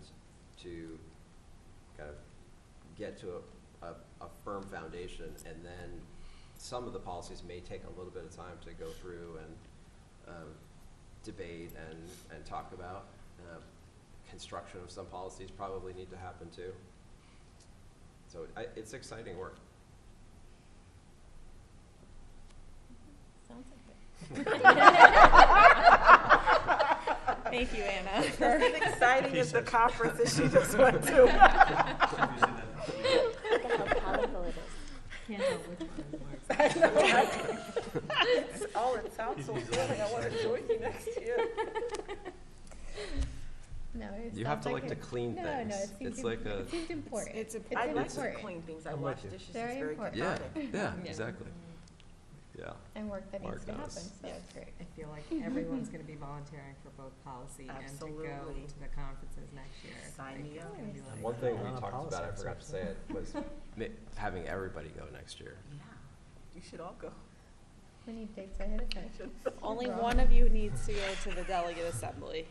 D: to kind of get to a firm foundation, and then some of the policies may take a little bit of time to go through and debate and talk about. Construction of some policies probably need to happen too. So it's exciting work.
F: Sounds like it.
C: Thank you, Anna.
G: Just as exciting as the conference that she just went to.
F: Look at how colorful it is.
L: Can't tell which one works.
G: I know, right? It sounds so good. I want to join you next year.
F: No, it
D: You have
F: sounds
D: to clean things.
F: No, it seems
D: it
F: important.
G: It's
F: important.
G: I like to clean things. I wash dishes.
F: Very
G: it's very
F: important.
D: Yeah,
G: cathartic.
D: yeah,
L: Yeah.
D: exactly. Yeah.
F: And work that
D: Mark
F: needs to happen,
D: knows.
F: so it's great.
L: I feel like everyone's going to be volunteering for both policy and to go
G: Absolutely.
L: to the conferences next year.
G: Sign me up.
L: It's gonna be like-
D: One thing we
H: On a
D: talked
H: policy
D: about, I forgot to say it, was having everybody go next year.
G: Yeah, you should all go.
F: We need dates ahead of time.
C: Only
F: We're all-
C: one of you needs to go to the delegate assembly,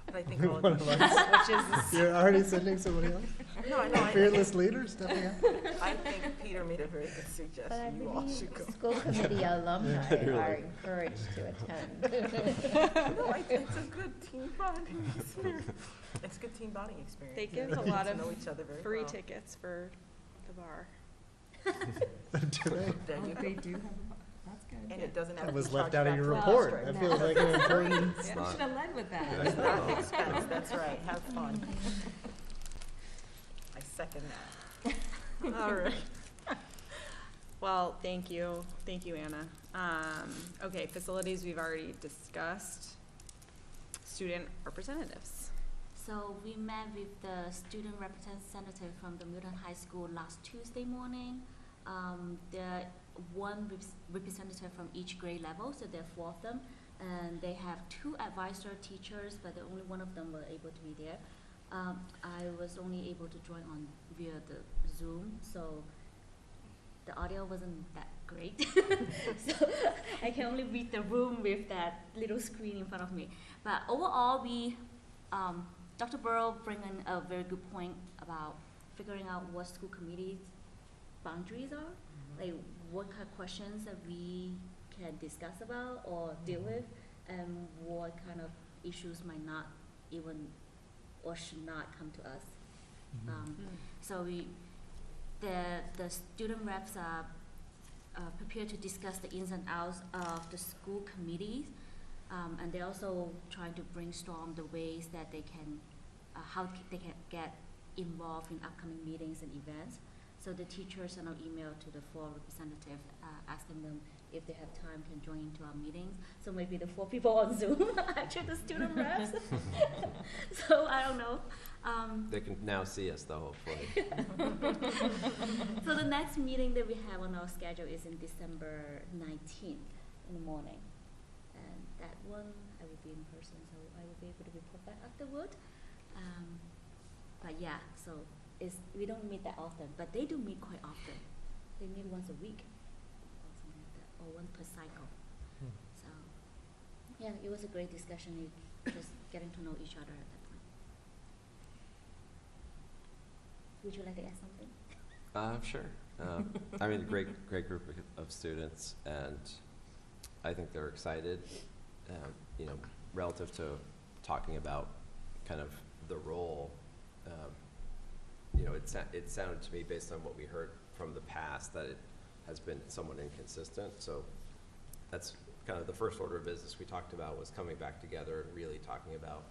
G: But I think all
H: One
G: of
H: of
G: you.
H: us.
C: which is
H: You're already sending somebody else?
G: No, I know.
H: Fearless leader stepping up?
G: I think Peter made a very good
F: But I
G: suggestion. You all should go.
F: believe school committee alumni
D: Really?
F: are encouraged to attend.
G: No, I think it's a good team bonding experience. It's a good team bonding experience.
C: They give
G: You
C: a
G: get
C: lot
G: to
C: of
G: know each other very
C: free
G: well.
C: tickets for the bar.
H: Do they?
G: There you
L: They
G: go.
L: do have a, that's good.
G: And it doesn't have
H: That
G: to
H: was
G: be
H: left
G: charged
H: out of
G: back
H: your
G: to the
H: report.
G: district.
H: That feels like an important.
D: It's
L: We
D: not.
L: should have led with that.
D: Yeah.
G: It's not an expense, that's right, have fun. I second that.
C: All right. Well, thank you, Anna. Okay, facilities we've already discussed. student representatives.
K: So we met with the student representative from the Milton High School last Tuesday morning. There are one representative from each grade level, so there are 4 of them. And they have 2 advisor teachers, but only one of them were able to be there. I was only able to join on via the Zoom, so the audio wasn't that great. So I can only read the room with that little screen in front of me. But overall, Dr. Burrow bring in a very good point about figuring out what school committees' boundaries are, like what kind of questions that we can discuss about or deal with, and what kind of issues might not even or should not come to us. So the student reps are prepared to discuss the ins and outs of the school committees, and they're also trying to brainstorm the ways that they can, how they can get involved in upcoming meetings and events. So the teachers sent an email to the 4 representatives asking them if they have time can join into our meetings. So maybe the 4 people on Zoom are actually the student reps. So I don't know.
D: They can now see us though, hopefully.
K: So the next meeting that we have on our schedule is in December 19th in the morning. And that one I will be in person, so I will be able to report back afterward. But yeah, so we don't meet that often, but they do meet quite often. They meet once a week or something like that, or once per cycle. So yeah, it was a great discussion, just getting to know each other at that point. Would you like to add something?
D: Sure. I mean, great group of students, and I think they're excited, you know, relative to talking about kind of the role. You know, it sounded to me, based on what we heard from the past, that it has been somewhat inconsistent. So that's kind of the first order of business we talked about, was coming back together and really talking about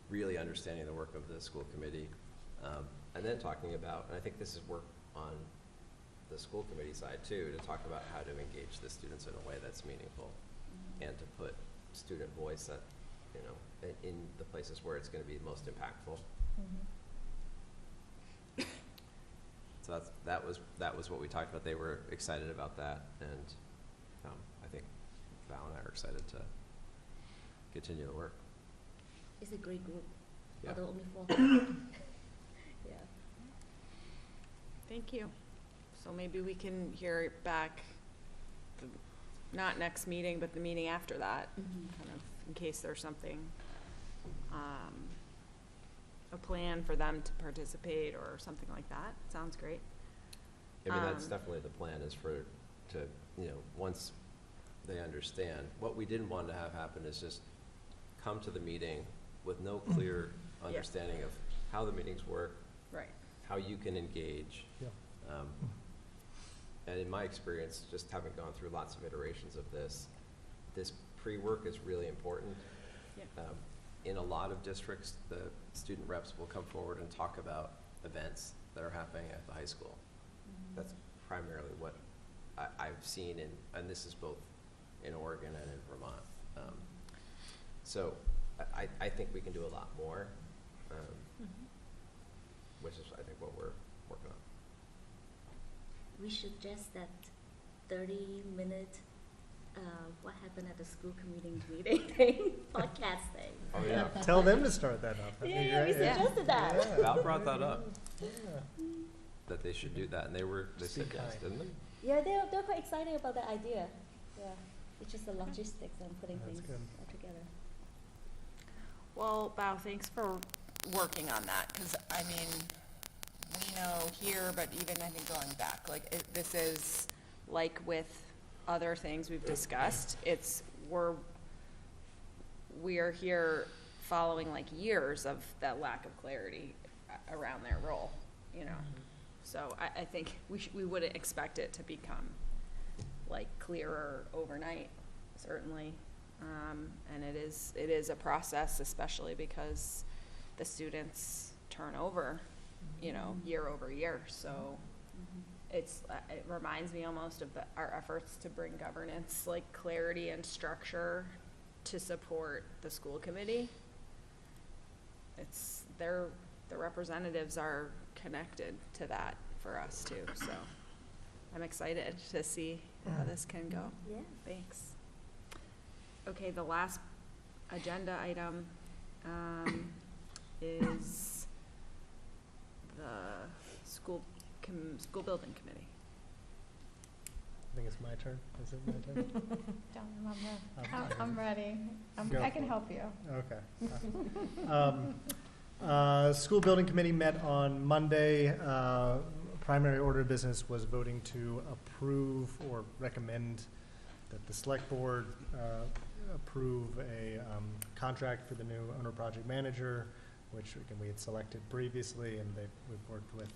D: really understanding the work of the school committee. And then talking about, and I think this is work on the school committee side too, to talk about how to engage the students in a way that's meaningful, and to put student voice at, you know, in the places where it's going to be most impactful. So that was what we talked about. They were excited about that, and I think Val and I are excited to continue the work.
K: It's a great group,
D: Yeah.
K: although only 4. Yeah.
C: Thank you. So maybe we can hear it back, not next meeting, but the meeting after that, kind of in case there's something, a plan for them to participate or something like that. Sounds great.
D: I mean, that's definitely the plan, is to, you know, once they understand. What we didn't want to have happen is just come to the meeting with no clear understanding of how the meetings work,
C: Right.
D: how you can engage.
H: Yeah.
D: And in my experience, just having gone through lots of iterations of this pre-work is really important.
C: Yeah.
D: In a lot of districts, the student reps will come forward and talk about events that are happening at the high school. That's primarily what I've seen, and this is both in Oregon and in Vermont. So I think we can do a lot more, which is, I think, what we're working on.
K: We suggest that 30-minute what happened at the school committee meeting thing, podcast thing.
D: Oh, yeah.
H: Tell them to start that up. That'd be
K: Yeah, we
H: great.
K: suggested that.
H: Yeah.
D: Val brought that up,
H: Yeah.
D: that they should do that, and they said
H: Speak
D: yes,
H: kind.
D: didn't they?
K: Yeah, they're quite excited about that idea. Yeah, it's just the logistics and putting
H: That's
K: things
H: good.
K: all together.
C: Well, Bao, thanks for working on that, because, I mean, we know here, but even I think going back, like, this is, like with other things we've discussed, we are here following like years of that lack of clarity around their role, you know? So I think we wouldn't expect it to become like clearer overnight, certainly. And it is a process, especially because the students turn over, you know, year over year. So it reminds me almost of our efforts to bring governance, like clarity and structure to support the school committee. It's, the representatives are connected to that for us too, so I'm excited to see how this can go.
K: Yeah.
C: Thanks. Okay, the last agenda item is the school building committee.
H: I think it's my turn. Is it my turn?
E: Don't remember.
H: Okay.
E: I'm ready.
H: Go
E: I can
H: for it.
E: help you.
H: Okay. School building committee met on Monday. Primary order of business was voting to approve or recommend that the select board approve a contract for the new owner project manager, which again, we had selected previously, and we've worked with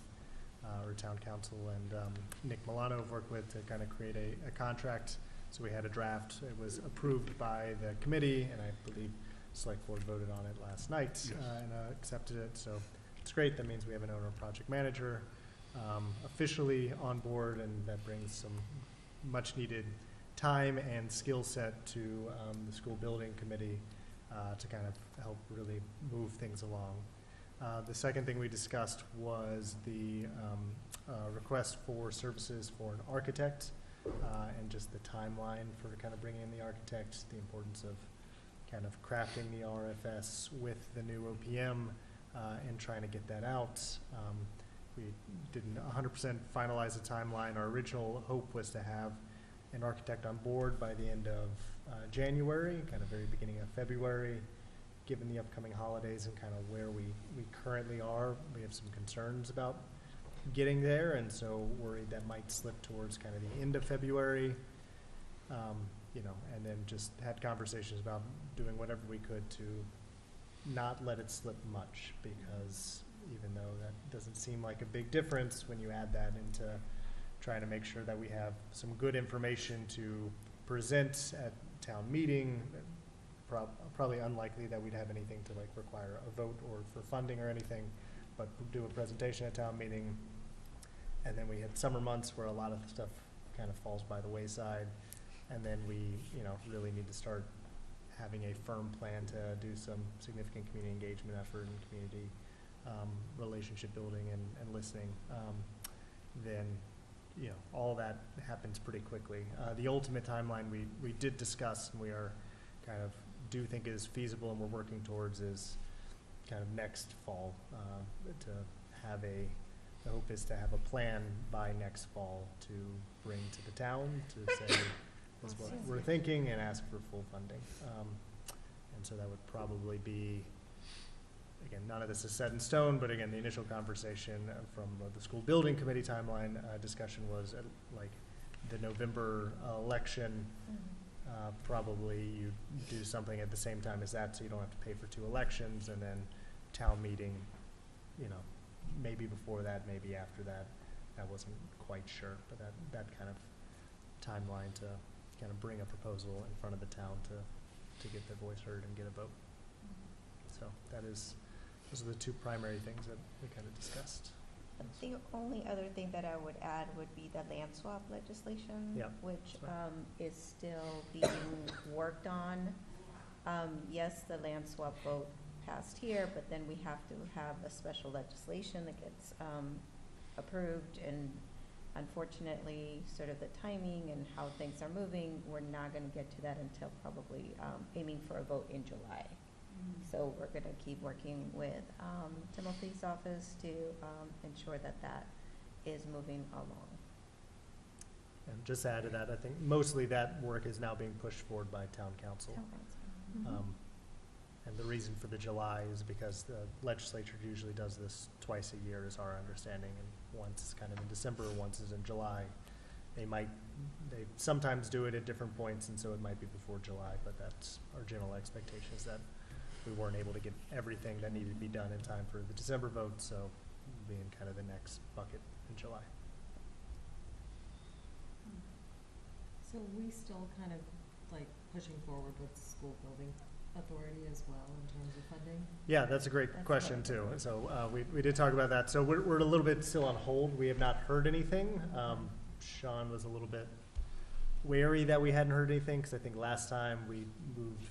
H: our town council and Nick Milano have worked with to kind of create a contract. So we had a draft. It was approved by the committee, and I believe select board voted on it last night.
B: Yes.
H: And accepted it. So it's great. That means we have an owner project manager officially on board, and that brings some much needed time and skill set to the school building committee to kind of help really move things along. The second thing we discussed was the request for services for an architect and just the timeline for kind of bringing in the architect, the importance of kind of crafting the RFS with the new OPM and trying to get that out. We didn't 100% finalize the timeline. Our original hope was to have an architect on board by the end of January, kind of very beginning of February. Given the upcoming holidays and kind of where we currently are, we have some concerns about getting there, and so worried that might slip towards kind of the end of February. And then just had conversations about doing whatever we could to not let it slip much, because even though that doesn't seem like a big difference, when you add that into trying to make sure that we have some good information to present at town meeting, probably unlikely that we'd have anything to like require a vote or for funding or anything, but do a presentation at town meeting. And then we had summer months where a lot of the stuff kind of falls by the wayside. And then we, really need to start having a firm plan to do some significant community engagement effort and community relationship building and listening. Then, all that happens pretty quickly. The ultimate timeline we did discuss, and we are kind of do think is feasible and we're working towards, is kind of next fall to have the hope is to have a plan by next fall to bring to the town to say this is what we're thinking and ask for full funding. And so that would probably be, again, none of this is set in stone, but again, the initial conversation from the school building committee timeline discussion was at like the November election. Probably you do something at the same time as that, so you don't have to pay for 2 elections, and then town meeting, maybe before that, maybe after that. I wasn't quite sure, but that kind of timeline to kind of bring a proposal in front of the town to get their voice heard and get a vote. So those are the 2 primary things that we kind of discussed.
F: The only other thing that I would add would be the land swap legislation,
H: Yeah,
F: which is still being worked on. Yes, the land swap vote passed here, but then we have to have a special legislation that gets approved, and unfortunately, sort of the timing and how things are moving, we're not going to get to that until probably aiming for a vote in July. So we're going to keep working with Timothy's office to ensure that is moving along.
H: And just to add to that, I think mostly that work is now being pushed forward by town council. And the reason for the July is because the legislature usually does this twice a year, is our understanding, and once is kind of in December, once is in July. They sometimes do it at different points, and so it might be before July, but that's our general expectation, is that we weren't able to get everything that needed to be done in time for the December vote, so we'll be in kind of the next bucket in July.
L: So we still kind of like pushing forward with school building authority as well in terms of funding?
H: Yeah, that's a great question too. So we did talk about that. So we're a little bit still on hold. We have not heard anything. Sean was a little bit wary that we hadn't heard anything, because I think last time we moved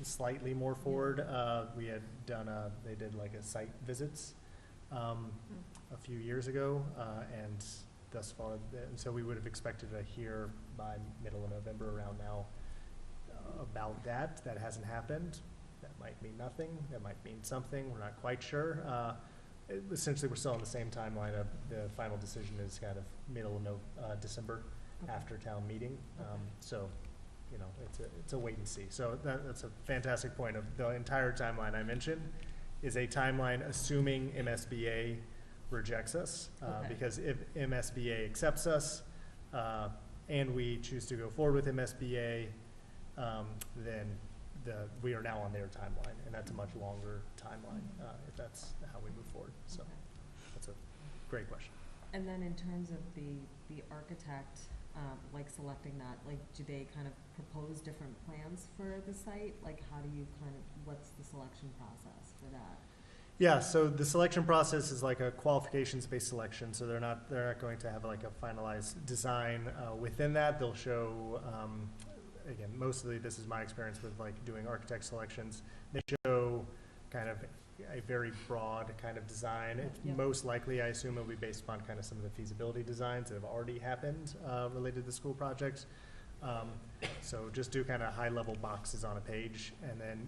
H: slightly more forward. We had done they did like a site visits a few years ago, and thus far, and so we would have expected to hear by middle of November around now about that. That hasn't happened. That might mean nothing. That might mean something. We're not quite sure. Essentially, we're still on the same timeline of the final decision is kind of middle of December after town meeting. So, you know, it's a wait and see. So that's a fantastic point. Of the entire timeline I mentioned is a timeline assuming MSBA rejects us, because if MSBA accepts us and we choose to go forward with MSBA, then we are now on their timeline, and that's a much longer timeline if that's how we move forward. So that's a great question.
L: And then in terms of the architect, like selecting that, like do they kind of propose different plans for the site? Like how do you what's the selection process for that?
H: Yeah, so the selection process is like a qualifications-based selection. So they're not going to have like a finalized design within that. They'll show, again, mostly this is my experience with like doing architect selections. They show kind of a very broad kind of design. It's most likely, I assume, it'll be based upon kind of some of the feasibility designs that have already happened related to school projects. So just do kind of high-level boxes on a page, and then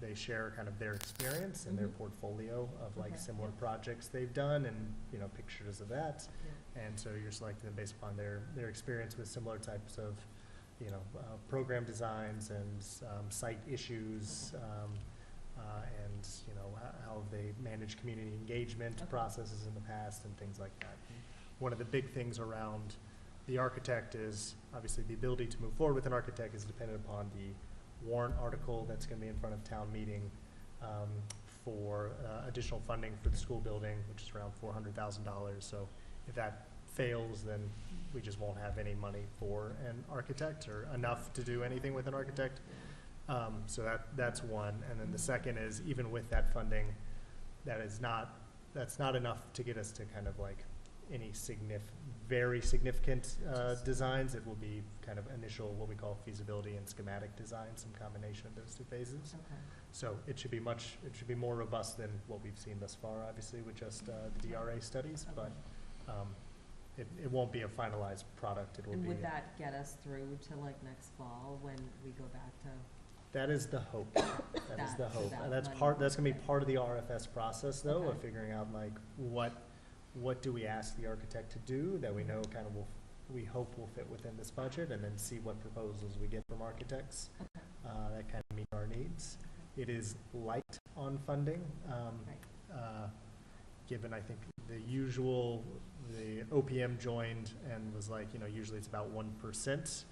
H: they share kind of their experience and their portfolio of like similar projects they've done, and pictures of that. And so you're selecting them based upon their experience with similar types of program designs and site issues, and how they manage community engagement processes in the past and things like that. One of the big things around the architect is obviously the ability to move forward with an architect is dependent upon the warrant article that's going to be in front of town meeting for additional funding for the school building, which is around $400,000. So if that fails, then we just won't have any money for an architect or enough to do anything with an architect. So that's one. And then the second is, even with that funding, that's not enough to get us to kind of like any very significant designs. It will be kind of initial, what we call feasibility and schematic design, some combination of those two phases. So it should be more robust than what we've seen thus far, obviously, with just the DRA studies, but it won't be a finalized product. It will
L: and
H: be.
L: Would that get us through to like next fall when we go back to?
H: That is the hope. That is the hope. That's going to be part of the RFS process, though, of figuring out like what do we ask the architect to do that we know kind of we hope will fit within this budget, and then see what proposals we get from architects that kind of meet our needs. It is light on funding, given I think the OPM joined and was like, usually it's about 1%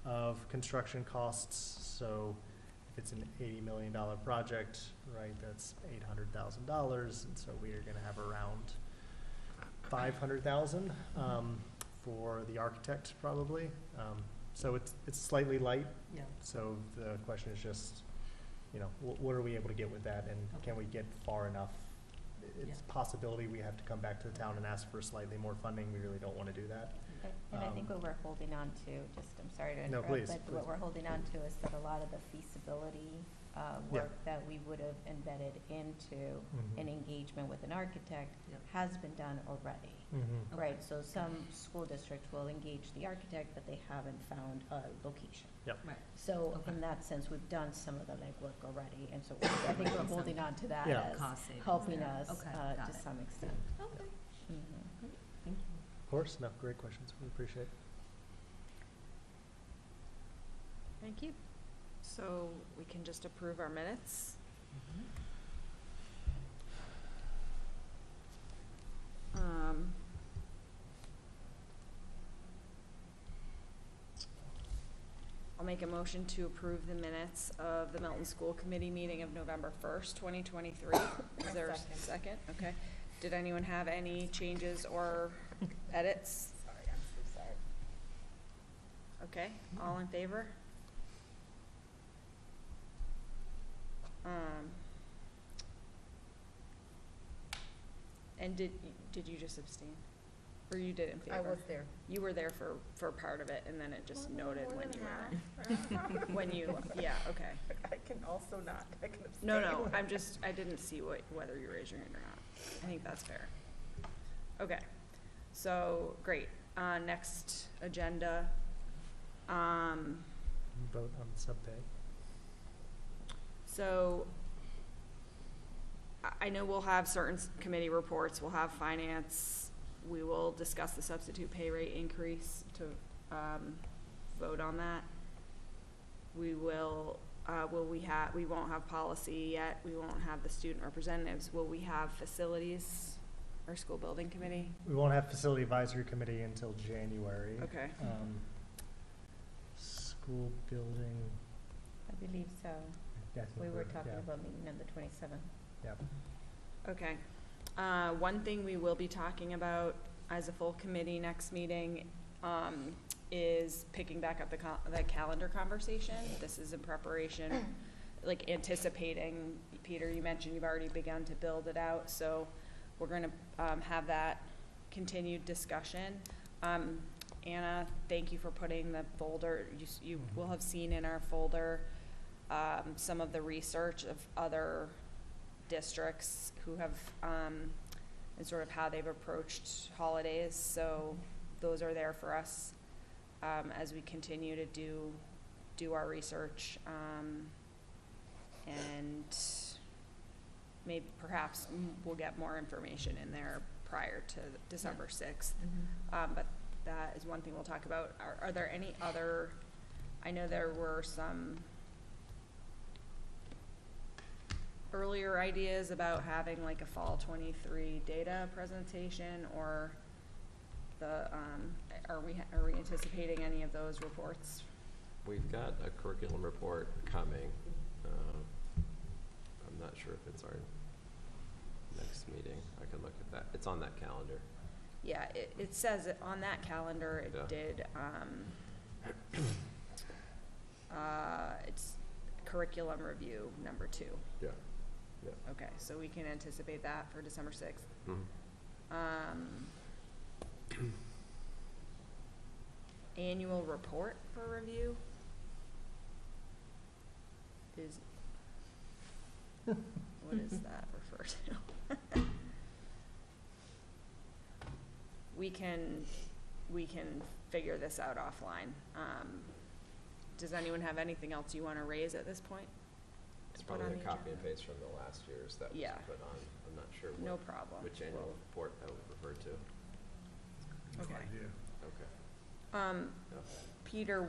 H: of construction costs. So if it's an $80 million project, right, that's $800,000, and so we are going to have around $500,000 for the architect probably. So it's slightly light.
L: Yeah.
H: So the question is just, what are we able to get with that, and can we get far enough? It's a possibility we have to come back to the town and ask for slightly more funding. We really don't want to do that.
F: And I think what we're holding on to, I'm sorry to interrupt,
H: please.
F: What we're holding on to is that a lot of the feasibility work that we would have embedded into an engagement with an architect has been done already, right? So some school districts will engage the architect, but they haven't found a location.
L: Right.
F: So in that sense, we've done some of the legwork already, and so I think we're holding on to that as
L: cost savings.
F: helping us
L: Got
F: to
L: it.
F: some extent.
L: Okay.
F: Mhm.
L: Thank you.
H: Of course, no, great questions. We appreciate it.
C: Thank you. So we can just approve our minutes. I'll make a motion to approve the minutes of the Milton School Committee meeting of November 1st, 2023. Is there a second? Okay. Did anyone have any changes or edits? Sorry, I'm so sorry. Okay, all in favor? And did you just abstain? Or you did in favor?
F: I was there.
C: You were there for part of it, and then it just noted when you weren't. When you, yeah, okay.
G: I can also not, I can abstain.
C: No, I didn't see whether you raised your hand or not. I think that's fair. Okay, so, great. Next agenda,
H: Vote on sub-pay.
C: so I know we'll have certain committee reports, we'll have finance, we will discuss the substitute pay rate increase to, vote on that. We will, we won't have policy yet, we won't have the student representatives, will we have facilities, or school building committee?
H: We won't have facility advisory committee until January.
C: Okay.
H: School building,
F: I believe so.
H: yeah, I think
F: We were
H: we're-
F: talking
H: yeah,
F: about meeting on the 27th.
H: yeah.
C: Okay. One thing we will be talking about as a full committee next meeting, is picking back up the calendar conversation. This is in preparation, like anticipating, Peter, you mentioned you've already begun to build it out, so we're gonna, have that continued discussion. Anna, thank you for putting the folder, you will have seen in our folder, some of the research of other districts who have, and sort of how they've approached holidays, so those are there for us, as we continue to do our research, and maybe perhaps we'll get more information in there prior to December 6th. But that is one thing we'll talk about. Are there any other, I know there were some earlier ideas about having like a fall 23 data presentation, or the, are we anticipating any of those reports?
D: We've got a curriculum report coming. I'm not sure if it's our next meeting. I can look at that. It's on that calendar.
C: Yeah, it says it on that calendar, it
D: Yeah.
C: did, it's curriculum review number 2.
D: Yeah. Yeah.
C: Okay, so we can anticipate that for December 6th. Annual report for review is, what is that refer to? We can figure this out offline. Does anyone have anything else you wanna raise at this point?
D: It's
C: To put
D: probably
C: on
D: a
C: the
D: copy and
C: agenda?
D: paste from the last year's that was
C: Yeah.
D: put on. I'm not sure
C: No problem.
D: which annual report that would refer to.
B: No
C: Okay.
B: idea.
D: Okay. No.
C: Peter,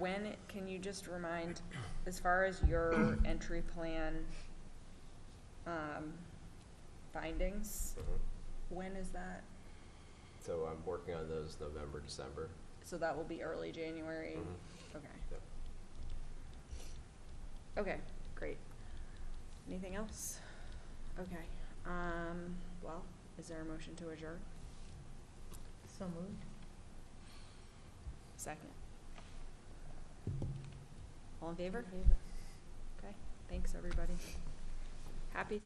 C: can you just remind, as far as your entry plan, findings, when is that?
D: So I'm working on those November, December.
C: So that will be early January? Okay.
D: Yep.
C: Okay, great. Anything else? Okay, well, is there a motion to adjourn?
F: So moved.
C: Second. All in favor? Okay, thanks, everybody. Happy